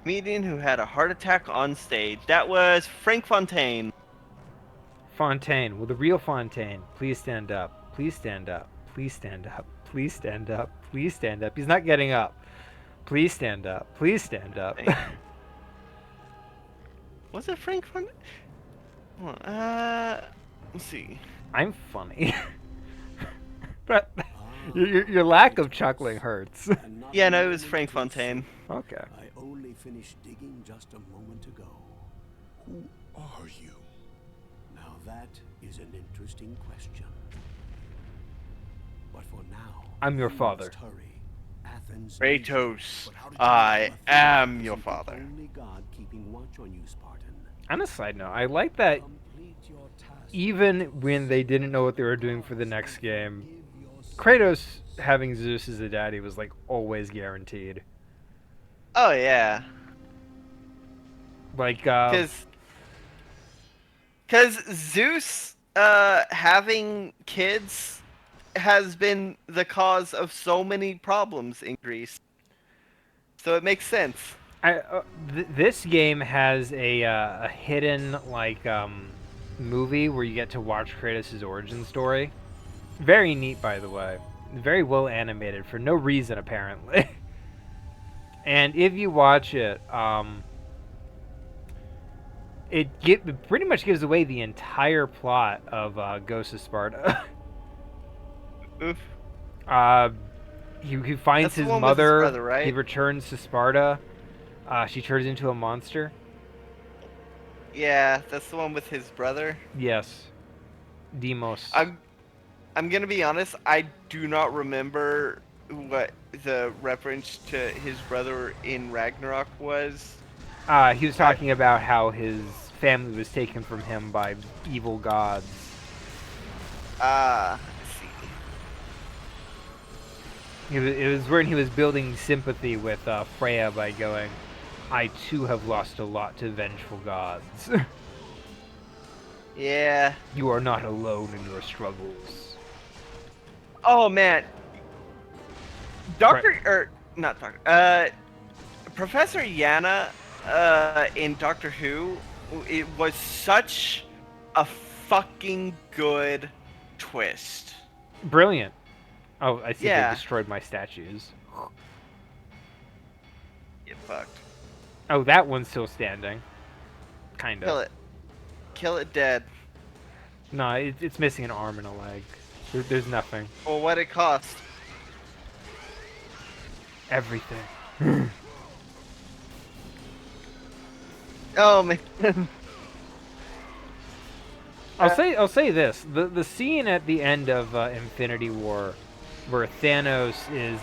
Comedian who had a heart attack on stage. That was Frank Fontaine. Fontaine. Will the real Fontaine please stand up? Please stand up. Please stand up. Please stand up. Please stand up. He's not getting up. Please stand up. Please stand up. Was it Frank Fontaine? Hold on, let's see. I'm funny. But your lack of chuckling hurts. Yeah, no, it was Frank Fontaine. Okay. I only finished digging just a moment ago. Who are you? Now that is an interesting question. But for now, I'm your we father. must hurry. Athens Kratos, But how did you I know am your isn't the father. only god keeping watch on you, Spartan? On a side note, I like that Complete your task. even when they didn't know what they were doing for the next game, Kratos having Zeus as a daddy was like always guaranteed. Oh yeah. Like, Because Zeus having kids has been the cause of so many problems in Greece. So it makes sense. this game has a hidden like movie where you get to watch Kratos' origin story. Very neat, by the way. Very well animated for no reason apparently. And if you watch it, it pretty much gives away the entire plot of Ghost of Sparta. Oof. He finds That's the his one with his mother. brother, right? He returns to Sparta. She turns into a monster. Yeah, that's the one with his brother. Yes. Demos. I'm gonna be honest. I do not remember what the reference to his brother in Ragnarok was. He was talking about how his family was taken from him by evil gods. I see. It was when he was building sympathy with Freya by going, I too have lost a lot to vengeful gods. Yeah. You are not alone in your struggles. Oh man. Professor Yana in Doctor Who, it was such a fucking good twist. Brilliant. Oh, I see Yeah. they destroyed my statues. Get fucked. Oh, that one's still standing. Kind Kill of. it. Kill it dead. No, it's missing an arm and a leg. There's nothing. Well, what it cost? Everything. Oh man. I'll say this: the scene at the end of Infinity War, where Thanos is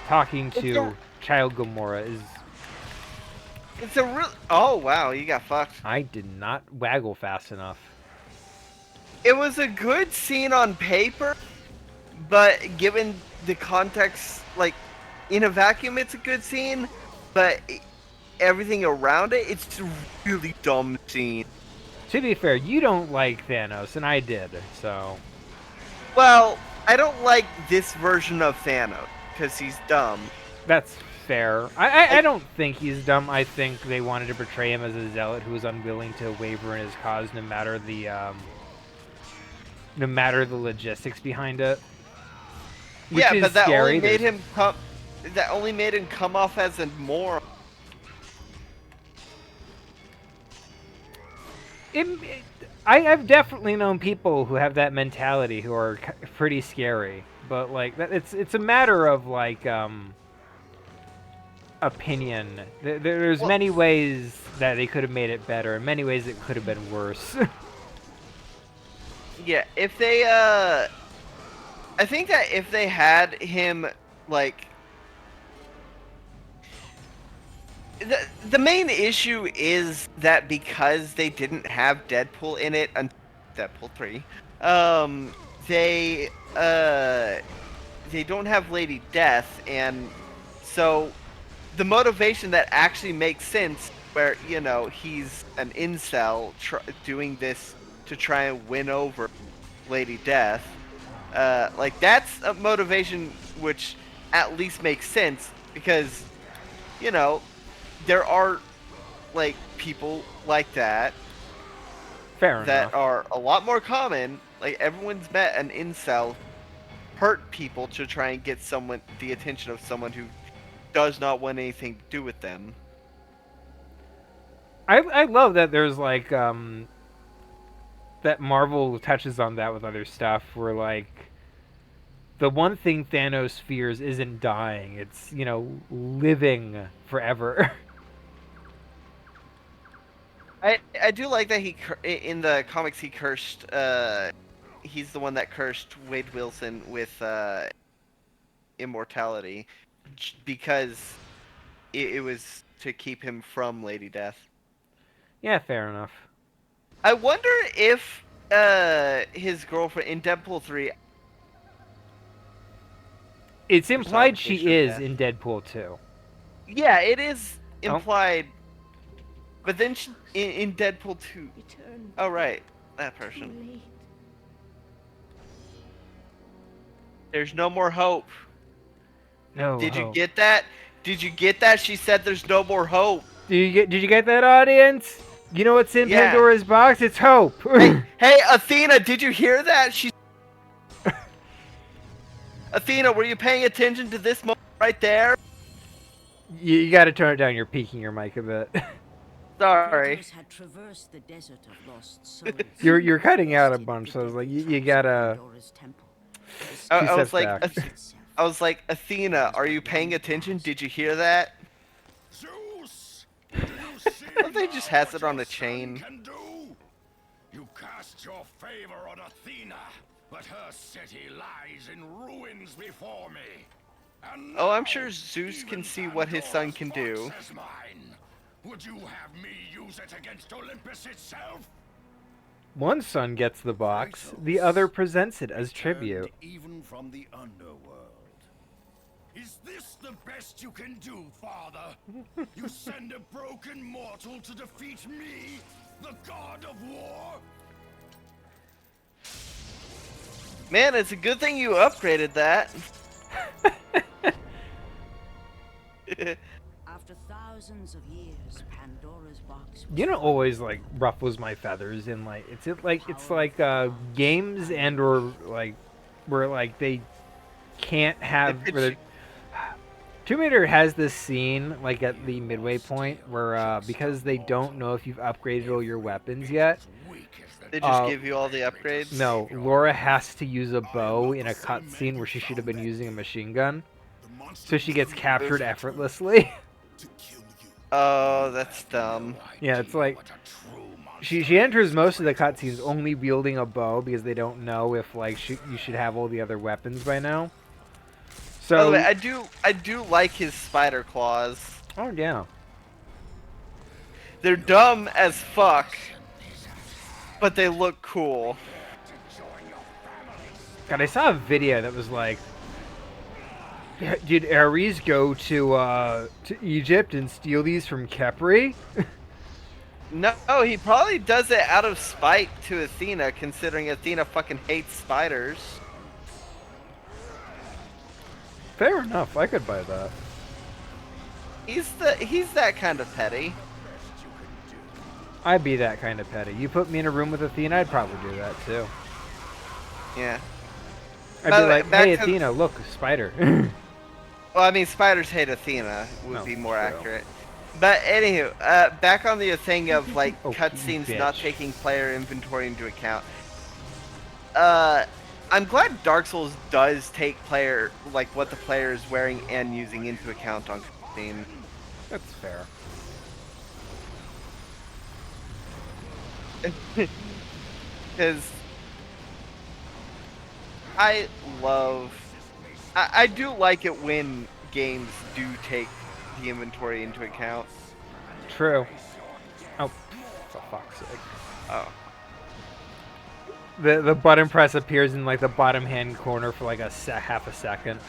talking to Child Gamora, is It's a real. Oh wow, you got fucked. I did not waggle fast enough. It was a good scene on paper, but given the context, like in a vacuum, it's a good scene. But everything around it, it's a really dumb scene. To be fair, you don't like Thanos, and I did, so. Well, I don't like this version of Thanos because he's dumb. That's fair. I don't think he's dumb. I think they wanted to portray him as a zealot who was unwilling to waver in his cause, no matter the logistics behind it. Which Yeah, is but that scary. only made him come. That only made him come off as a moron. I've definitely known people who have that mentality who are pretty scary, but like it's a matter of like opinion. There's many ways that they could have made it better, and many ways it could have been worse. Yeah, if they I think that if they had him like the main issue is that because they didn't have Deadpool in it until Deadpool 3, they don't have Lady Death, and so the motivation that actually makes sense, where you know he's an incel doing this to try and win over Lady Death, like that's a motivation which at least makes sense because you know there are like people like that Fair that enough. are a lot more common. Like everyone's met an incel hurt people to try and get the attention of someone who does not want anything to do with them. I love that there's like that Marvel touches on that with other stuff where like the one thing Thanos fears isn't dying, it's, you know, living forever. I do like that in the comics he cursed he's the one that cursed Wade Wilson with immortality because it was to keep him from Lady Death. Yeah, fair enough. I wonder if his girlfriend in Deadpool 3. It's implied Personification she of is death. in Deadpool 2. Yeah, it is Oh. implied. But then in Deadpool 2. Return Oh right, that too person. late. There's no more hope. No. Did you hope. get that? Did you get that? She said there's no more hope. Did you get that, audience? You know what's in Yeah. Pandora's box? It's hope. Hey, Athena, did you hear that? Athena, were you paying attention to this moment right there? you got to turn it down. You're peaking your mic a bit. Sorry. Kratos had traversed the desert of lost souls. You're cutting out a Visited bunch, the so I was like, you deadly gotta Pandora's temple. I, two I was steps like, back. I was like, Athena, are you paying attention? Did you hear that? Zeus! Do you see Don't they just now has what it on your a chain? son can do? You cast your favor on Athena, but her city lies in ruins before me. And Oh, I'm now, sure Zeus can even see what his son can Pandora's do. box is mine. Would you have me use it against Olympus itself? One son gets the box, the other presents it as tribute. Even from the underworld. Is this the best you can do, Father? You send a broken mortal to defeat me, the god of war? Man, it's a good thing you upgraded that. After thousands of years, Pandora's box was You know, always like ruffles my feathers in like it's like games and or like where like they can't have. If Where it's- Tomb Raider has this scene like at the midway point where because they don't know if you've upgraded all your weapons yet. They just give you all the upgrades? No, Laura has to use a bow in a cutscene where she should have been using a machine gun, so she gets captured effortlessly. Oh, that's dumb. Yeah, it's like she enters most of the cutscenes only wielding a bow because they don't know if like you should have all the other weapons by now. By the So way, I do like his spider claws. oh yeah, They're dumb as fuck, but they look cool. God, I saw a video that was like, did Ares go to Egypt and steal these from Kepri? No, he probably does it out of spite to Athena, considering Athena fucking hates spiders. Fair enough, I could buy that. He's that kind of petty. I'd be that kind of petty. You put me in a room with Athena, I'd probably do that too. Yeah. I'd By be the way, like, back hey to- Athena, look, spider. Well, I mean, spiders hate Athena would Oh, be more true. accurate. But anywho, back on the thing of like Oh, cutscenes you not bitch. taking player inventory into account. I'm glad Dark Souls does take player like what the player is wearing and using into account on cutscene. That's fair. Because I do like it when games do take the inventory into account. True. Oh, for fuck's sake. Oh. The button press appears in like the bottom hand corner for like half a second.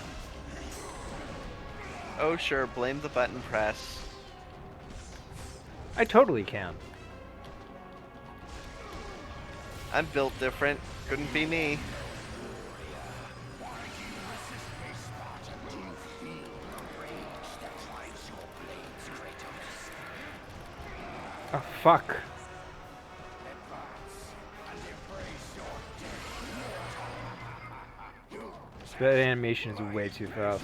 Oh sure, blame the button press. I totally can. I'm built different. Couldn't be me. Oh fuck. That animation is way too fast.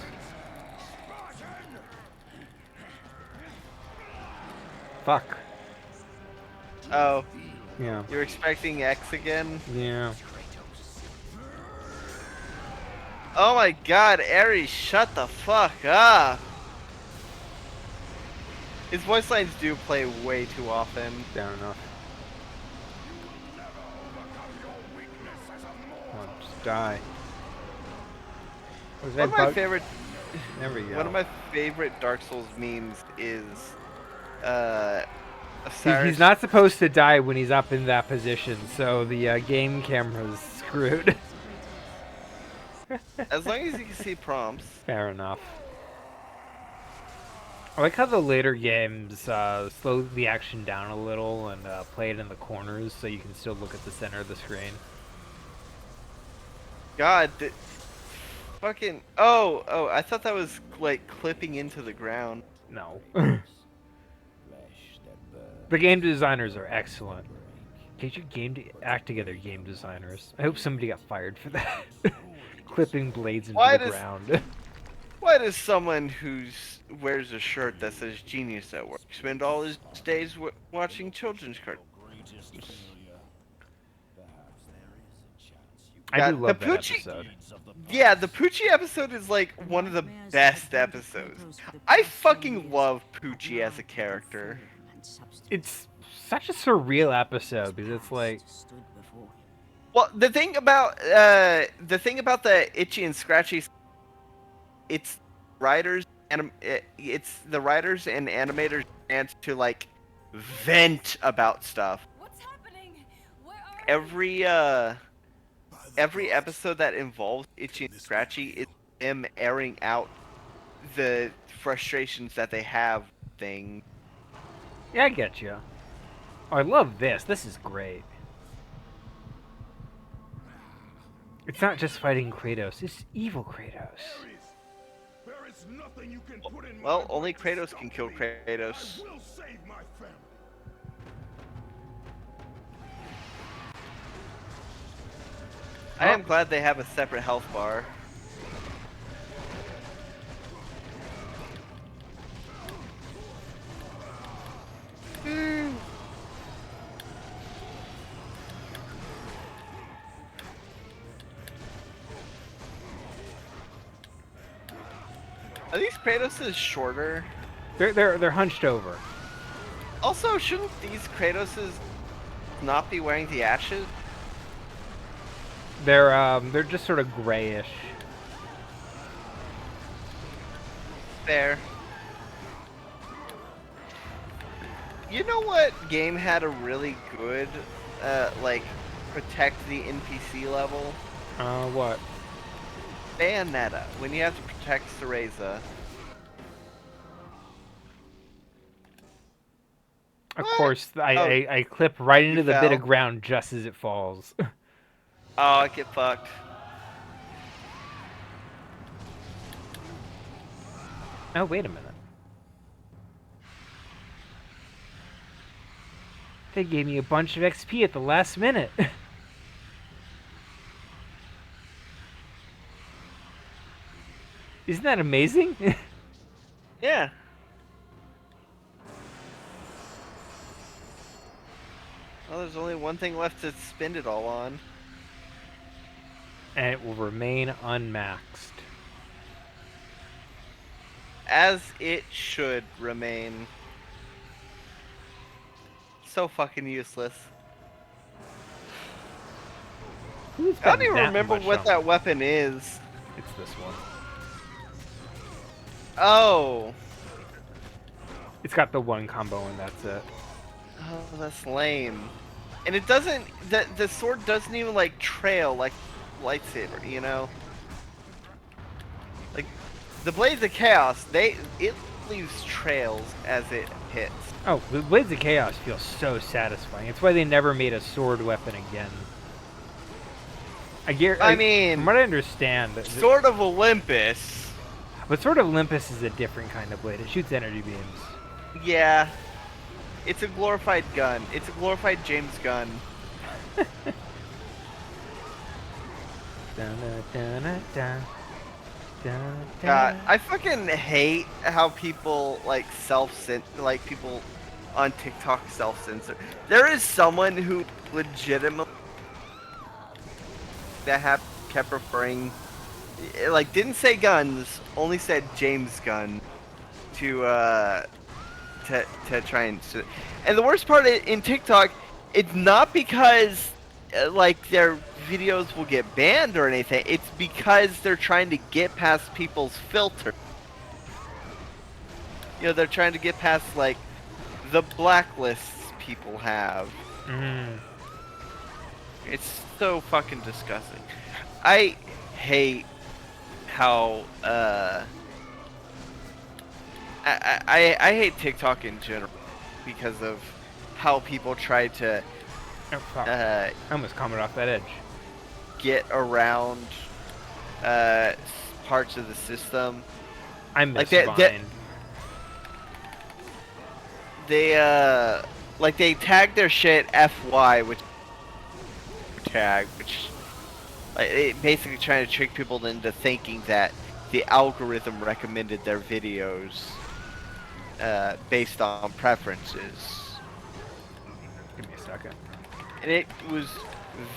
Fuck. Oh, Yeah. you're expecting X again? Yeah. Oh my god, Ares, shut the fuck up! His voice lines do play way too often. Fair enough. Come on, just die. Was One that of my bug? favorite There we go. One of my favorite Dark Souls memes is See, Osiris. he's not supposed to die when he's up in that position, so the game camera's screwed. As long as you can see prompts. Fair enough. I like how the later games slow the action down a little and play it in the corners so you can still look at the center of the screen. God, fucking oh, I thought that was like clipping into the ground. No. The game designers are excellent. Get your act together, game designers. I hope somebody got fired for that. Clipping blades into Why the does- ground. Why that as someone who's wears a shirt that says Genius at work, spend all his days watching children's cartoons. I do the love that Poochie- episode. Yeah, the Poochie episode is like one of the best episodes. I fucking love Poochie as a character. It's such a surreal episode because it's like, Well, the thing about the Itchy and Scratchy, it's it's the writers and animators' chance to like vent about stuff. What's happening? Where are Every episode that involves Itchy and Scratchy is them airing out the frustrations that they have with things. yeah, I get you. Oh, I love this. This is great. It's not just fighting Kratos. It's evil Kratos. There is nothing you can put in Well, my only way to Kratos stop can kill me. Kratos. I will save my family. I am glad they have a separate health bar. Are these Kratoses shorter? They're hunched over. Also, shouldn't these Kratoses not be wearing the ashes? They're just sort of grayish. Fair. You know what game had a really good, like, protect the NPC level? What? Bayonetta, when you have to protect Cereza. Of What? course, Oh, I clip right into the bit of fell. ground just as it falls. Oh, I get fucked. Oh, wait a minute. They gave me a bunch of XP at the last minute. Isn't that amazing? Yeah. Well, there's only one thing left to spend it all on. And it will remain unmaxed. As it should remain. So fucking useless. Who's I don't spending even that remember much what on- that weapon is. It's this one. Oh. It's got the one combo and that's it. Oh, that's lame. And it doesn't, the sword doesn't even like trail like lightsaber, you know? Like, the Blades of Chaos, it leaves trails as it hits. Oh, the Blades of Chaos feels so satisfying. It's why they never made a sword weapon again. I mean, from what I understand, Sword of Olympus. but Sword of Olympus is a different kind of blade. It shoots energy beams. Yeah. It's a glorified gun. It's a glorified James Gunn. God, I fucking hate how people like people on TikTok self-censor. There is someone who legitimately that kept referring, like, didn't say guns, only said James Gunn to try and the worst part in TikTok, it's not because like their videos will get banned or anything. It's because they're trying to get past people's filter. You know, they're trying to get past like the blacklists people have. It's so fucking disgusting. I hate how I hate TikTok in general because of how people try to Oh, fuck. I almost commented off that edge. get around parts of the system. I miss Like Vine. They tag their shit FY, which like, it basically trying to trick people into thinking that the algorithm recommended their videos based on preferences. Give me a second. And it was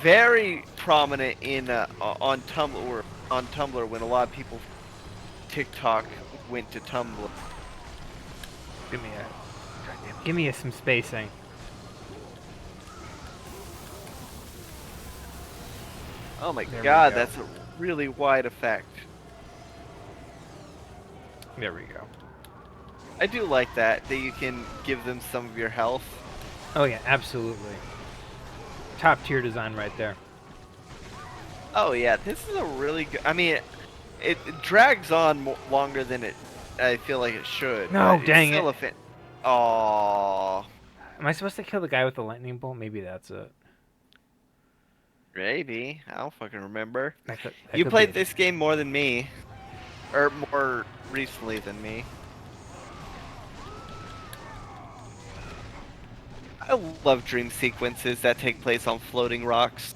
very prominent in on Tumblr when a lot of people TikTok went to Tumblr. Give me some spacing. Oh my There we god, go. that's a really wide effect. There we go. I do like that you can give them some of your health. Oh yeah, absolutely. Top tier design right there. Oh yeah, this is a really good. I mean, it drags on longer than I feel like it should. No, but dang it's still it. Aww. Am I supposed to kill the guy with the lightning bolt? Maybe that's it. Maybe. I don't fucking remember. That You could played be it. this game more than me. Or more recently than me. I love dream sequences that take place on floating rocks.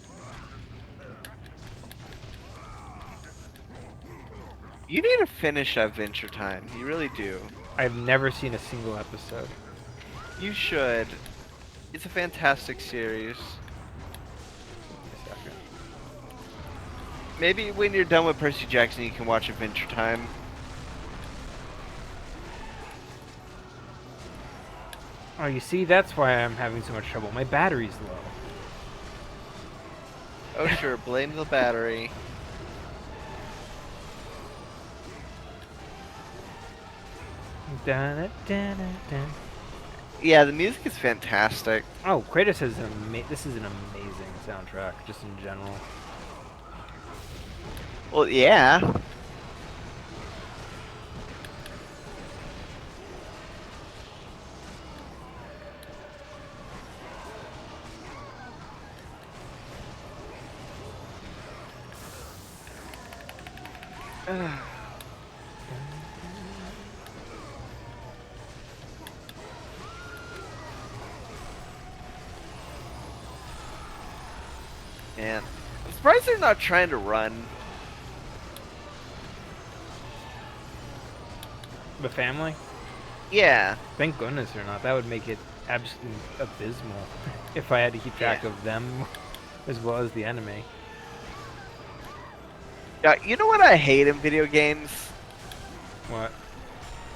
You need to finish Adventure Time. You really do. I've never seen a single episode. You should. It's a fantastic series. Give me a second. Maybe when you're done with Percy Jackson, you can watch Adventure Time. Oh, you see, that's why I'm having so much trouble. My battery's low. Oh sure, blame the battery. Dun. Yeah, the music is fantastic. Oh, Kratos has this is an amazing soundtrack, just in general. Well, yeah. Man, I'm surprised they're not trying to run. The family? Yeah. Thank goodness they're not. That would make it absolutely abysmal if I had to keep track of them as well as the enemy. Yeah, you know what I hate in video games? What?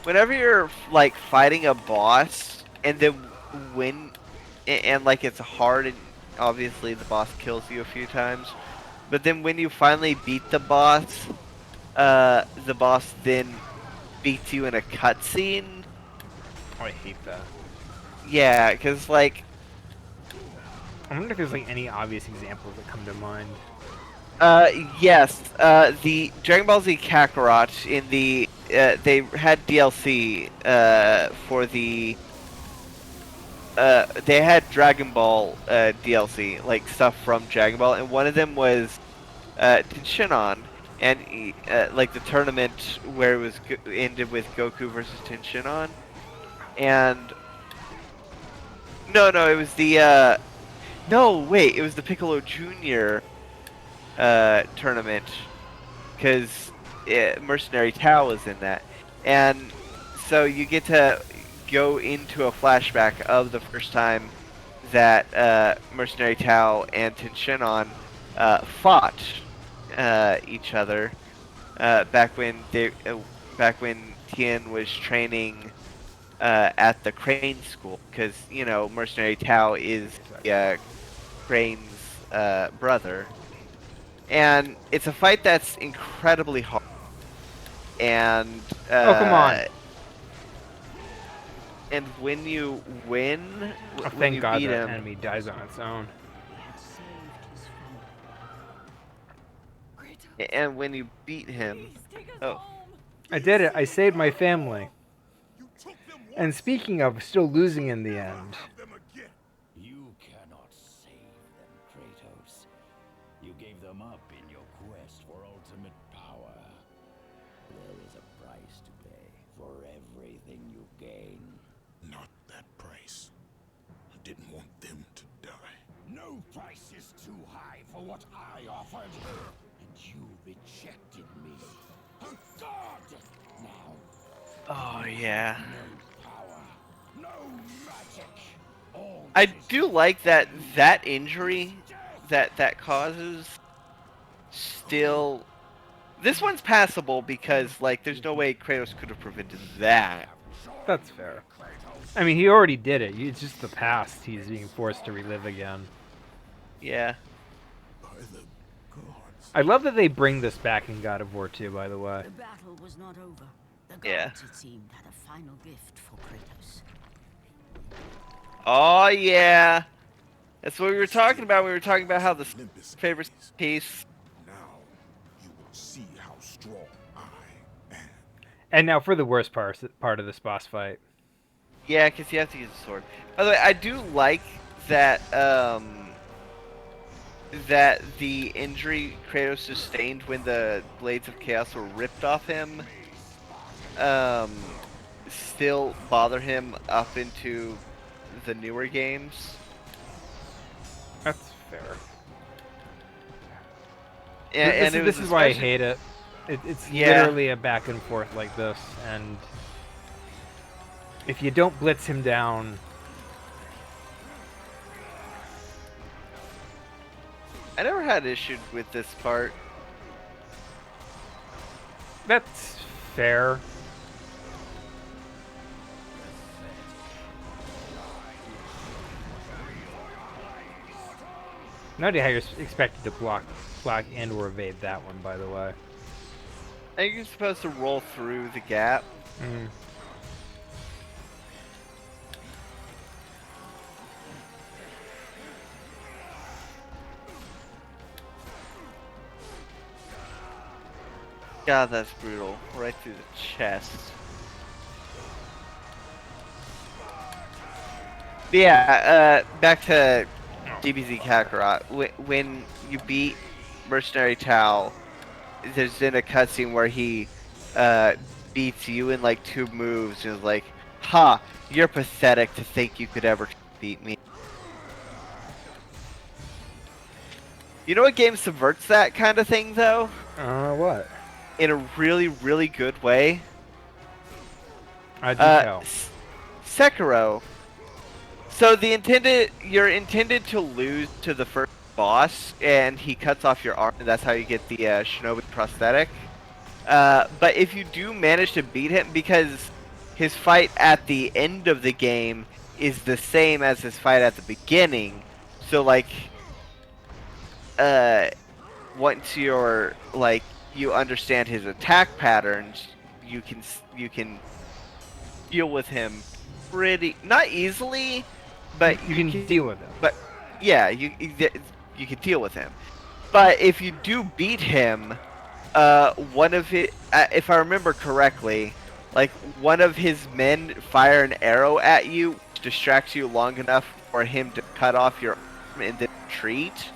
Whenever you're like fighting a boss and then win, and like it's hard and obviously the boss kills you a few times, but then when you finally beat the boss then beats you in a cutscene. Oh, I hate that. Yeah, because like I wonder if there's like any obvious examples that come to mind. yes, the Dragon Ball Z Kakarot in the they had DLC for the they had Dragon Ball DLC, like stuff from Dragon Ball, and one of them was Tenshinhan, and like the tournament where it was ended with Goku versus Tenshinhan, and no, it was the no, wait, it was the Piccolo Jr. Tournament, because Mercenary Tao was in that, and so you get to go into a flashback of the first time that Mercenary Tao and Tenshinhan fought each other back when Tien was training at the Crane School, because you know Mercenary Tao is Crane's brother, and it's a fight that's incredibly hard. And Oh, come on. And when you win, Oh, when thank you God beat that him, enemy dies on its own. Had saved his family. and when you beat him, oh, I did it. I saved my family. You took them once, And speaking of still losing in the end, have them again. You cannot save them, Kratos. You gave them up in your quest for ultimate power. There is a price to pay for everything you gain. Not that price. I didn't want them to die. No price is too high for what I offered. And you rejected me. a god! Now, Oh yeah. no power, no magic. All I this do like that injury that causes still. This one's passable because like there's no way Kratos could have prevented that. That's fair. I mean, he already did it. It's just the past he's being forced to relive again. Yeah. By the gods. I love that they bring this back in God of War 2, by the way. The battle was not over. The gods, Yeah. it seemed, had a final gift for Kratos. Oh yeah. That's what we were talking about. We were talking about how the Olympus favorite is. piece. Now you will see how strong I am. And now for the worst part of this boss fight. Yeah, because you have to use the sword. By the way, I do like that that the injury Kratos sustained when the Blades of Chaos were ripped off him still bother him up into the newer games. That's fair. And This is why I hate it. It's Yeah. literally a back and forth like this, and if you don't blitz him down, I never had issues with this part. that's fair. No idea how you're expected to block and or evade that one, by the way. I think you're supposed to roll through the gap. Mm. God, that's brutal. Right through the chest. But yeah, back to DBZ Kakarot. When you beat Mercenary Tau, there's in a cutscene where he beats you in like 2 moves and is like, "Ha, you're pathetic to think you could ever beat me." You know what game subverts that kind of thing though? What? In a really, really good way. I do tell. Sekiro. So you're intended to lose to the first boss, and he cuts off your arm, and that's how you get the Shinobi prosthetic. But if you do manage to beat him, because his fight at the end of the game is the same as his fight at the beginning, so like, once you're like you understand his attack patterns, you can deal with him pretty not easily. But You can deal with it. But yeah, you can deal with him. But if you do beat him, one of it, if I remember correctly, like one of his men fire an arrow at you, which distracts you long enough for him to cut off your arm and then retreat.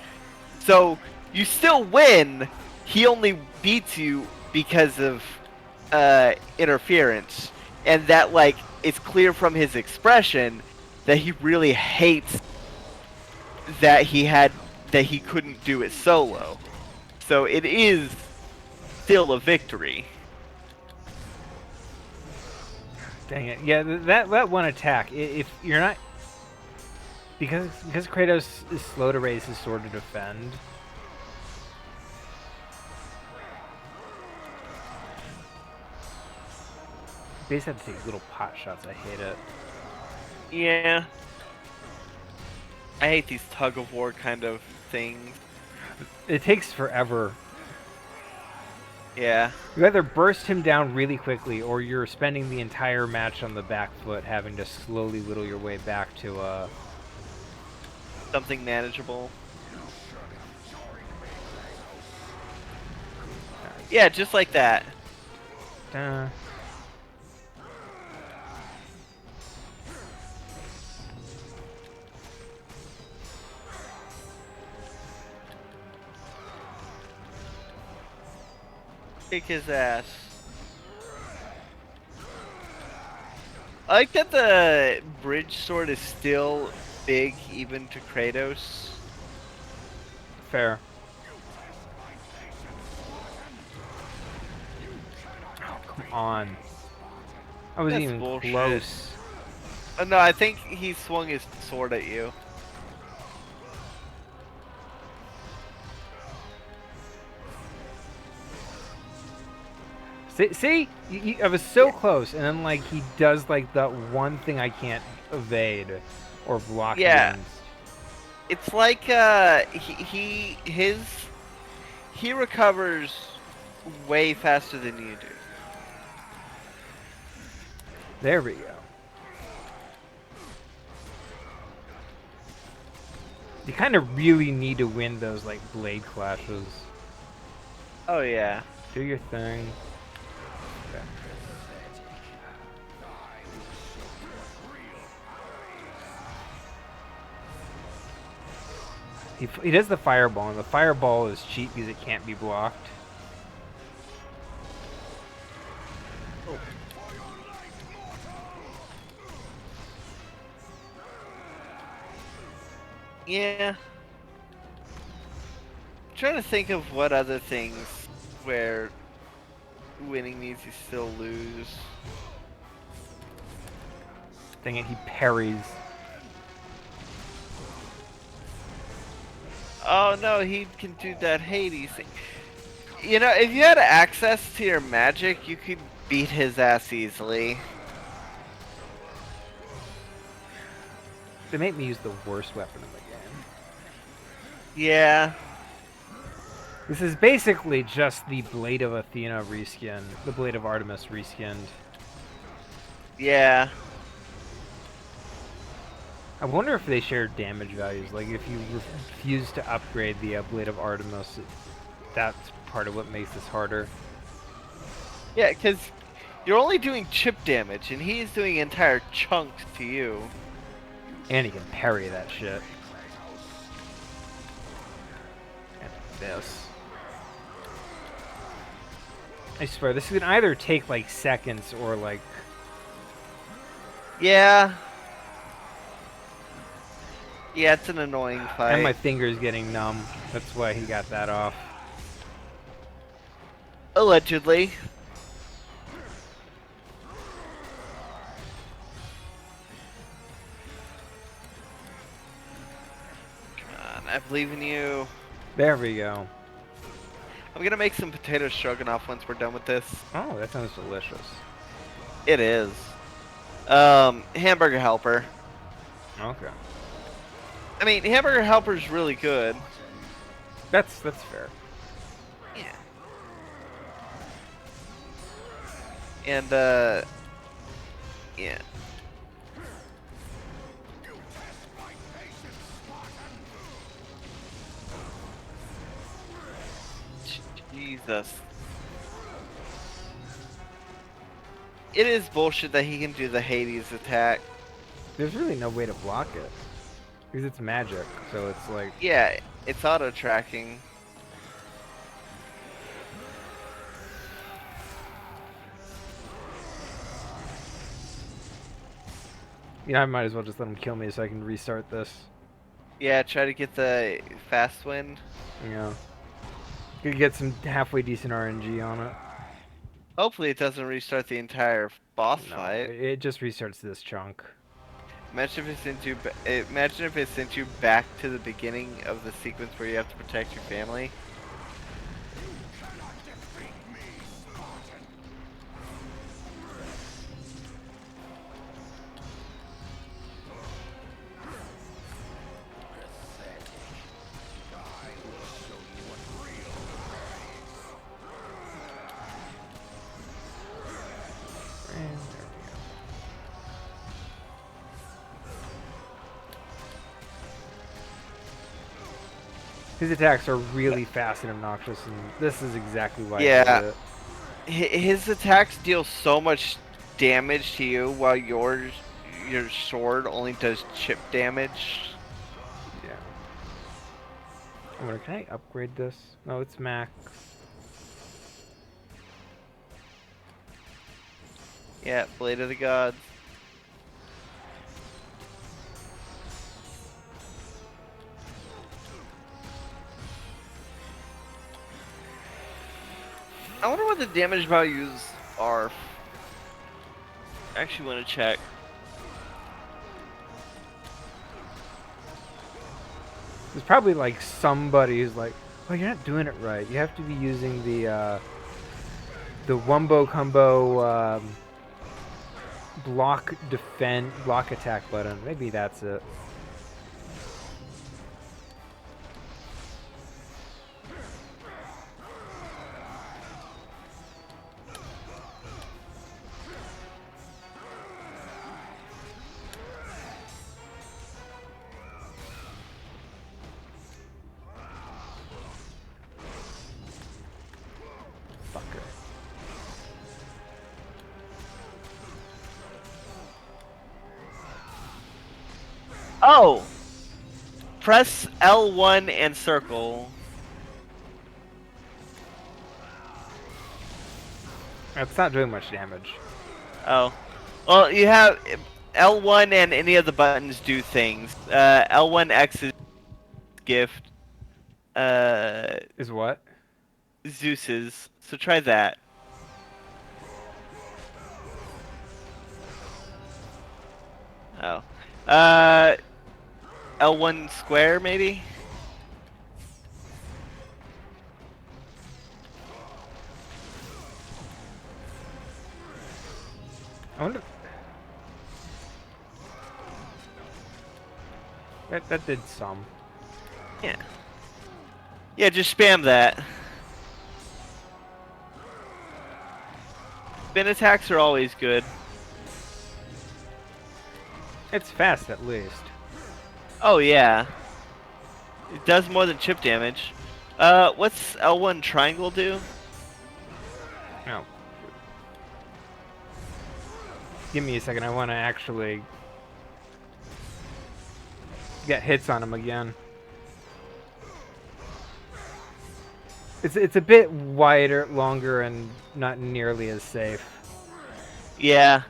So you still win. He only beats you because of interference, and that like it's clear from his expression that he really hates that he couldn't do it solo. So it is still a victory. Dang it. Yeah, that one attack, if you're not... Because Kratos is slow to raise his sword to defend... You basically have to take little pot shots. I hate it. Yeah. I hate these tug of war kind of things. It takes forever. Yeah. You either burst him down really quickly, or you're spending the entire match on the back foot, having to slowly whittle your way back to Something manageable. Yeah, just like that. Kick his ass. I like that the bridge sword is still big even to Kratos. Fair. on. I wasn't That's even bullshit. close. No, I think he swung his sword at you. See? I was so close, and then like he does like the one thing I can't evade or block Yeah. against. It's like he recovers way faster than you do. There we go. You kind of really need to win those like blade clashes. Oh yeah. Do your thing. Okay. He does the fireball, and the fireball is cheap because it can't be blocked. Yeah. I'm trying to think of what other things where winning means you still lose. Dang it, he parries. Oh no, he can do that Hades thing. You know, if you had access to your magic, you could beat his ass easily. They make me use the worst weapon in the game. Yeah. This is basically just the Blade of Athena reskin, the Blade of Artemis reskinned. Yeah. I wonder if they share damage values. Like if you refuse to upgrade the Blade of Artemis, that's part of what makes this harder. Yeah, because you're only doing chip damage, and he's doing entire chunks to you. And he can parry that shit. And this. I swear, this can either take like seconds or like... Yeah. Yeah, it's an annoying fight. And my finger's getting numb. That's why he got that off. Allegedly. Come on, I believe in you. There we go. I'm gonna make some potato stroganoff once we're done with this. Oh, that sounds delicious. It is. Hamburger Helper. Okay. I mean, Hamburger Helper's really good. That's fair. Yeah. And, yeah. Jesus. It is bullshit that he can do the Hades attack. There's really no way to block it. Because it's magic, so it's like... Yeah, it's auto-tracking. Yeah, I might as well just let him kill me so I can restart this. Yeah, try to get the fast win. Yeah. Could get some halfway decent RNG on it. Hopefully it doesn't restart the entire boss No, fight. it just restarts this chunk. Imagine if it sent you back to the beginning of the sequence where you have to protect your family. And there we go. His attacks are really fast and obnoxious, and this is exactly why Yeah. I did it. His attacks deal so much damage to you, while your sword only does chip damage. Yeah. I wonder, can I upgrade this? No, it's max. Yeah, Blade of the Gods. I wonder what the damage values are actually want to check. There's probably like somebody who's like, "Oh, you're not doing it right. You have to be using the wumbo combo block attack button." Maybe that's it. Fucker. Oh! Press L1 and circle. That's not doing much damage. Oh. Well, you have L1 and any of the buttons do things. L1X is gift. Is what? Zeus's. So try that. Oh. L1 square maybe? I wonder. That did some. Yeah. Yeah, just spam that. Spin attacks are always good. It's fast at least. Oh yeah. It does more than chip damage. What's L1 triangle do? Oh. Give me a second. I want to actually get hits on him again. It's a bit wider, longer, and not nearly as safe. Yeah.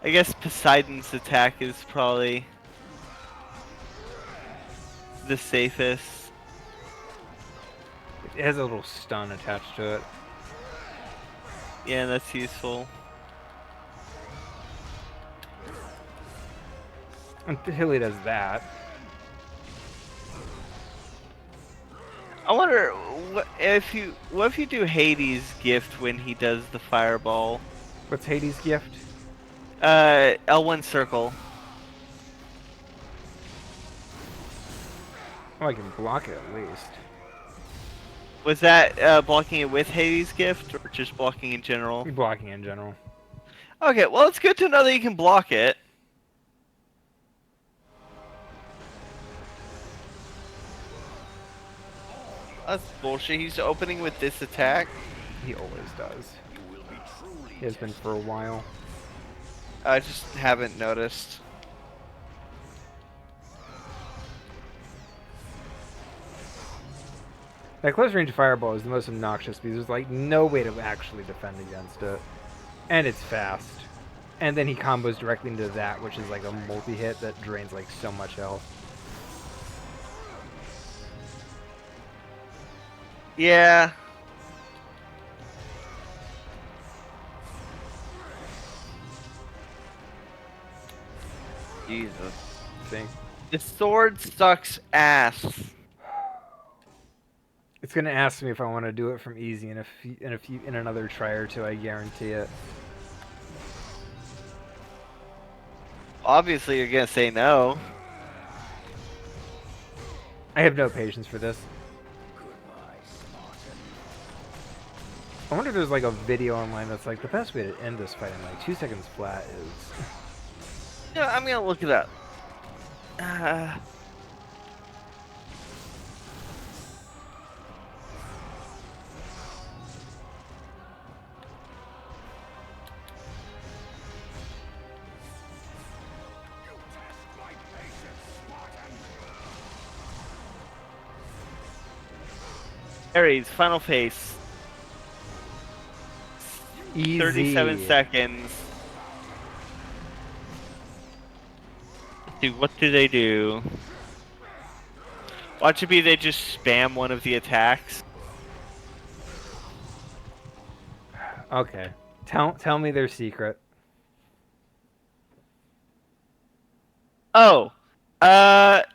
I guess Poseidon's attack is probably the safest. It has a little stun attached to it. Yeah, that's useful. Until he does that. I wonder what if you do Hades' gift when he does the fireball? What's Hades' gift? L1 circle. Oh, I can block it at least. Was that blocking it with Hades' gift or just blocking in general? Blocking in general. Okay, well it's good to know that you can block it. That's bullshit. He's opening with this attack. He always does. He has been for a while. I just haven't noticed. That close range fireball is the most obnoxious because there's like no way to actually defend against it. And it's fast. And then he combos directly into that, which is like a multi-hit that drains like so much health. Yeah. Jesus. See? The sword sucks ass. It's gonna ask me if I want to do it from easy in another try or two. I guarantee it. Obviously, you're gonna say no. I have no patience for this. I wonder if there's like a video online that's like the best way to end this fight in like 2 seconds flat is. Yeah, I'm gonna look it up. Ares, final phase. Easy. 37 seconds. Dude, what do they do? Watch it be they just spam one of the attacks. Okay. Tell me their secret. Oh,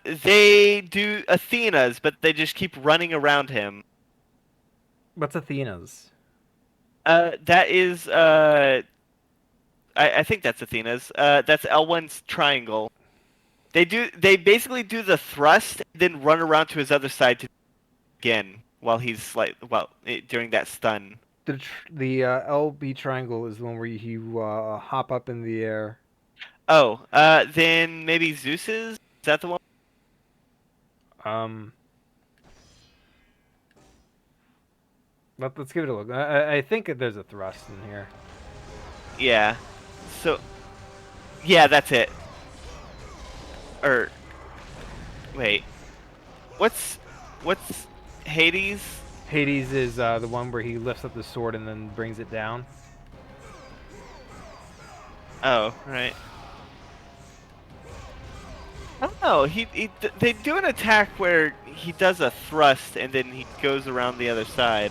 they do Athena's, but they just keep running around him. What's Athena's? That is, I think that's Athena's. That's Elwyn's triangle. They basically do the thrust, then run around to his other side to again while he's during that stun. The LB triangle is the one where you hop up in the air. Oh, then maybe Zeus's? Is that the one? Let's give it a look. I think there's a thrust in here. Yeah. So, yeah, that's it. Or, wait. What's Hades? Hades is the one where he lifts up the sword and then brings it down. Oh, right. I don't know. They do an attack where he does a thrust and then he goes around the other side.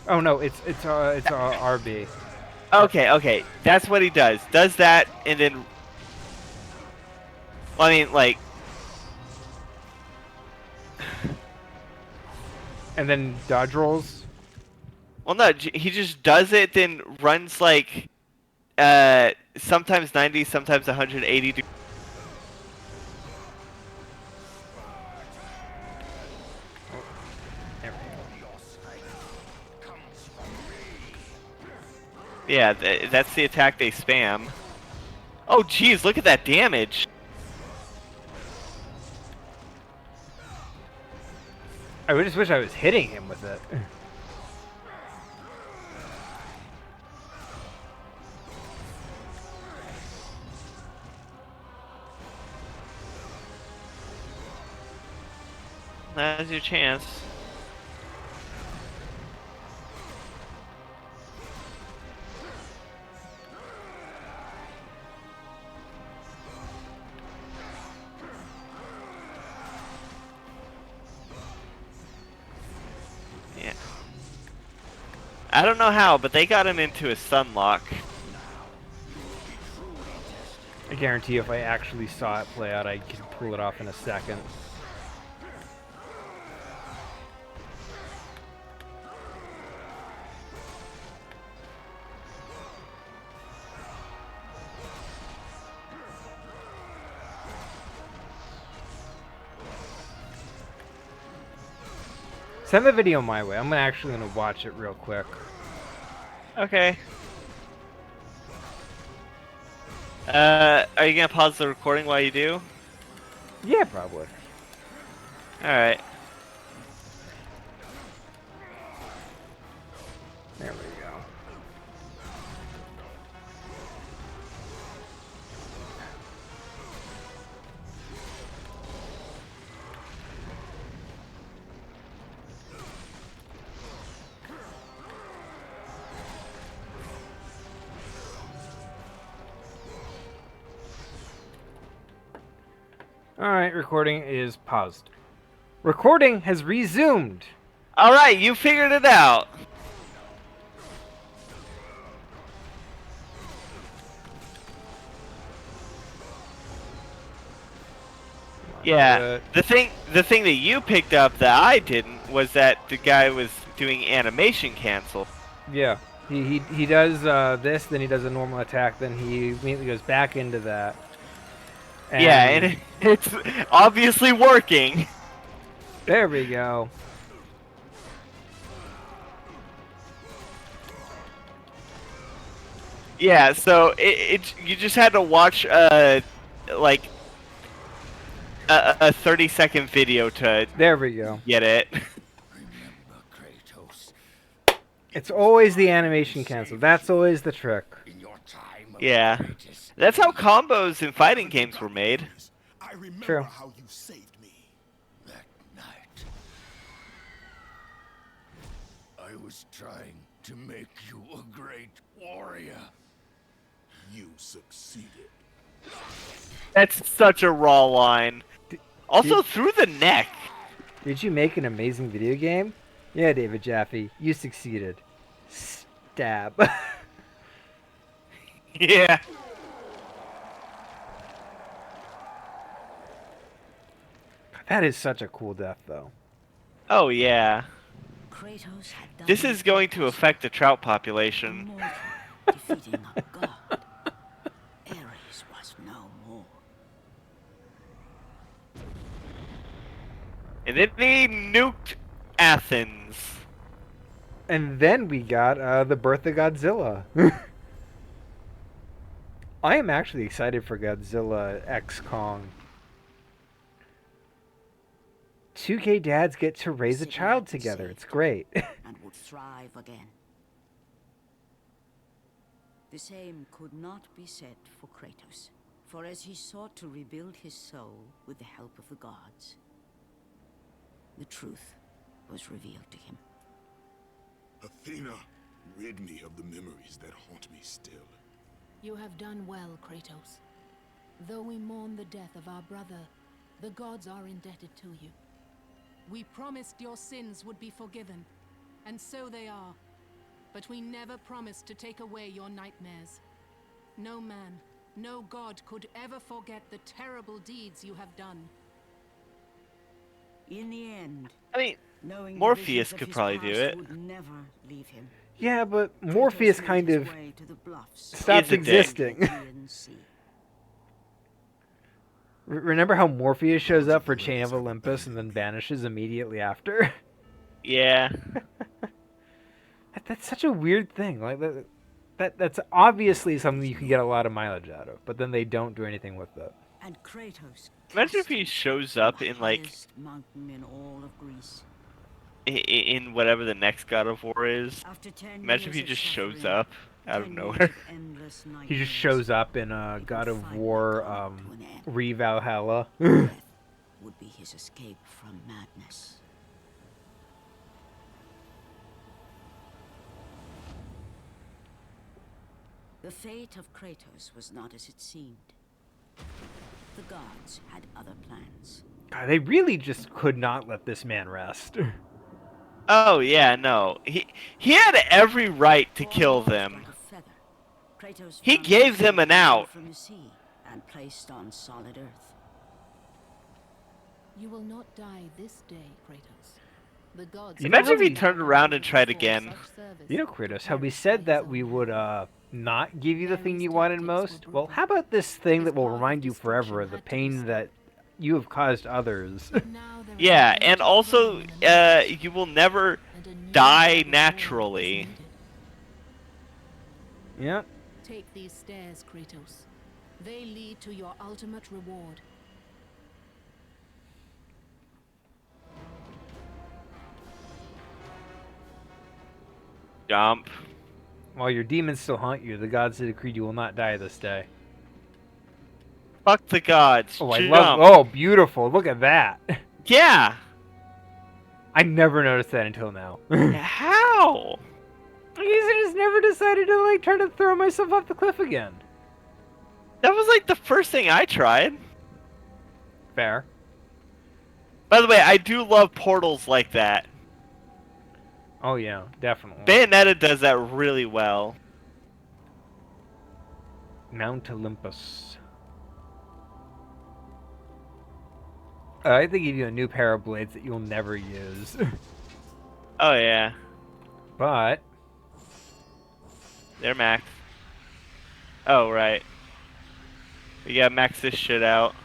Oh no, it's RB. Okay, that's what he does. Does that and then. Well, I mean, like. And then dodge rolls. Well, no, he just does it, then runs like, sometimes 90, sometimes 180 degrees. Yeah, that's the attack they spam. Oh, jeez, look at that damage. I just wish I was hitting him with it. Now's your chance. Yeah. I don't know how, but they got him into a stun lock. I guarantee if I actually saw it play out, I could pull it off in a second. Send the video my way. I'm actually gonna watch it real quick. Okay. Are you gonna pause the recording while you do? Yeah, probably. Alright. There we go. Alright, recording is paused. Recording has resumed! Alright, you figured it out! Yeah, the thing that you picked up that I didn't was that the guy was doing animation cancel. Yeah, he does this, then he does a normal attack, then he immediately goes back into that. Yeah, and it's obviously working. There we go. Yeah, so you just had to watch like a 30-second video to There we go. get it. Remember, Kratos, It's always the animation cancel. That's always the trick. in your time of Yeah. greatest That's how combos in fighting games were made. I remember True. how you saved me. that night, I was trying to make you a great warrior. You succeeded. That's such a raw line. Also through the neck. Did you make an amazing video game? Yeah, David Jaffe, you succeeded. Stab. Yeah. That is such a cool death, though. Oh yeah. Kratos had done This is the going to impossible. affect the trout A population. mortal defeating a god. Ares was no more. And then they nuked Athens. And then we got the birth of Godzilla. I am actually excited for Godzilla X Kong. 2K dads get to raise a City child had been together. saved. It's great. And would thrive again. The same could not be said for Kratos, for as he sought to rebuild his soul with the help of the gods, the truth was revealed to him. Athena, rid me of the memories that haunt me still. You have done well, Kratos. Though we mourn the death of our brother, the gods are indebted to you. We promised your sins would be forgiven, and so they are. But we never promised to take away your nightmares. No man, no god could ever forget the terrible deeds you have done. In the end, I mean, knowing the Morpheus visions of could his probably do past it. would never leave him. Yeah, but Morpheus Kratos made kind his of way to the bluffs stops He's a dick. existing. Aegean Sea. Remember how Morpheus shows up for Chain of Olympus and then vanishes immediately after? Yeah. That's such a weird thing. Like that's obviously something you can get a lot of mileage out of, but then they don't do anything with it. And Kratos Imagine if cast he him shows from up the in like highest mountain in all of Greece. in whatever the next God of War is. After 10 Imagine if years he of just shows suffering, up out of 10 nowhere. years of endless He nightmares, just shows up in it God would of finally War come to an end. Re-Valhalla. Death would be his escape from madness. The fate of Kratos was not as it seemed. The gods had other plans. God, they really just could not let this man rest. Oh yeah, no. He had every right to kill Almost them. like a feather, Kratos He found gave himself them an away out. from the sea and placed on solid earth. You will not die this day, Kratos. The gods. Imagine if he turned around and tried again. You know, Kratos, how we said that we would not give you the thing you wanted most? Well, how about this thing that will remind you forever of the pain that you have caused others? Yeah, and also you will never die naturally. Yeah. Take these stairs, Kratos. They lead to your ultimate reward. Jump. While your demons still haunt you, the gods have decreed you will not die this day. Fuck the gods. Oh, I Jump. love. Oh, beautiful! Look at that. Yeah. I never noticed that until now. How? I guess I just never decided to like try to throw myself off the cliff again. That was like the first thing I tried. Fair. By the way, I do love portals like that. Oh yeah, definitely. Bayonetta does that really well. Mount Olympus. I think give you a new pair of blades that you'll never use. Oh yeah. But They're max. Oh right. We gotta max this shit out.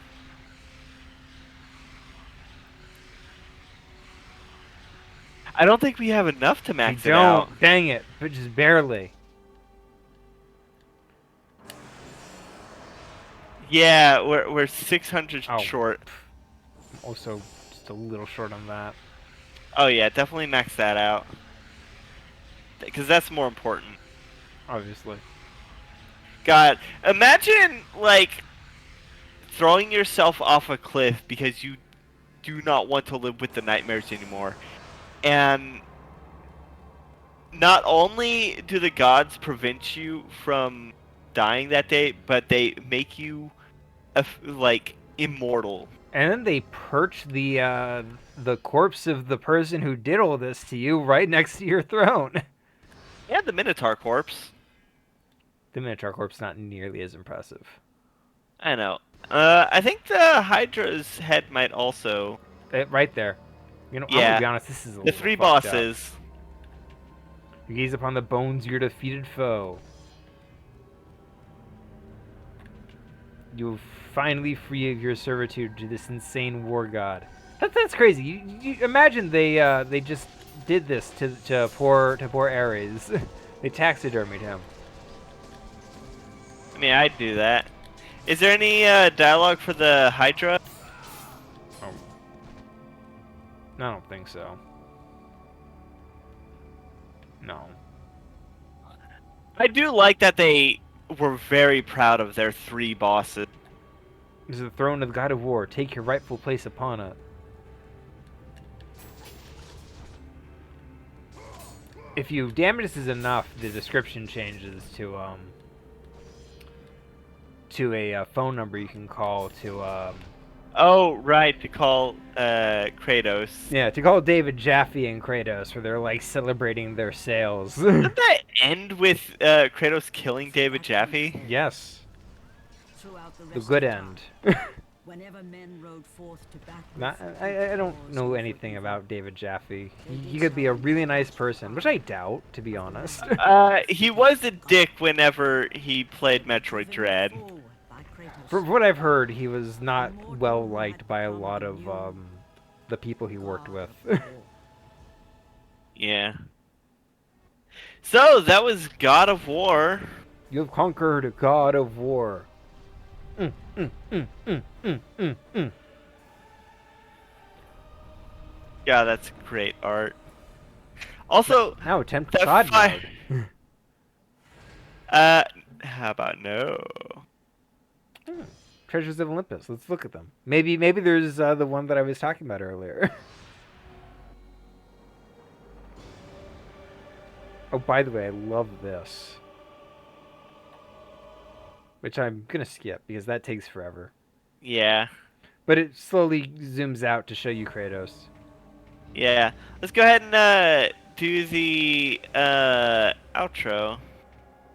I don't think we have enough to we max it out. don't. Dang it! But just barely. Yeah, we're 600 Oh. short. Also, just a little short on that. Oh yeah, definitely max that out. Because that's more important. Obviously. God, imagine like throwing yourself off a cliff because you do not want to live with the nightmares anymore. And not only do the gods prevent you from dying that day, but they make you like immortal. And then they perch the corpse of the person who did all this to you right next to your throne. Yeah, the Minotaur corpse. The Minotaur corpse not nearly as impressive. I know. I think the Hydra's head might also Right there. You know, I'm Yeah. gonna be honest. This is a The little 3 fucked up. bosses. You gaze upon the bones of your defeated foe. You will finally free of your servitude to this insane war god. That's crazy. You imagine they just did this to poor Ares. They taxidermied him. I mean, I'd do that. Is there any dialogue for the Hydra? Oh. I don't think so. No. I do like that they were very proud of their 3 bosses. This is the throne of the god of war. Take your rightful place upon it. If you damage this enough, the description changes to a phone number you can call to Oh, right, to call Kratos. yeah, to call David Jaffe and Kratos, where they're like celebrating their sales. Doesn't that end with Kratos killing David Jaffe? Yes, Throughout the the rest good of end. time, whenever men rode forth to battle Not, for I good don't cause know or anything for about evil, David Jaffe. He could be a really nice person, which I doubt, to be honest. He was a dick whenever he played Metroid Dread. forward by Kratos. From what I've heard, he was not well liked by a lot of the people he worked with. Yeah. So, that was God of War. You have conquered God of War. Yeah, that's great art. Also, Now attempt that God fi- mode. how about no? Treasures of Olympus. Let's look at them. Maybe there's the one that I was talking about earlier. Oh, by the way, I love this. Which I'm gonna skip because that takes forever. Yeah. But it slowly zooms out to show you Kratos. Yeah. Let's go ahead and do the outro.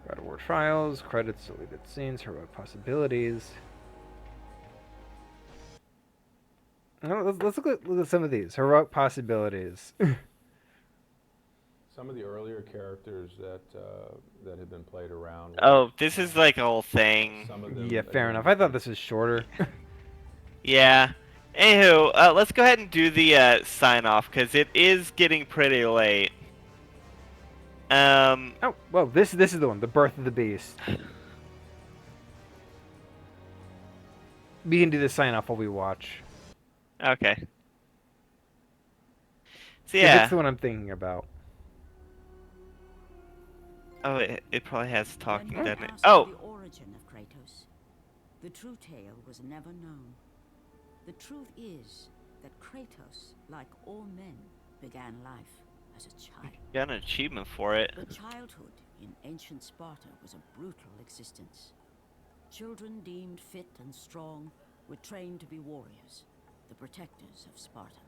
God of War Trials, credits, deleted scenes, heroic possibilities. Let's look at some of these. Heroic possibilities. Some of the earlier characters that that had been played around. Oh, this is like a whole thing. Some of them, Yeah, fair enough. I thought this was shorter. Yeah. Anywho, let's go ahead and do the sign off because it is getting pretty late. Oh, well, this is the one, The Birth of the Beast. We can do the sign off while we watch. Okay. So 'Cause yeah. that's the one I'm thinking about. Oh, it probably has talking, When doesn't it? asked Oh, the origin of Kratos, the true tale was never known. The truth is that Kratos, like all men, began life as a child. got an achievement for it. But childhood in ancient Sparta was a brutal existence. Children deemed fit and strong were trained to be warriors, the protectors of Sparta.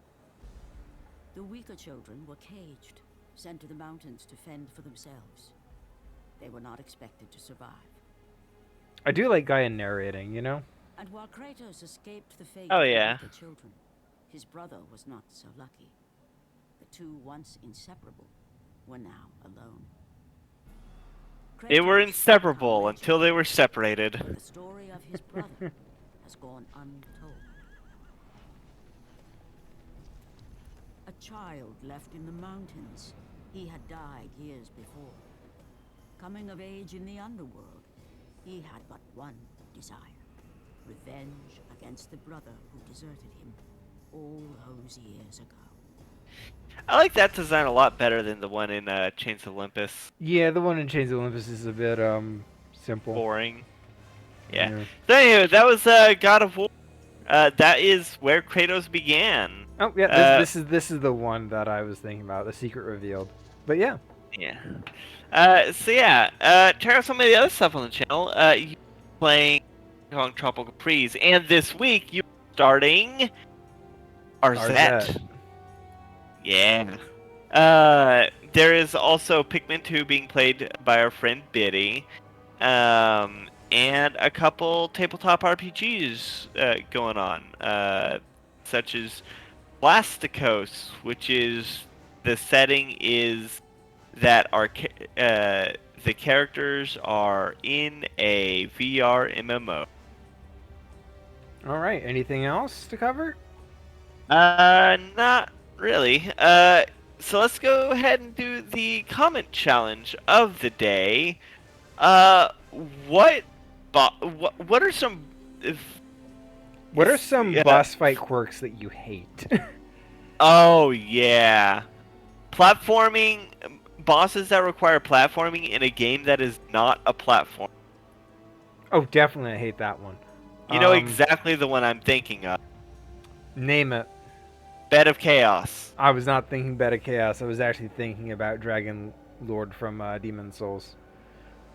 The weaker children were caged, sent to the mountains to fend for themselves. They were not expected to survive. I do like Gaia narrating, you know? And while Kratos escaped the fate Oh, of yeah. the weaker children, his brother was not so lucky. The two, once inseparable, were now alone. They were Kratos, inseparable a until they were legend, separated. the story of his brother has gone untold. A child left in the mountains. He had died years before. Coming of age in the underworld, he had but one desire: revenge against the brother who deserted him all those years ago. I like that design a lot better than the one in Chains of Olympus. Yeah, the one in Chains of Olympus is a bit simple. Boring. Yeah. Yeah. So anyway, that was God of War. That is where Kratos began. Oh yeah, this is the one that I was thinking about, the secret revealed. But yeah. Yeah. So yeah, check out some of the other stuff on the channel. You playing Kong Tropical Freeze, and this week you're starting Arzette. Arzette. Yeah. There is also Pikmin 2 being played by our friend Biddy. And a couple tabletop RPGs going on, such as Plasticos, which is the setting is that the characters are in a VR MMO. All right. Anything else to cover? Not really. So let's go ahead and do the comment challenge of the day. What are some What are some yeah. boss fight quirks that you hate? Oh yeah, platforming bosses that require platforming in a game that is not a platform. Oh, definitely, I hate that one. You know exactly the one I'm thinking of. Name it. Bed of Chaos. I was not thinking Bed of Chaos. I was actually thinking about Dragon Lord from Demon Souls.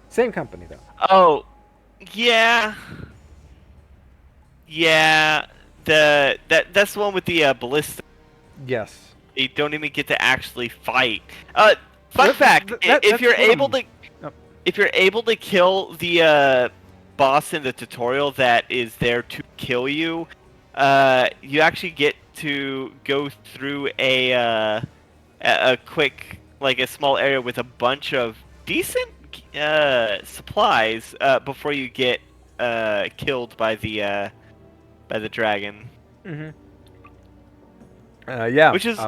Same company, though. Oh, yeah. Yeah. That's the one with the ballista. Yes. You don't even get to actually fight. Fun fact: if you're able to, if you're able to kill the boss in the tutorial that is there to kill you, you actually get to go through a quick, like a small area with a bunch of decent supplies before you get killed by the dragon. Mm-hmm. Yeah. Which is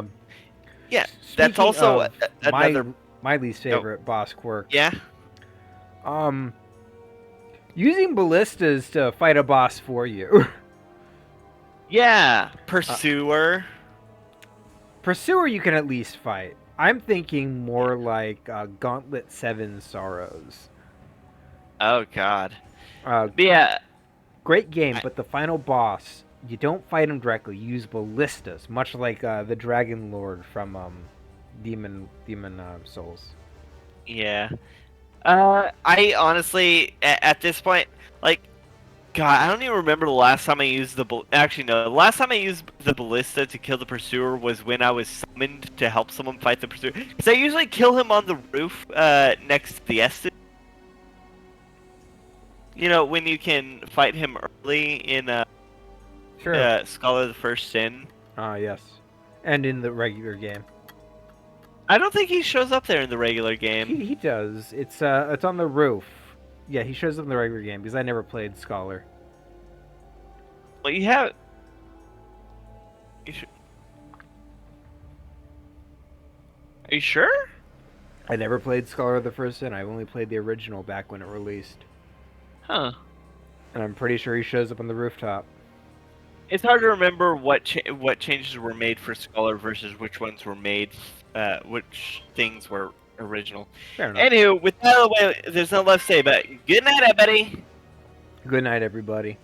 yeah. That's also another my least favorite boss quirk. Yeah. Using ballistas to fight a boss for you. Yeah, Pursuer. Pursuer you can at least fight. I'm thinking more like Gauntlet 7 Sorrows. Oh god. Yeah. Great game, but the final boss, you don't fight him directly. You use ballistas, much like the Dragon Lord from Demon Souls. Yeah. I honestly, at this point, like, God, I don't even remember the last time I used actually, no. The last time I used the ballista to kill the Pursuer was when I was summoned to help someone fight the Pursuer. Because I usually kill him on the roof next to the Estus. You know, when you can fight him early in Scholar of the First Sin. Yes. And in the regular game. I don't think he shows up there in the regular game. He does. It's on the roof. Yeah, he shows up in the regular game because I never played Scholar. Well, you have. Are you sure? I never played Scholar of the First Sin. I only played the original back when it released. Huh. And I'm pretty sure he shows up on the rooftop. It's hard to remember what changes were made for Scholar versus which ones were made, which things were original. Fair enough. Anywho, with that out of the way, there's no left to say, but good night, everybody. Good night, everybody.